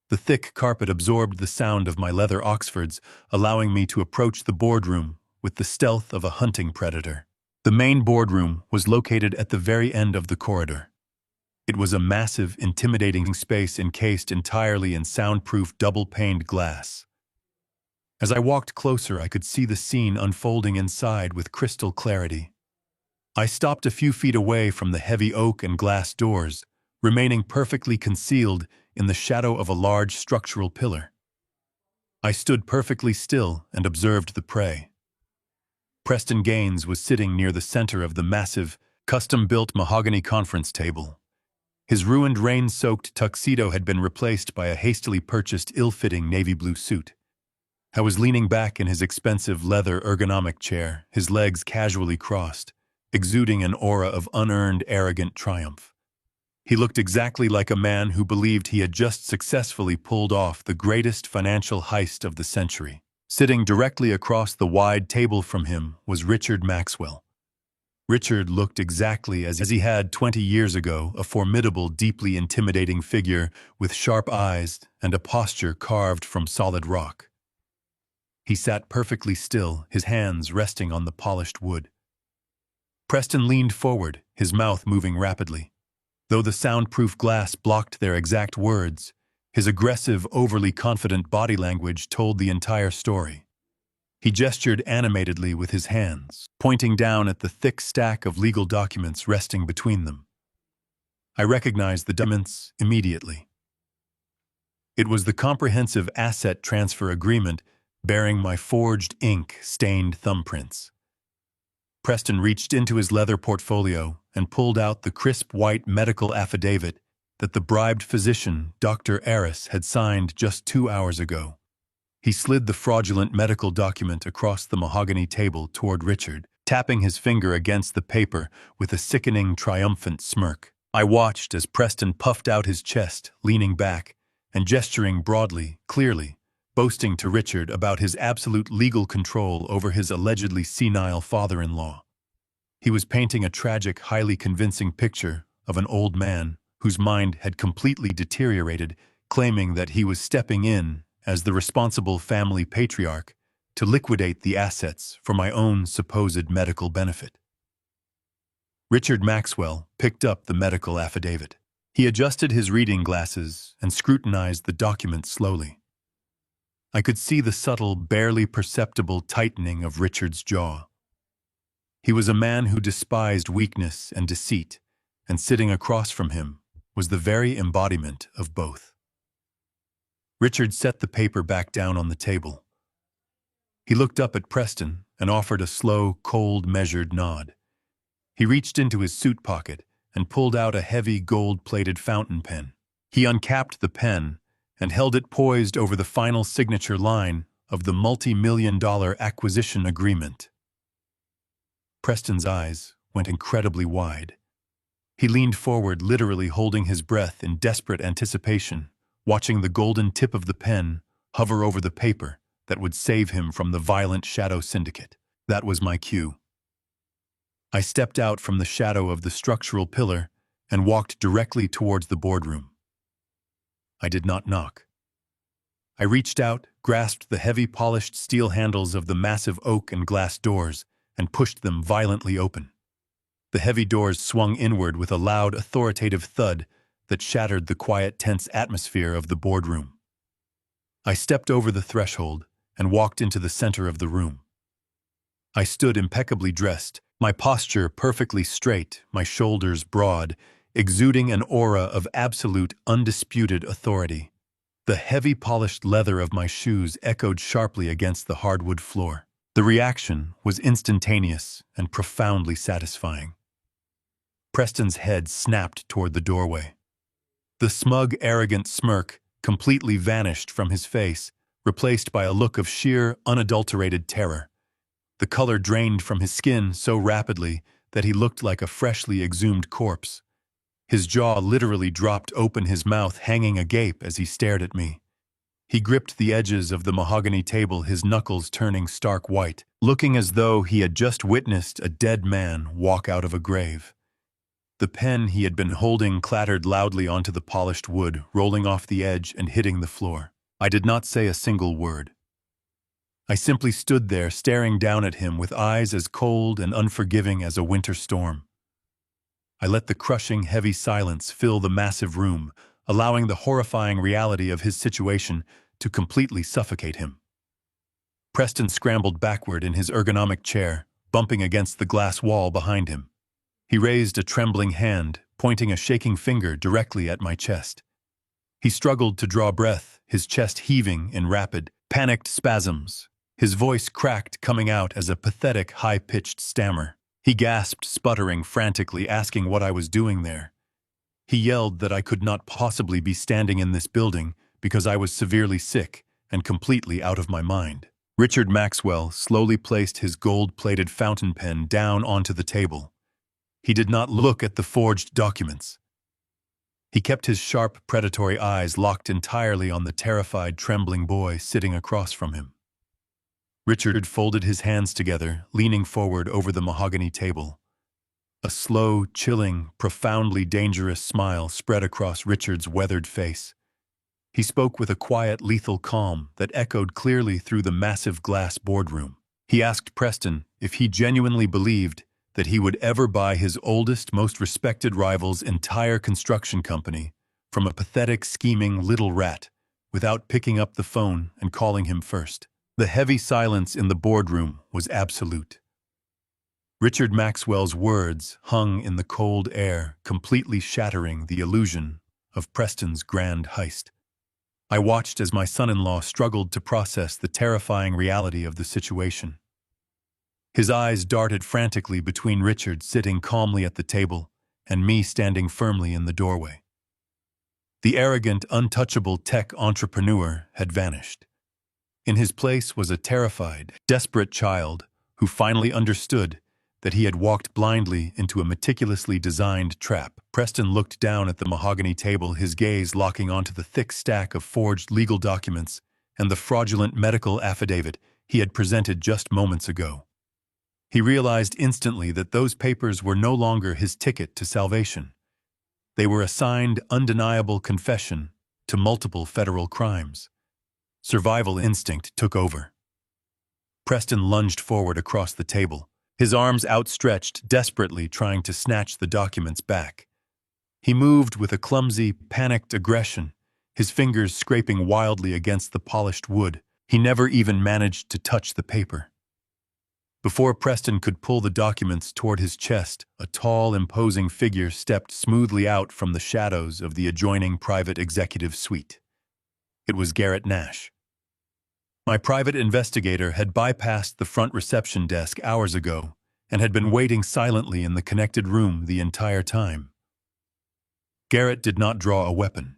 The thick carpet absorbed the sound of my leather Oxfords, allowing me to approach the boardroom with the stealth of a hunting predator. The main boardroom was located at the very end of the corridor. It was a massive, intimidating space encased entirely in soundproof double-paned glass. As I walked closer, I could see the scene unfolding inside with crystal clarity. I stopped a few feet away from the heavy oak and glass doors, remaining perfectly concealed in the shadow of a large structural pillar. I stood perfectly still and observed the prey. Preston Gaines was sitting near the center of the massive, custom-built mahogany conference table. His ruined, rain-soaked tuxedo had been replaced by a hastily purchased, ill-fitting navy blue suit. I was leaning back in his expensive leather ergonomic chair, his legs casually crossed, exuding an aura of unearned, arrogant triumph. He looked exactly like a man who believed he had just successfully pulled off the greatest financial heist of the century. Sitting directly across the wide table from him was Richard Maxwell. Richard looked exactly as he had 20 years ago, a formidable, deeply intimidating figure with sharp eyes and a posture carved from solid rock. He sat perfectly still, his hands resting on the polished wood. Preston leaned forward, his mouth moving rapidly. Though the soundproof glass blocked their exact words, his aggressive, overly confident body language told the entire story. He gestured animatedly with his hands, pointing down at the thick stack of legal documents resting between them. I recognized the documents immediately. It was the comprehensive asset transfer agreement bearing my forged ink-stained thumbprints. Preston reached into his leather portfolio and pulled out the crisp white medical affidavit that the bribed physician, Dr. Aris, had signed just 2 hours ago. He slid the fraudulent medical document across the mahogany table toward Richard, tapping his finger against the paper with a sickening, triumphant smirk. I watched as Preston puffed out his chest, leaning back, and gesturing broadly, clearly, boasting to Richard about his absolute legal control over his allegedly senile father-in-law. He was painting a tragic, highly convincing picture of an old man whose mind had completely deteriorated, claiming that he was stepping in as the responsible family patriarch to liquidate the assets for my own supposed medical benefit. Richard Maxwell picked up the medical affidavit. He adjusted his reading glasses and scrutinized the document slowly. I could see the subtle, barely perceptible tightening of Richard's jaw. He was a man who despised weakness and deceit, and sitting across from him was the very embodiment of both. Richard set the paper back down on the table. He looked up at Preston and offered a slow, cold, measured nod. He reached into his suit pocket and pulled out a heavy, gold-plated fountain pen. He uncapped the pen and held it poised over the final signature line of the multi-million-dollar acquisition agreement. Preston's eyes went incredibly wide. He leaned forward, literally holding his breath in desperate anticipation, watching the golden tip of the pen hover over the paper that would save him from the violent shadow syndicate. That was my cue. I stepped out from the shadow of the structural pillar and walked directly towards the boardroom. I did not knock. I reached out, grasped the heavy polished steel handles of the massive oak and glass doors, and pushed them violently open. The heavy doors swung inward with a loud, authoritative thud that shattered the quiet, tense atmosphere of the boardroom. I stepped over the threshold and walked into the center of the room. I stood impeccably dressed, my posture perfectly straight, my shoulders broad, exuding an aura of absolute, undisputed authority. The heavy polished leather of my shoes echoed sharply against the hardwood floor. The reaction was instantaneous and profoundly satisfying. Preston's head snapped toward the doorway. The smug, arrogant smirk completely vanished from his face, replaced by a look of sheer, unadulterated terror. The color drained from his skin so rapidly that he looked like a freshly exhumed corpse. His jaw literally dropped open, his mouth hanging agape as he stared at me. He gripped the edges of the mahogany table, his knuckles turning stark white, looking as though he had just witnessed a dead man walk out of a grave. The pen he had been holding clattered loudly onto the polished wood, rolling off the edge and hitting the floor. I did not say a single word. I simply stood there staring down at him with eyes as cold and unforgiving as a winter storm. I let the crushing, heavy silence fill the massive room, allowing the horrifying reality of his situation to completely suffocate him. Preston scrambled backward in his ergonomic chair, bumping against the glass wall behind him. He raised a trembling hand, pointing a shaking finger directly at my chest. He struggled to draw breath, his chest heaving in rapid, panicked spasms. His voice cracked, coming out as a pathetic, high-pitched stammer. He gasped, sputtering frantically, asking what I was doing there. He yelled that I could not possibly be standing in this building because I was severely sick and completely out of my mind. Richard Maxwell slowly placed his gold-plated fountain pen down onto the table. He did not look at the forged documents. He kept his sharp, predatory eyes locked entirely on the terrified, trembling boy sitting across from him. Richard folded his hands together, leaning forward over the mahogany table. A slow, chilling, profoundly dangerous smile spread across Richard's weathered face. He spoke with a quiet, lethal calm that echoed clearly through the massive glass boardroom. He asked Preston if he genuinely believed that he would ever buy his oldest, most respected rival's entire construction company from a pathetic, scheming little rat without picking up the phone and calling him first. The heavy silence in the boardroom was absolute. Richard Maxwell's words hung in the cold air, completely shattering the illusion of Preston's grand heist. I watched as my son-in-law struggled to process the terrifying reality of the situation. His eyes darted frantically between Richard sitting calmly at the table and me standing firmly in the doorway. The arrogant, untouchable tech entrepreneur had vanished. In his place was a terrified, desperate child who finally understood that he had walked blindly into a meticulously designed trap. Preston looked down at the mahogany table, his gaze locking onto the thick stack of forged legal documents and the fraudulent medical affidavit he had presented just moments ago. He realized instantly that those papers were no longer his ticket to salvation. They were a signed, undeniable confession to multiple federal crimes. Survival instinct took over. Preston lunged forward across the table, his arms outstretched, desperately trying to snatch the documents back. He moved with a clumsy, panicked aggression, his fingers scraping wildly against the polished wood. He never even managed to touch the paper. Before Preston could pull the documents toward his chest, a tall, imposing figure stepped smoothly out from the shadows of the adjoining private executive suite. It was Garrett Nash. My private investigator had bypassed the front reception desk hours ago and had been waiting silently in the connected room the entire time. Garrett did not draw a weapon.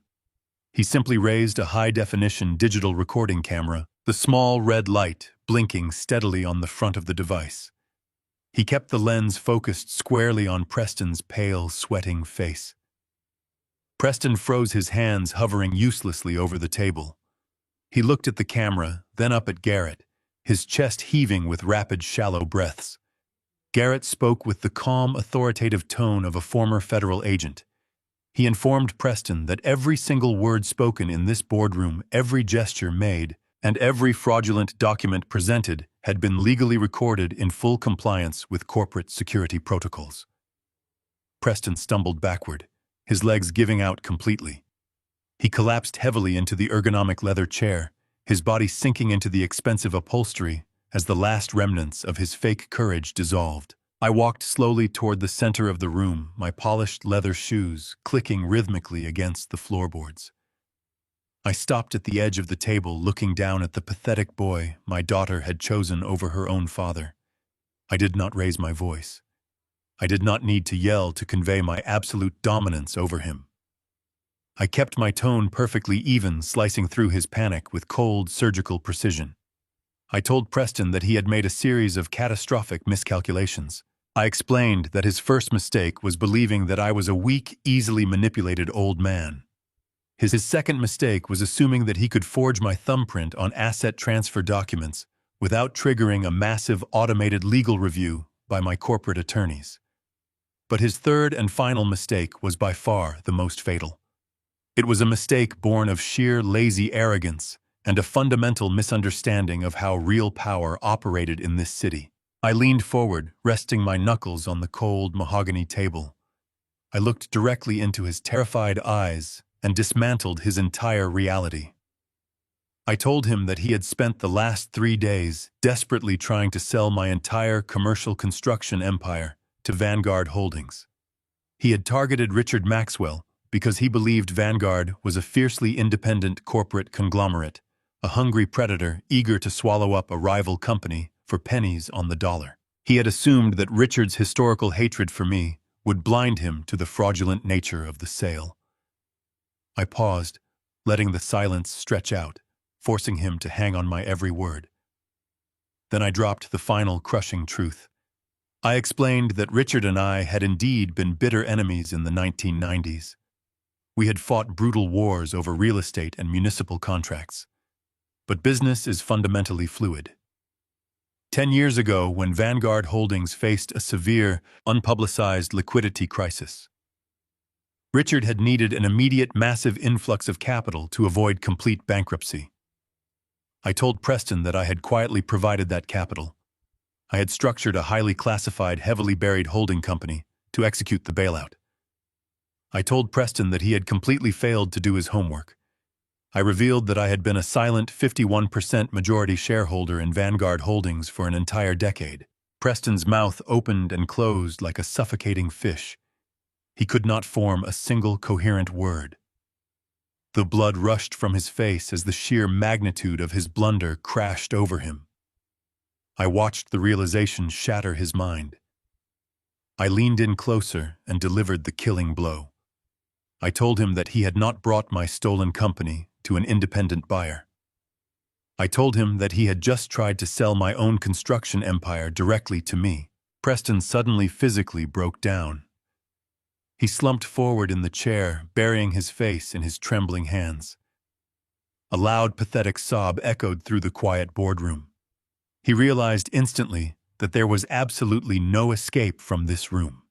He simply raised a high-definition digital recording camera, the small red light blinking steadily on the front of the device. He kept the lens focused squarely on Preston's pale, sweating face. Preston froze, his hands hovering uselessly over the table. He looked at the camera, then up at Garrett, his chest heaving with rapid, shallow breaths. Garrett spoke with the calm, authoritative tone of a former federal agent. He informed Preston that every single word spoken in this boardroom, every gesture made, and every fraudulent document presented had been legally recorded in full compliance with corporate security protocols. Preston stumbled backward, his legs giving out completely. He collapsed heavily into the ergonomic leather chair, his body sinking into the expensive upholstery as the last remnants of his fake courage dissolved. I walked slowly toward the center of the room, my polished leather shoes clicking rhythmically against the floorboards. I stopped at the edge of the table, looking down at the pathetic boy my daughter had chosen over her own father. I did not raise my voice. I did not need to yell to convey my absolute dominance over him. I kept my tone perfectly even, slicing through his panic with cold, surgical precision. I told Preston that he had made a series of catastrophic miscalculations. I explained that his first mistake was believing that I was a weak, easily manipulated old man. His second mistake was assuming that he could forge my thumbprint on asset transfer documents without triggering a massive automated legal review by my corporate attorneys. But his third and final mistake was by far the most fatal. It was a mistake born of sheer lazy arrogance and a fundamental misunderstanding of how real power operated in this city. I leaned forward, resting my knuckles on the cold mahogany table. I looked directly into his terrified eyes and dismantled his entire reality. I told him that he had spent the last 3 days desperately trying to sell my entire commercial construction empire to Vanguard Holdings. He had targeted Richard Maxwell because he believed Vanguard was a fiercely independent corporate conglomerate, a hungry predator eager to swallow up a rival company for pennies on the dollar. He had assumed that Richard's historical hatred for me would blind him to the fraudulent nature of the sale. I paused, letting the silence stretch out, forcing him to hang on my every word. Then I dropped the final crushing truth. I explained that Richard and I had indeed been bitter enemies in the 1990s. We had fought brutal wars over real estate and municipal contracts. But business is fundamentally fluid. 10 years ago, when Vanguard Holdings faced a severe, unpublicized liquidity crisis, Richard had needed an immediate massive influx of capital to avoid complete bankruptcy. I told Preston that I had quietly provided that capital. I had structured a highly classified, heavily buried holding company to execute the bailout. I told Preston that he had completely failed to do his homework. I revealed that I had been a silent 51% majority shareholder in Vanguard Holdings for an entire decade. Preston's mouth opened and closed like a suffocating fish. He could not form a single coherent word. The blood rushed from his face as the sheer magnitude of his blunder crashed over him. I watched the realization shatter his mind. I leaned in closer and delivered the killing blow. I told him that he had not brought my stolen company to an independent buyer. I told him that he had just tried to sell my own construction empire directly to me. Preston suddenly physically broke down. He slumped forward in the chair, burying his face in his trembling hands. A loud, pathetic sob echoed through the quiet boardroom. He realized instantly that there was absolutely no escape from this room.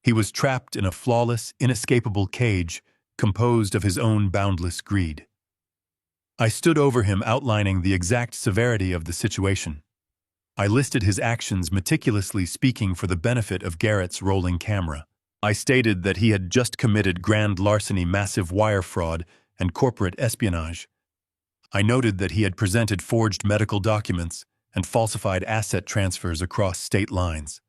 He was trapped in a flawless, inescapable cage composed of his own boundless greed. I stood over him, outlining the exact severity of the situation. I listed his actions meticulously, speaking for the benefit of Garrett's rolling camera. I stated that he had just committed grand larceny, massive wire fraud, and corporate espionage. I noted that he had presented forged medical documents and falsified asset transfers across state lines.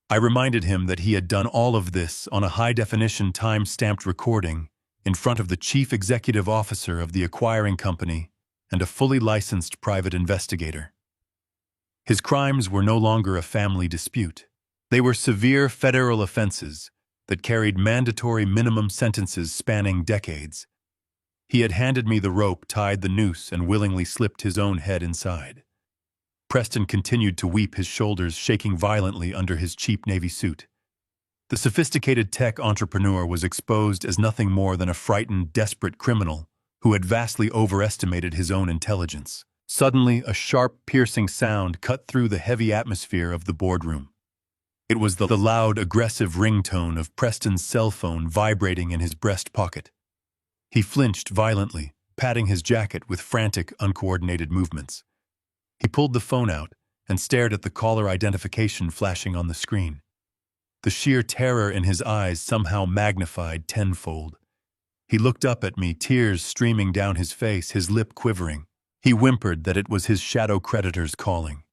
I reminded him that he had done all of this on a high-definition time-stamped recording in front of the chief executive officer of the acquiring company and a fully licensed private investigator. His crimes were no longer a family dispute. They were severe federal offenses that carried mandatory minimum sentences spanning decades. He had handed me the rope, tied the noose, and willingly slipped his own head inside. Preston continued to weep, his shoulders shaking violently under his cheap navy suit. The sophisticated tech entrepreneur was exposed as nothing more than a frightened, desperate criminal who had vastly overestimated his own intelligence. Suddenly, a sharp, piercing sound cut through the heavy atmosphere of the boardroom. It was the loud, aggressive ringtone of Preston's cell phone vibrating in his breast pocket. He flinched violently, patting his jacket with frantic, uncoordinated movements. He pulled the phone out and stared at the caller identification flashing on the screen. The sheer terror in his eyes somehow magnified tenfold. He looked up at me, tears streaming down his face, his lip quivering. He whimpered that it was his shadow creditors calling.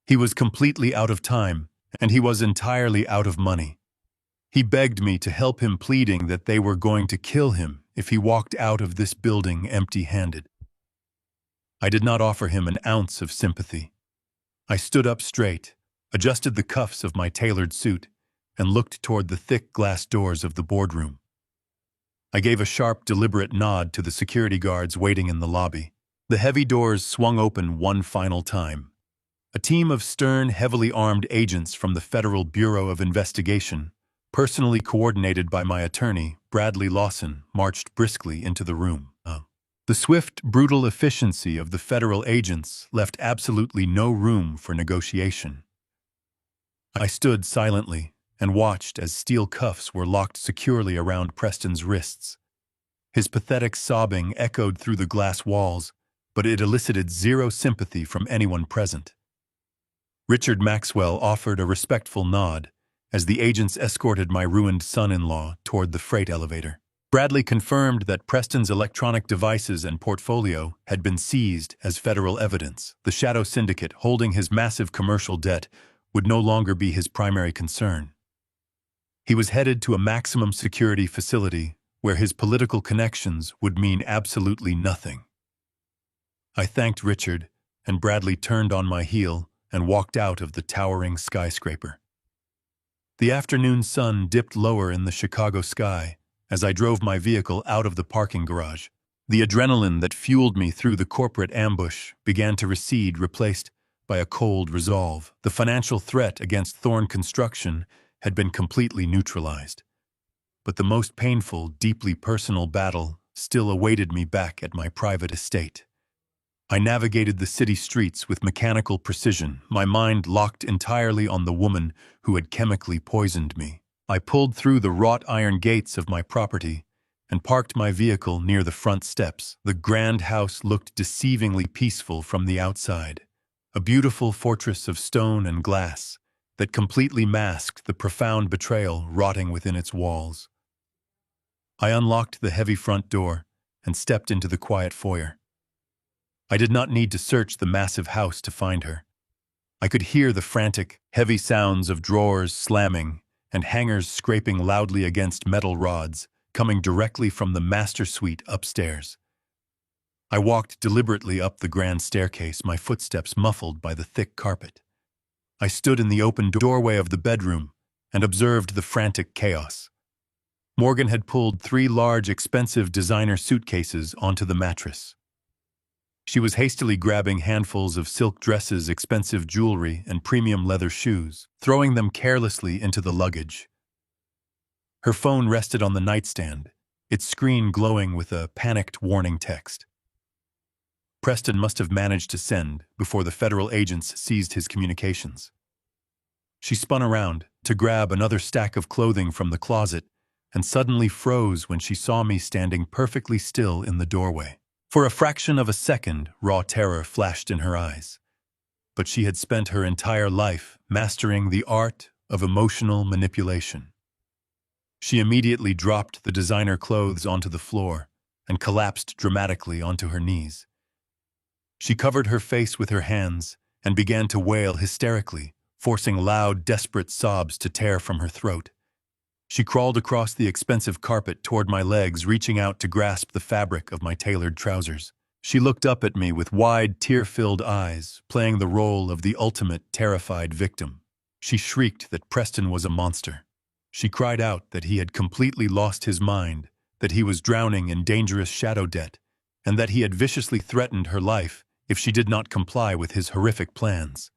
He was completely out of time, and he was entirely out of money. He begged me to help him, pleading that they were going to kill him if he walked out of this building empty-handed. I did not offer him an ounce of sympathy. I stood up straight, adjusted the cuffs of my tailored suit, and looked toward the thick glass doors of the boardroom. I gave a sharp, deliberate nod to the security guards waiting in the lobby. The heavy doors swung open one final time. A team of stern, heavily armed agents from the Federal Bureau of Investigation, personally coordinated by my attorney, Bradley Lawson, marched briskly into the room. The swift, brutal efficiency of the federal agents left absolutely no room for negotiation. I stood silently and watched as steel cuffs were locked securely around Preston's wrists. His pathetic sobbing echoed through the glass walls, but it elicited zero sympathy from anyone present. Richard Maxwell offered a respectful nod as the agents escorted my ruined son-in-law toward the freight elevator. Bradley confirmed that Preston's electronic devices and portfolio had been seized as federal evidence. The Shadow Syndicate, holding his massive commercial debt, would no longer be his primary concern. He was headed to a maximum security facility where his political connections would mean absolutely nothing. I thanked Richard, and Bradley turned on my heel and walked out of the towering skyscraper. The afternoon sun dipped lower in the Chicago sky as I drove my vehicle out of the parking garage. The adrenaline that fueled me through the corporate ambush began to recede, replaced by a cold resolve. The financial threat against Thorne Construction had been completely neutralized. But the most painful, deeply personal battle still awaited me back at my private estate. I navigated the city streets with mechanical precision, my mind locked entirely on the woman who had chemically poisoned me. I pulled through the wrought iron gates of my property and parked my vehicle near the front steps. The grand house looked deceivingly peaceful from the outside, a beautiful fortress of stone and glass that completely masked the profound betrayal rotting within its walls. I unlocked the heavy front door and stepped into the quiet foyer. I did not need to search the massive house to find her. I could hear the frantic, heavy sounds of drawers slamming and hangers scraping loudly against metal rods, coming directly from the master suite upstairs. I walked deliberately up the grand staircase, my footsteps muffled by the thick carpet. I stood in the open doorway of the bedroom and observed the frantic chaos. Morgan had pulled 3 large, expensive designer suitcases onto the mattress. She was hastily grabbing handfuls of silk dresses, expensive jewelry, and premium leather shoes, throwing them carelessly into the luggage. Her phone rested on the nightstand, its screen glowing with a panicked warning text. Preston must have managed to send before the federal agents seized his communications. She spun around to grab another stack of clothing from the closet and suddenly froze when she saw me standing perfectly still in the doorway. For a fraction of a second, raw terror flashed in her eyes. But she had spent her entire life mastering the art of emotional manipulation. She immediately dropped the designer clothes onto the floor and collapsed dramatically onto her knees. She covered her face with her hands and began to wail hysterically, forcing loud, desperate sobs to tear from her throat. She crawled across the expensive carpet toward my legs, reaching out to grasp the fabric of my tailored trousers. She looked up at me with wide, tear-filled eyes, playing the role of the ultimate terrified victim. She shrieked that Preston was a monster. She cried out that he had completely lost his mind, that he was drowning in dangerous shadow debt, and that he had viciously threatened her life if she did not comply with his horrific plans.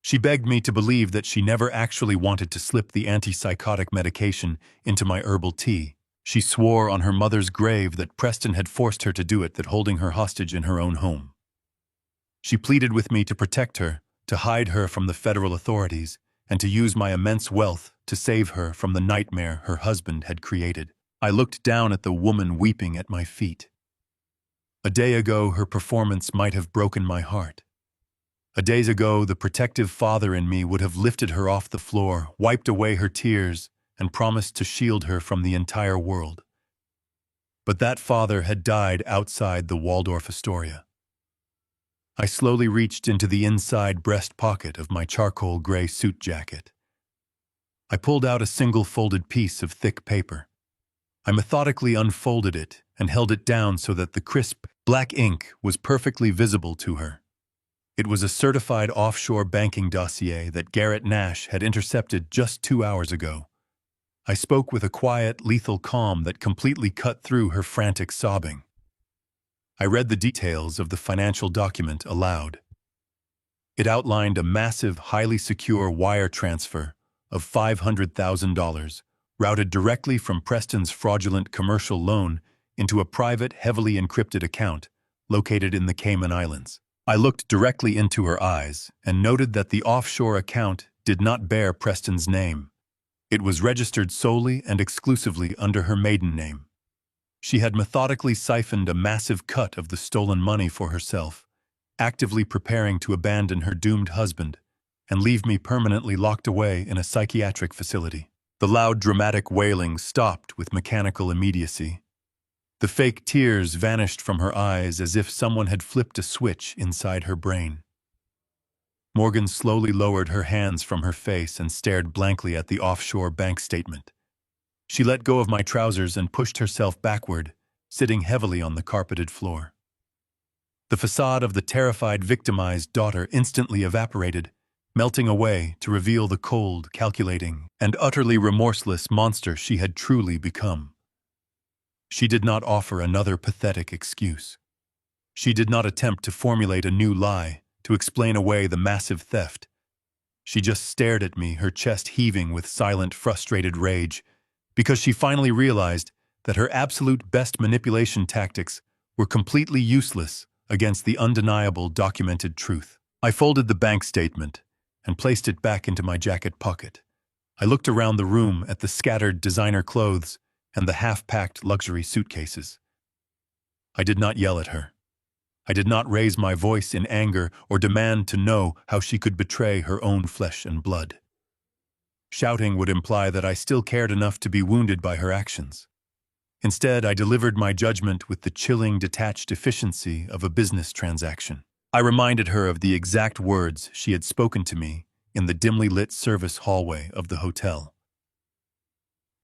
She begged me to believe that she never actually wanted to slip the antipsychotic medication into my herbal tea. She swore on her mother's grave that Preston had forced her to do it, that holding her hostage in her own home. She pleaded with me to protect her, to hide her from the federal authorities, and to use my immense wealth to save her from the nightmare her husband had created. I looked down at the woman weeping at my feet. A day ago, her performance might have broken my heart. A days ago, the protective father in me would have lifted her off the floor, wiped away her tears, and promised to shield her from the entire world. But that father had died outside the Waldorf Astoria. I slowly reached into the inside breast pocket of my charcoal gray suit jacket. I pulled out a single folded piece of thick paper. I methodically unfolded it and held it down so that the crisp, black ink was perfectly visible to her. It was a certified offshore banking dossier that Garrett Nash had intercepted just 2 hours ago. I spoke with a quiet, lethal calm that completely cut through her frantic sobbing. I read the details of the financial document aloud. It outlined a massive, highly secure wire transfer of $500,000 routed directly from Preston's fraudulent commercial loan into a private, heavily encrypted account located in the Cayman Islands. I looked directly into her eyes and noted that the offshore account did not bear Preston's name. It was registered solely and exclusively under her maiden name. She had methodically siphoned a massive cut of the stolen money for herself, actively preparing to abandon her doomed husband and leave me permanently locked away in a psychiatric facility. The loud, dramatic wailing stopped with mechanical immediacy. The fake tears vanished from her eyes as if someone had flipped a switch inside her brain. Morgan slowly lowered her hands from her face and stared blankly at the offshore bank statement. She let go of my trousers and pushed herself backward, sitting heavily on the carpeted floor. The facade of the terrified, victimized daughter instantly evaporated, melting away to reveal the cold, calculating, and utterly remorseless monster she had truly become. She did not offer another pathetic excuse. She did not attempt to formulate a new lie to explain away the massive theft. She just stared at me, her chest heaving with silent, frustrated rage, because she finally realized that her absolute best manipulation tactics were completely useless against the undeniable documented truth. I folded the bank statement and placed it back into my jacket pocket. I looked around the room at the scattered designer clothes and the half-packed luxury suitcases. I did not yell at her. I did not raise my voice in anger or demand to know how she could betray her own flesh and blood. Shouting would imply that I still cared enough to be wounded by her actions. Instead, I delivered my judgment with the chilling, detached efficiency of a business transaction. I reminded her of the exact words she had spoken to me in the dimly lit service hallway of the hotel.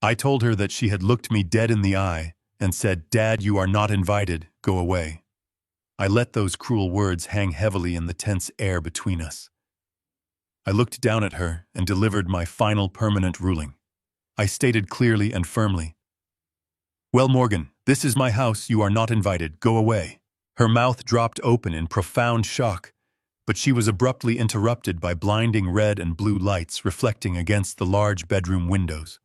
I told her that she had looked me dead in the eye and said, "Dad, you are not invited, go away." I let those cruel words hang heavily in the tense air between us. I looked down at her and delivered my final permanent ruling. I stated clearly and firmly, "Well, Morgan, this is my house, you are not invited, go away." Her mouth dropped open in profound shock, but she was abruptly interrupted by blinding red and blue lights reflecting against the large bedroom windows.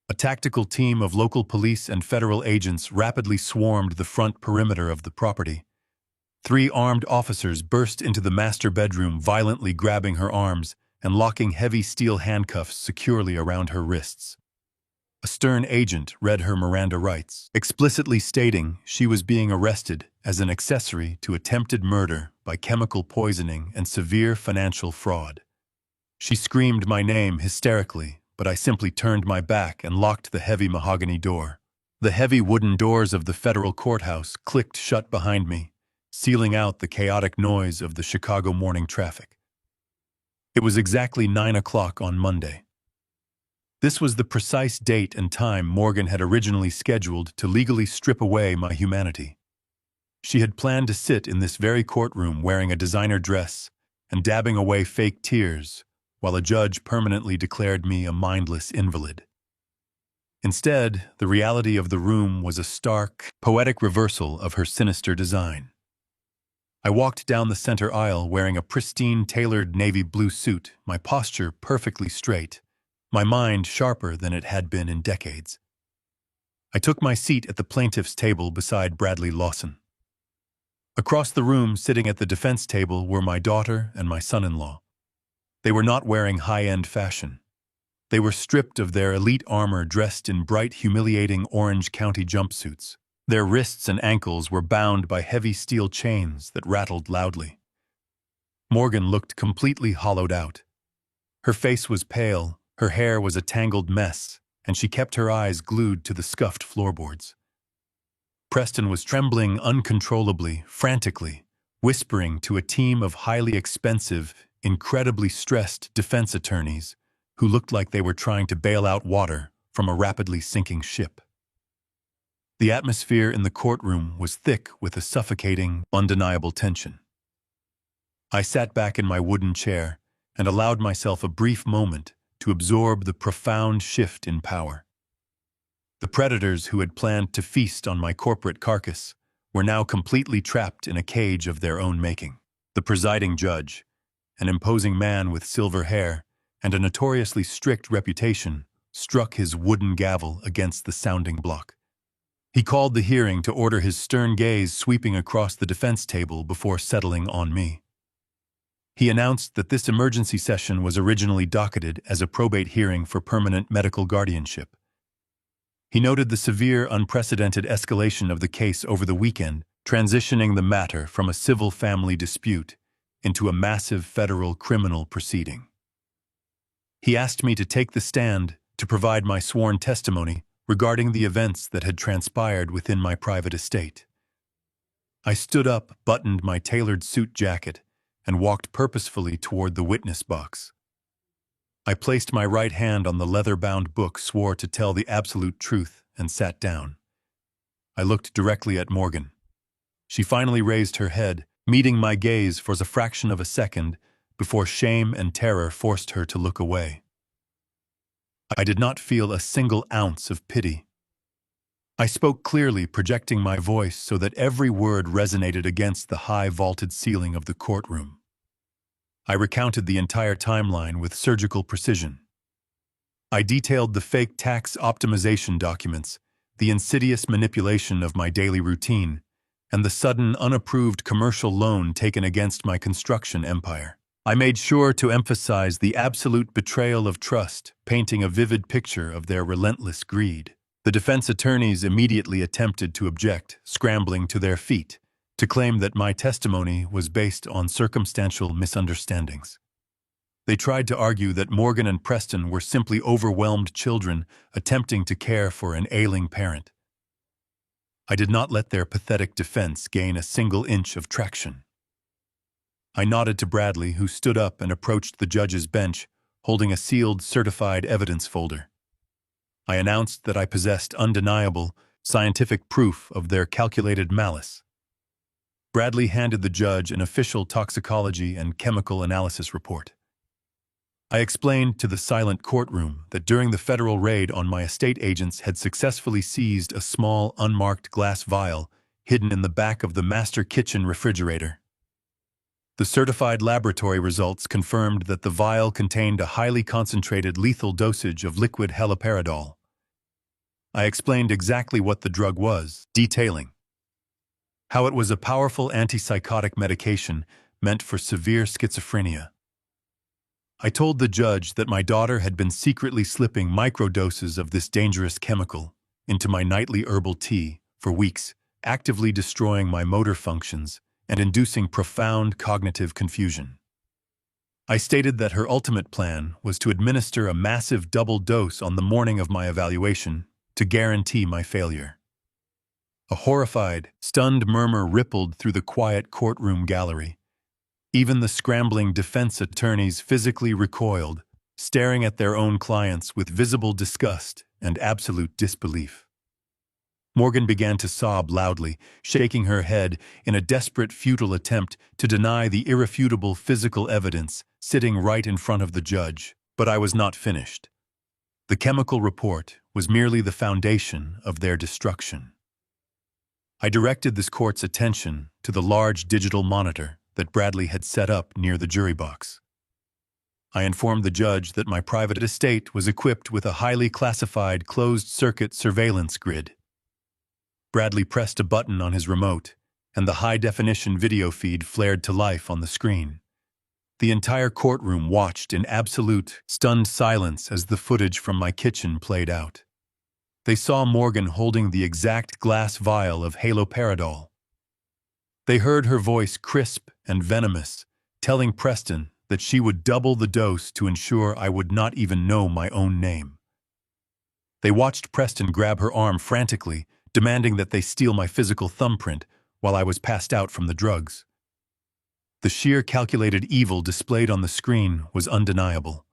A tactical team of local police and federal agents rapidly swarmed the front perimeter of the property. 3 armed officers burst into the master bedroom, violently grabbing her arms and locking heavy steel handcuffs securely around her wrists. A stern agent read her Miranda rights, explicitly stating she was being arrested as an accessory to attempted murder by chemical poisoning and severe financial fraud. She screamed my name hysterically, but I simply turned my back and locked the heavy mahogany door. The heavy wooden doors of the federal courthouse clicked shut behind me, sealing out the chaotic noise of the Chicago morning traffic. It was exactly 9 o'clock on Monday. This was the precise date and time Morgan had originally scheduled to legally strip away my humanity. She had planned to sit in this very courtroom wearing a designer dress and dabbing away fake tears, while a judge permanently declared me a mindless invalid. Instead, the reality of the room was a stark, poetic reversal of her sinister design. I walked down the center aisle wearing a pristine, tailored navy blue suit, my posture perfectly straight, my mind sharper than it had been in decades. I took my seat at the plaintiff's table beside Bradley Lawson. Across the room, sitting at the defense table, were my daughter and my son-in-law. They were not wearing high-end fashion. They were stripped of their elite armor, dressed in bright, humiliating Orange County jumpsuits. Their wrists and ankles were bound by heavy steel chains that rattled loudly. Morgan looked completely hollowed out. Her face was pale, her hair was a tangled mess, and she kept her eyes glued to the scuffed floorboards. Preston was trembling uncontrollably, frantically, whispering to a team of highly expensive, incredibly stressed defense attorneys who looked like they were trying to bail out water from a rapidly sinking ship. The atmosphere in the courtroom was thick with a suffocating, undeniable tension. I sat back in my wooden chair and allowed myself a brief moment to absorb the profound shift in power. The predators who had planned to feast on my corporate carcass were now completely trapped in a cage of their own making. The presiding judge, an imposing man with silver hair and a notoriously strict reputation, struck his wooden gavel against the sounding block. He called the hearing to order, his stern gaze sweeping across the defense table before settling on me. He announced that this emergency session was originally docketed as a probate hearing for permanent medical guardianship. He noted the severe, unprecedented escalation of the case over the weekend, transitioning the matter from a civil family dispute into a massive federal criminal proceeding. He asked me to take the stand to provide my sworn testimony regarding the events that had transpired within my private estate. I stood up, buttoned my tailored suit jacket, and walked purposefully toward the witness box. I placed my right hand on the leather-bound book, swore to tell the absolute truth, and sat down. I looked directly at Morgan. She finally raised her head, meeting my gaze for a fraction of a second before shame and terror forced her to look away. I did not feel a single ounce of pity. I spoke clearly, projecting my voice so that every word resonated against the high vaulted ceiling of the courtroom. I recounted the entire timeline with surgical precision. I detailed the fake tax optimization documents, the insidious manipulation of my daily routine, and the sudden unapproved commercial loan taken against my construction empire. I made sure to emphasize the absolute betrayal of trust, painting a vivid picture of their relentless greed. The defense attorneys immediately attempted to object, scrambling to their feet, to claim that my testimony was based on circumstantial misunderstandings. They tried to argue that Morgan and Preston were simply overwhelmed children attempting to care for an ailing parent. I did not let their pathetic defense gain a single inch of traction. I nodded to Bradley, who stood up and approached the judge's bench, holding a sealed, certified evidence folder. I announced that I possessed undeniable, scientific proof of their calculated malice. Bradley handed the judge an official toxicology and chemical analysis report. I explained to the silent courtroom that during the federal raid on my estate, agents had successfully seized a small, unmarked glass vial hidden in the back of the master kitchen refrigerator. The certified laboratory results confirmed that the vial contained a highly concentrated lethal dosage of liquid haloperidol. I explained exactly what the drug was, detailing how it was a powerful antipsychotic medication meant for severe schizophrenia. I told the judge that my daughter had been secretly slipping microdoses of this dangerous chemical into my nightly herbal tea for weeks, actively destroying my motor functions and inducing profound cognitive confusion. I stated that her ultimate plan was to administer a massive double dose on the morning of my evaluation to guarantee my failure. A horrified, stunned murmur rippled through the quiet courtroom gallery. Even the scrambling defense attorneys physically recoiled, staring at their own clients with visible disgust and absolute disbelief. Morgan began to sob loudly, shaking her head in a desperate, futile attempt to deny the irrefutable physical evidence sitting right in front of the judge. But I was not finished. The chemical report was merely the foundation of their destruction. I directed this court's attention to the large digital monitor that Bradley had set up near the jury box. I informed the judge that my private estate was equipped with a highly classified closed-circuit surveillance grid. Bradley pressed a button on his remote, and the high-definition video feed flared to life on the screen. The entire courtroom watched in absolute, stunned silence as the footage from my kitchen played out. They saw Morgan holding the exact glass vial of haloperidol. They heard her voice crisp and venomous, telling Preston that she would double the dose to ensure I would not even know my own name. They watched Preston grab her arm frantically, demanding that they steal my physical thumbprint while I was passed out from the drugs. The sheer calculated evil displayed on the screen was undeniable.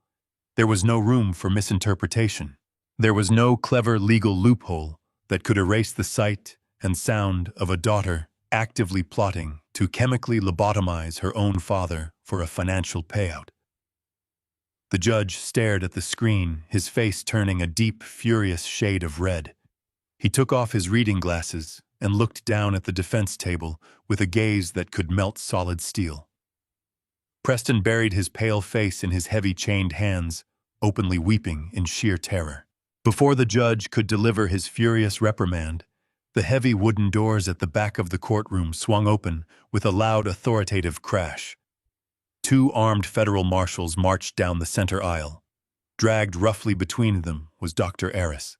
There was no room for misinterpretation. There was no clever legal loophole that could erase the sight and sound of a daughter actively plotting to chemically lobotomize her own father for a financial payout. The judge stared at the screen, his face turning a deep, furious shade of red. He took off his reading glasses and looked down at the defense table with a gaze that could melt solid steel. Preston buried his pale face in his heavy chained hands, openly weeping in sheer terror. Before the judge could deliver his furious reprimand, the heavy wooden doors at the back of the courtroom swung open with a loud, authoritative crash. 2 armed federal marshals marched down the center aisle. Dragged roughly between them was Dr. Aris.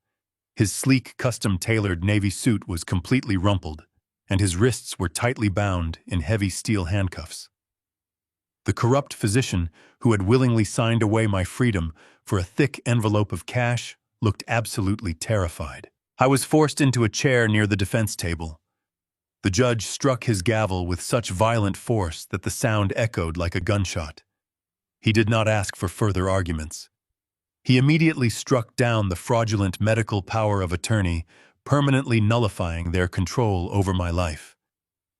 His sleek, custom-tailored navy suit was completely rumpled, and his wrists were tightly bound in heavy steel handcuffs. The corrupt physician who had willingly signed away my freedom for a thick envelope of cash looked absolutely terrified. I was forced into a chair near the defense table. The judge struck his gavel with such violent force that the sound echoed like a gunshot. He did not ask for further arguments. He immediately struck down the fraudulent medical power of attorney, permanently nullifying their control over my life.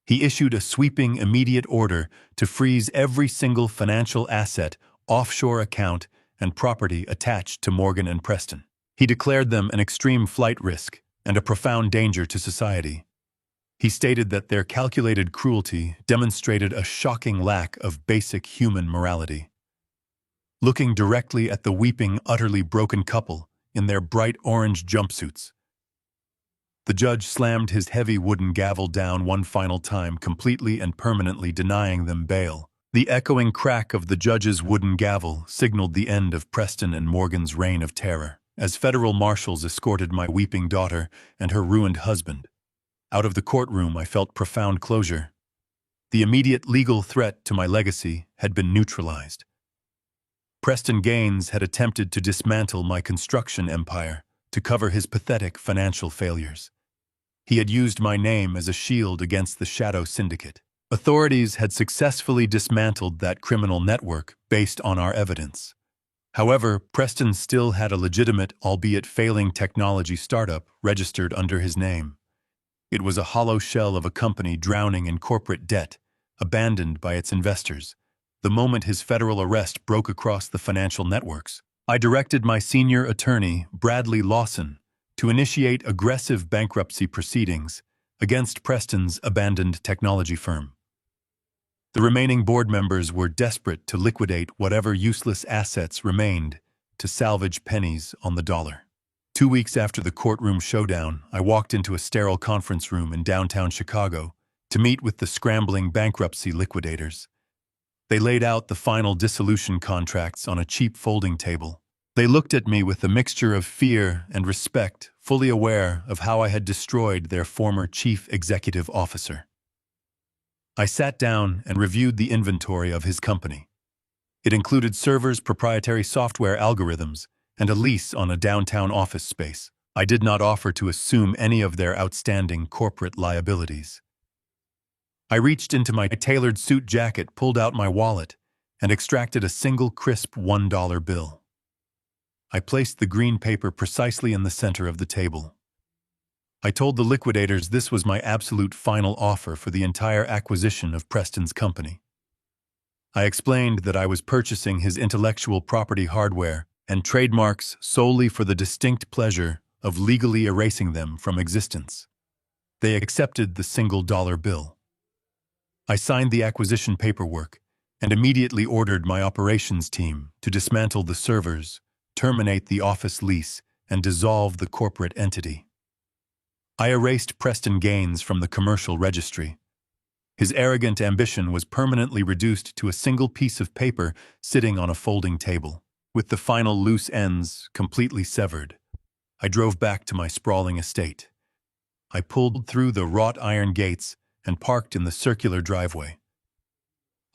He issued a sweeping, immediate order to freeze every single financial asset, offshore account, and property attached to Morgan and Preston. He declared them an extreme flight risk and a profound danger to society. He stated that their calculated cruelty demonstrated a shocking lack of basic human morality. Looking directly at the weeping, utterly broken couple in their bright orange jumpsuits, the judge slammed his heavy wooden gavel down one final time, completely and permanently denying them bail. The echoing crack of the judge's wooden gavel signaled the end of Preston and Morgan's reign of terror, as federal marshals escorted my weeping daughter and her ruined husband. Out of the courtroom, I felt profound closure. The immediate legal threat to my legacy had been neutralized. Preston Gaines had attempted to dismantle my construction empire to cover his pathetic financial failures. He had used my name as a shield against the shadow syndicate. Authorities had successfully dismantled that criminal network based on our evidence. However, Preston still had a legitimate, albeit failing technology startup registered under his name. It was a hollow shell of a company drowning in corporate debt, abandoned by its investors. The moment his federal arrest broke across the financial networks, I directed my senior attorney, Bradley Lawson, to initiate aggressive bankruptcy proceedings against Preston's abandoned technology firm. The remaining board members were desperate to liquidate whatever useless assets remained to salvage pennies on the dollar. 2 weeks after the courtroom showdown, I walked into a sterile conference room in downtown Chicago to meet with the scrambling bankruptcy liquidators. They laid out the final dissolution contracts on a cheap folding table. They looked at me with a mixture of fear and respect, fully aware of how I had destroyed their former chief executive officer. I sat down and reviewed the inventory of his company. It included servers, proprietary software algorithms, and a lease on a downtown office space. I did not offer to assume any of their outstanding corporate liabilities. I reached into my tailored suit jacket, pulled out my wallet, and extracted a single crisp $1 bill. I placed the green paper precisely in the center of the table. I told the liquidators this was my absolute final offer for the entire acquisition of Preston's company. I explained that I was purchasing his intellectual property hardware and trademarks solely for the distinct pleasure of legally erasing them from existence. They accepted the single dollar bill. I signed the acquisition paperwork and immediately ordered my operations team to dismantle the servers, terminate the office lease, and dissolve the corporate entity. I erased Preston Gaines from the commercial registry. His arrogant ambition was permanently reduced to a single piece of paper sitting on a folding table, with the final loose ends completely severed. I drove back to my sprawling estate. I pulled through the wrought iron gates and parked in the circular driveway.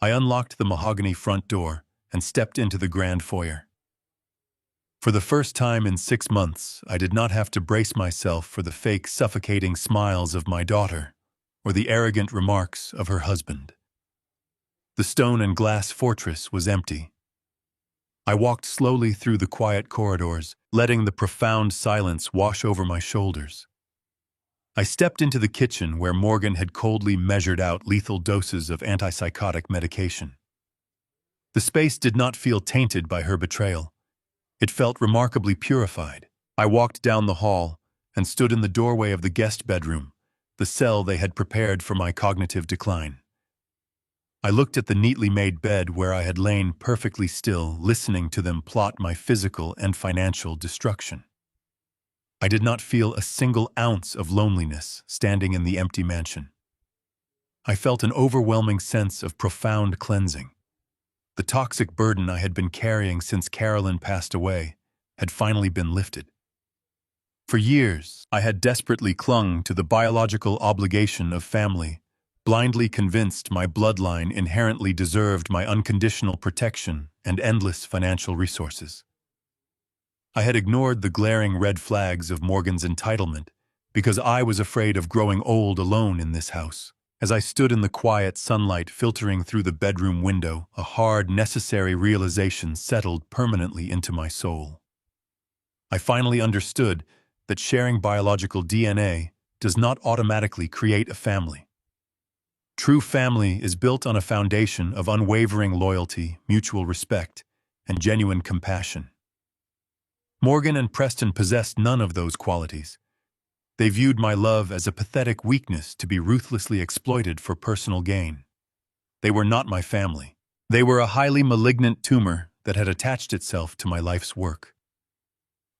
I unlocked the mahogany front door and stepped into the grand foyer. For the first time in 6 months, I did not have to brace myself for the fake, suffocating smiles of my daughter or the arrogant remarks of her husband. The stone and glass fortress was empty. I walked slowly through the quiet corridors, letting the profound silence wash over my shoulders. I stepped into the kitchen where Morgan had coldly measured out lethal doses of antipsychotic medication. The space did not feel tainted by her betrayal. It felt remarkably purified. I walked down the hall and stood in the doorway of the guest bedroom, the cell they had prepared for my cognitive decline. I looked at the neatly made bed where I had lain perfectly still, listening to them plot my physical and financial destruction. I did not feel a single ounce of loneliness standing in the empty mansion. I felt an overwhelming sense of profound cleansing. The toxic burden I had been carrying since Carolyn passed away had finally been lifted. For years, I had desperately clung to the biological obligation of family, blindly convinced my bloodline inherently deserved my unconditional protection and endless financial resources. I had ignored the glaring red flags of Morgan's entitlement because I was afraid of growing old alone in this house. As I stood in the quiet sunlight filtering through the bedroom window, a hard, necessary realization settled permanently into my soul. I finally understood that sharing biological DNA does not automatically create a family. True family is built on a foundation of unwavering loyalty, mutual respect, and genuine compassion. Morgan and Preston possessed none of those qualities. They viewed my love as a pathetic weakness to be ruthlessly exploited for personal gain. They were not my family. They were a highly malignant tumor that had attached itself to my life's work.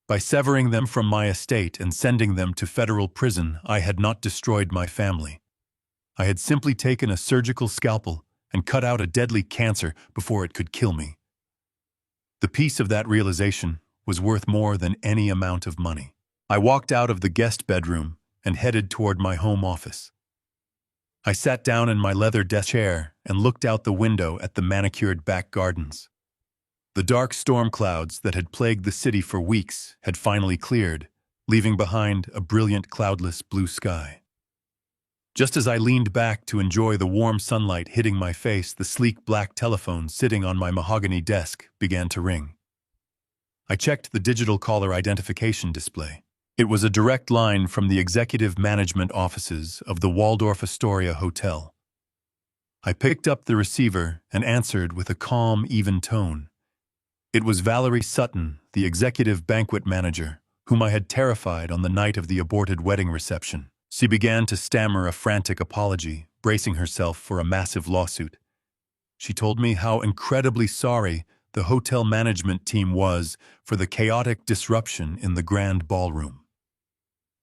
By severing them from my estate and sending them to federal prison, I had not destroyed my family. I had simply taken a surgical scalpel and cut out a deadly cancer before it could kill me. The peace of that realization was worth more than any amount of money. I walked out of the guest bedroom and headed toward my home office. I sat down in my leather desk chair and looked out the window at the manicured back gardens. The dark storm clouds that had plagued the city for weeks had finally cleared, leaving behind a brilliant cloudless blue sky. Just as I leaned back to enjoy the warm sunlight hitting my face, the sleek black telephone sitting on my mahogany desk began to ring. I checked the digital caller identification display. It was a direct line from the executive management offices of the Waldorf Astoria Hotel. I picked up the receiver and answered with a calm, even tone. It was Valerie Sutton, the executive banquet manager, whom I had terrified on the night of the aborted wedding reception. She began to stammer a frantic apology, bracing herself for a massive lawsuit. She told me how incredibly sorry the hotel management team was for the chaotic disruption in the grand ballroom.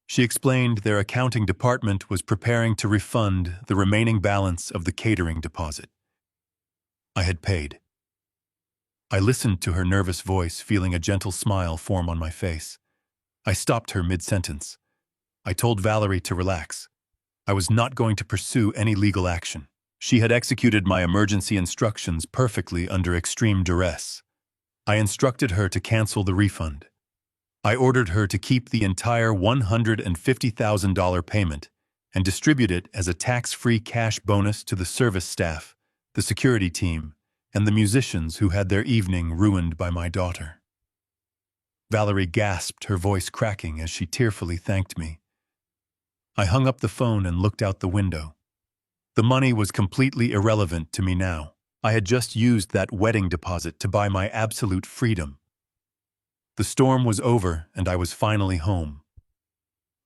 She explained their accounting department was preparing to refund the remaining balance of the catering deposit. I had paid. I listened to her nervous voice, feeling a gentle smile form on my face. I stopped her mid-sentence. I told Valerie to relax. I was not going to pursue any legal action. She had executed my emergency instructions perfectly under extreme duress. I instructed her to cancel the refund. I ordered her to keep the entire $150,000 payment and distribute it as a tax-free cash bonus to the service staff, the security team, and the musicians who had their evening ruined by my daughter. Valerie gasped, her voice cracking as she tearfully thanked me. I hung up the phone and looked out the window. The money was completely irrelevant to me now. I had just used that wedding deposit to buy my absolute freedom. The storm was over and I was finally home.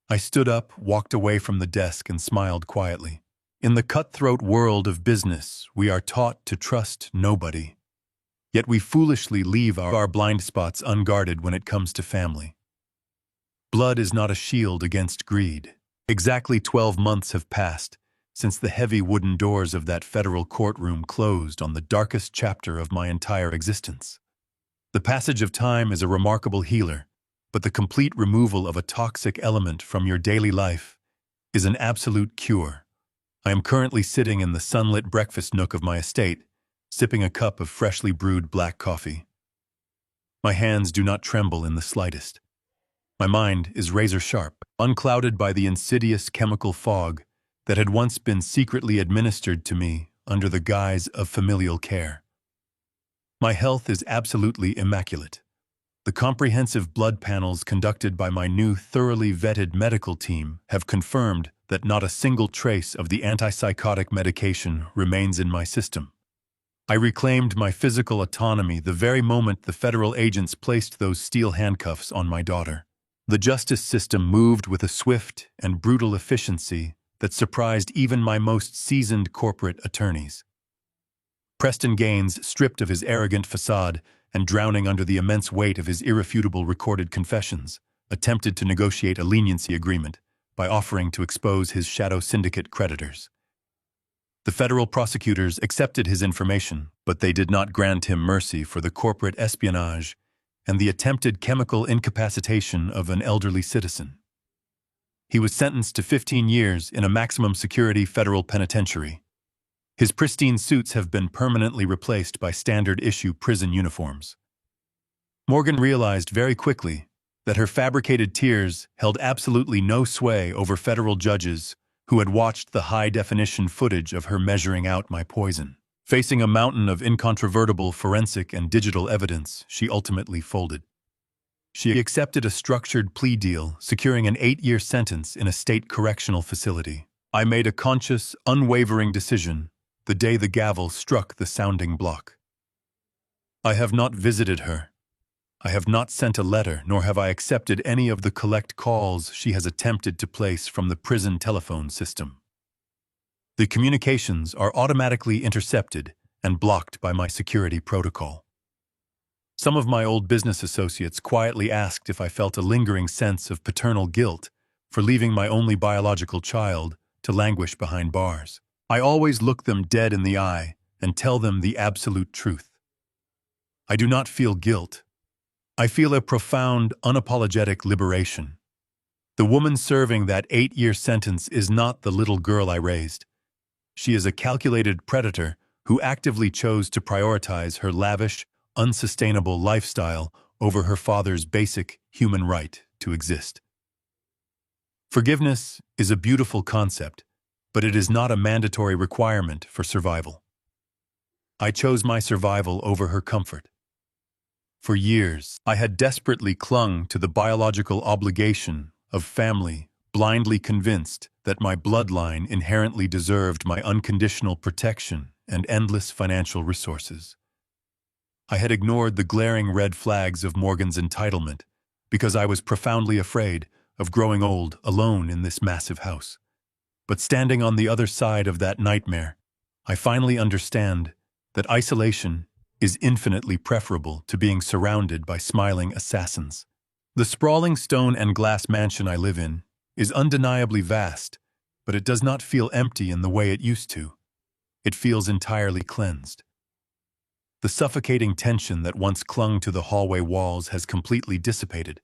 I stood up, walked away from the desk, and smiled quietly. In the cutthroat world of business, we are taught to trust nobody. Yet we foolishly leave our blind spots unguarded when it comes to family. Blood is not a shield against greed. Exactly 12 months have passed, since the heavy wooden doors of that federal courtroom closed on the darkest chapter of my entire existence. The passage of time is a remarkable healer, but the complete removal of a toxic element from your daily life is an absolute cure. I am currently sitting in the sunlit breakfast nook of my estate, sipping a cup of freshly brewed black coffee. My hands do not tremble in the slightest. My mind is razor-sharp, unclouded by the insidious chemical fog that had once been secretly administered to me under the guise of familial care. My health is absolutely immaculate. The comprehensive blood panels conducted by my new thoroughly vetted medical team have confirmed that not a single trace of the antipsychotic medication remains in my system. I reclaimed my physical autonomy the very moment the federal agents placed those steel handcuffs on my daughter. The justice system moved with a swift and brutal efficiency that surprised even my most seasoned corporate attorneys. Preston Gaines, stripped of his arrogant facade and drowning under the immense weight of his irrefutable recorded confessions, attempted to negotiate a leniency agreement by offering to expose his shadow syndicate creditors. The federal prosecutors accepted his information, but they did not grant him mercy for the corporate espionage and the attempted chemical incapacitation of an elderly citizen. He was sentenced to 15 years in a maximum security federal penitentiary. His pristine suits have been permanently replaced by standard-issue prison uniforms. Morgan realized very quickly that her fabricated tears held absolutely no sway over federal judges who had watched the high-definition footage of her measuring out my poison. Facing a mountain of incontrovertible forensic and digital evidence, she ultimately folded. She accepted a structured plea deal, securing an 8-year sentence in a state correctional facility. I made a conscious, unwavering decision the day the gavel struck the sounding block. I have not visited her. I have not sent a letter, nor have I accepted any of the collect calls she has attempted to place from the prison telephone system. The communications are automatically intercepted and blocked by my security protocol. Some of my old business associates quietly asked if I felt a lingering sense of paternal guilt for leaving my only biological child to languish behind bars. I always look them dead in the eye and tell them the absolute truth. I do not feel guilt. I feel a profound, unapologetic liberation. The woman serving that 8-year sentence is not the little girl I raised. She is a calculated predator who actively chose to prioritize her lavish, unsustainable lifestyle over her father's basic human right to exist. Forgiveness is a beautiful concept, but it is not a mandatory requirement for survival. I chose my survival over her comfort. For years, I had desperately clung to the biological obligation of family, blindly convinced that my bloodline inherently deserved my unconditional protection and endless financial resources. I had ignored the glaring red flags of Morgan's entitlement because I was profoundly afraid of growing old alone in this massive house. But standing on the other side of that nightmare, I finally understand that isolation is infinitely preferable to being surrounded by smiling assassins. The sprawling stone and glass mansion I live in is undeniably vast, but it does not feel empty in the way it used to. It feels entirely cleansed. The suffocating tension that once clung to the hallway walls has completely dissipated.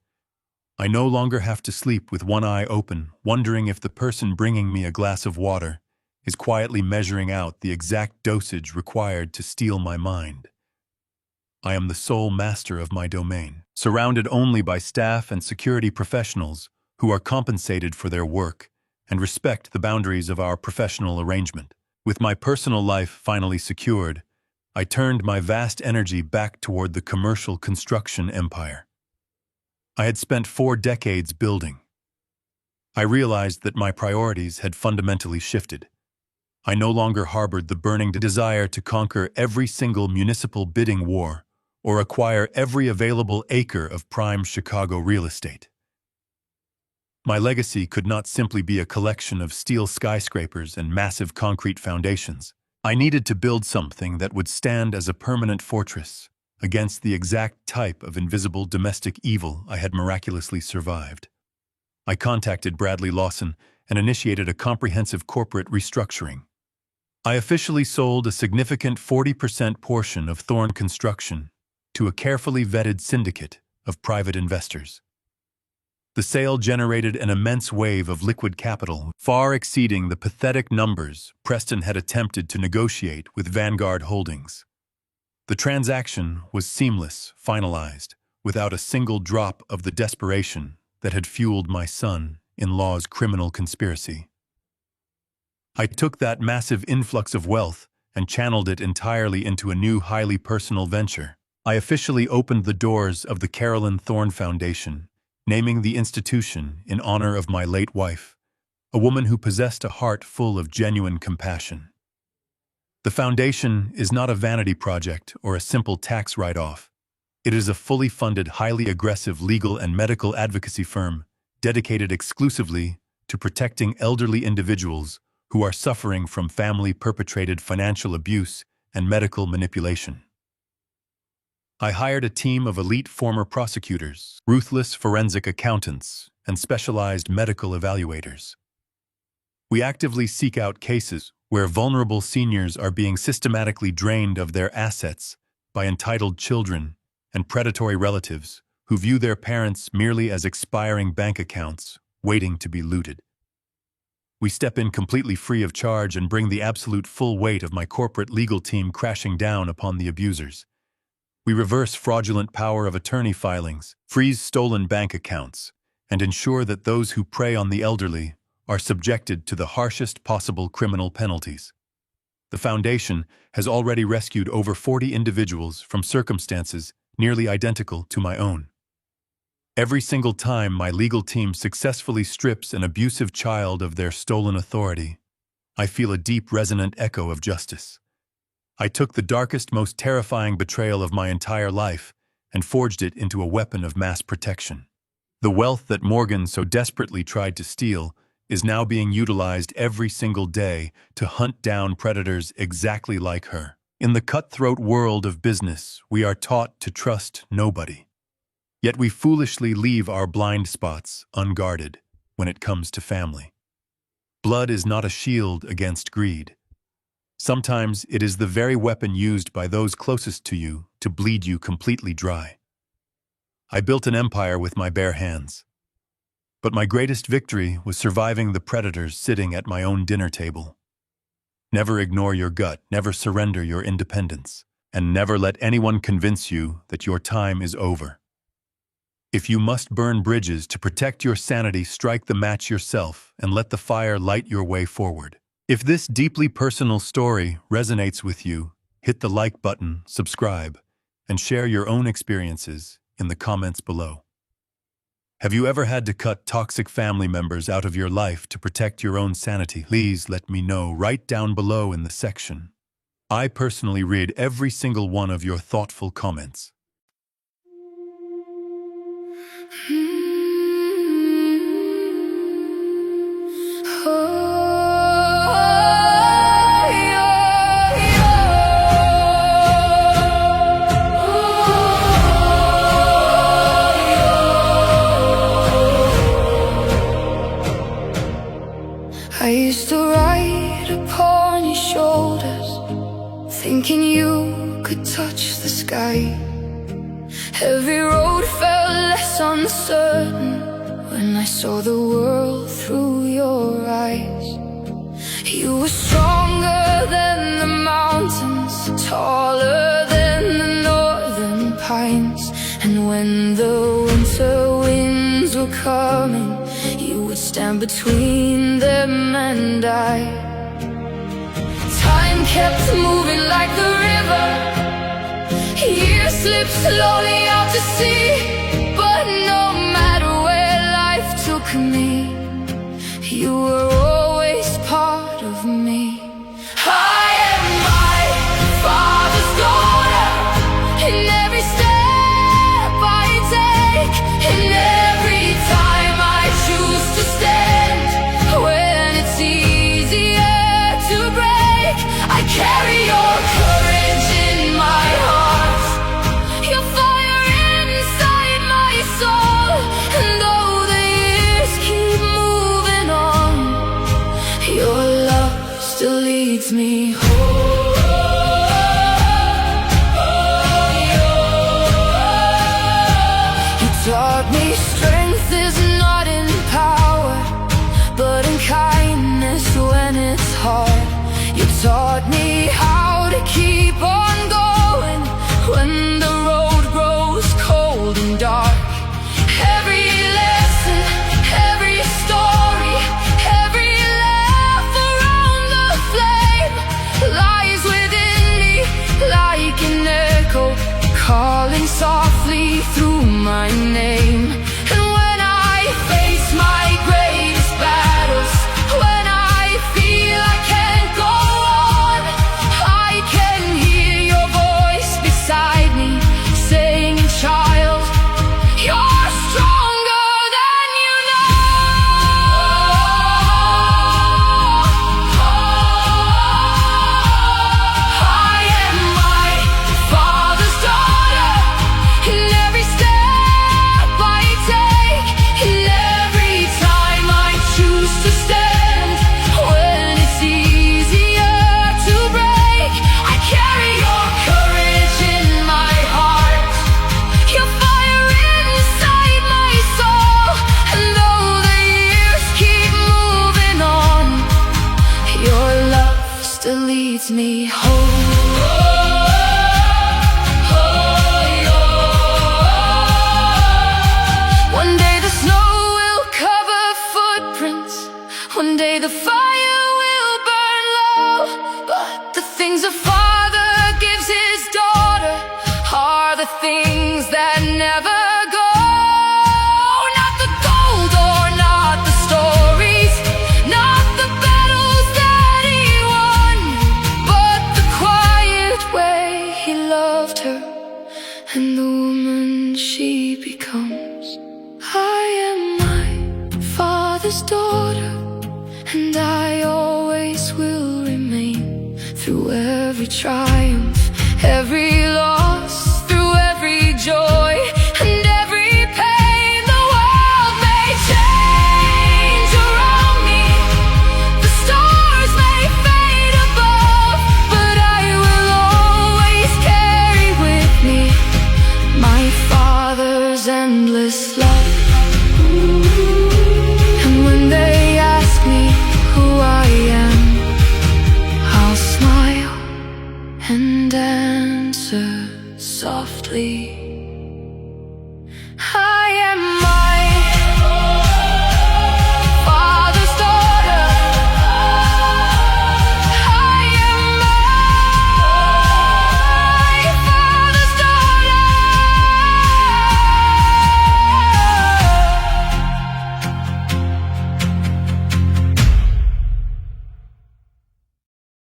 I no longer have to sleep with one eye open, wondering if the person bringing me a glass of water is quietly measuring out the exact dosage required to steal my mind. I am the sole master of my domain, surrounded only by staff and security professionals who are compensated for their work and respect the boundaries of our professional arrangement. With my personal life finally secured, I turned my vast energy back toward the commercial construction empire I had spent 4 decades building. I realized that my priorities had fundamentally shifted. I no longer harbored the burning desire to conquer every single municipal bidding war or acquire every available acre of prime Chicago real estate. My legacy could not simply be a collection of steel skyscrapers and massive concrete foundations. I needed to build something that would stand as a permanent fortress against the exact type of invisible domestic evil I had miraculously survived. I contacted Bradley Lawson and initiated a comprehensive corporate restructuring. I officially sold a significant 40% portion of Thorn Construction to a carefully vetted syndicate of private investors. The sale generated an immense wave of liquid capital, far exceeding the pathetic numbers Preston had attempted to negotiate with Vanguard Holdings. The transaction was seamless, finalized, without a single drop of the desperation that had fueled my son-in-law's criminal conspiracy. I took that massive influx of wealth and channeled it entirely into a new, highly personal venture. I officially opened the doors of the Carolyn Thorne Foundation, naming the institution in honor of my late wife, a woman who possessed a heart full of genuine compassion. The foundation is not a vanity project or a simple tax write-off. It is a fully funded, highly aggressive legal and medical advocacy firm dedicated exclusively to protecting elderly individuals who are suffering from family-perpetrated financial abuse and medical manipulation. I hired a team of elite former prosecutors, ruthless forensic accountants, and specialized medical evaluators. We actively seek out cases where vulnerable seniors are being systematically drained of their assets by entitled children and predatory relatives who view their parents merely as expiring bank accounts waiting to be looted. We step in completely free of charge and bring the absolute full weight of my corporate legal team crashing down upon the abusers. We reverse fraudulent power of attorney filings, freeze stolen bank accounts, and ensure that those who prey on the elderly are subjected to the harshest possible criminal penalties. The Foundation has already rescued over 40 individuals from circumstances nearly identical to my own. Every single time my legal team successfully strips an abusive child of their stolen authority, I feel a deep, resonant echo of justice. I took the darkest, most terrifying betrayal of my entire life and forged it into a weapon of mass protection. The wealth that Morgan so desperately tried to steal is now being utilized every single day to hunt down predators exactly like her. In the cutthroat world of business, we are taught to trust nobody. Yet we foolishly leave our blind spots unguarded when it comes to family. Blood is not a shield against greed. Sometimes it is the very weapon used by those closest to you to bleed you completely dry. I built an empire with my bare hands. But my greatest victory was surviving the predators sitting at my own dinner table. Never ignore your gut, never surrender your independence, and never let anyone convince you that your time is over. If you must burn bridges to protect your sanity, strike the match yourself and let the fire light your way forward. If this deeply personal story resonates with you, hit the like button, subscribe, and share your own experiences in the comments below. Have you ever had to cut toxic family members out of your life to protect your own sanity? Please let me know right down below in the section. I personally read every single one of your thoughtful comments. I used to ride upon your shoulders, thinking you could touch the sky. Every road felt less uncertain when I saw the world through your eyes. You were stronger than the mountains, taller than the northern pines. And when the winter winds were coming, you would stand between them and I. Time kept moving like the river, years slipped slowly out to sea. But no matter where life took me, you were always part of me. I am my father's daughter, in every step I take, in every time I choose to stand. When it's easier to break, I carry your courage in my heart, your fire inside softly through my name. And when I face my greatest battles, when I feel I can't go on, I can hear your voice beside me saying, child, you're stronger than you know. I am my Father's daughter, in every step I take, in every time I choose to stand. When it's easier to break, I carry your courage in my heart, your fire inside my soul. And though the years keep moving on, your love still leads me home. One day the snow will cover footprints, one day the fire will burn low, but the things a father gives his daughter are the things that never go. Not the gold or not the stories, not the battles that he won, but the quiet way he loved her and the woman she becomes. I am my Father's daughter, and I always will remain. Through every triumph, every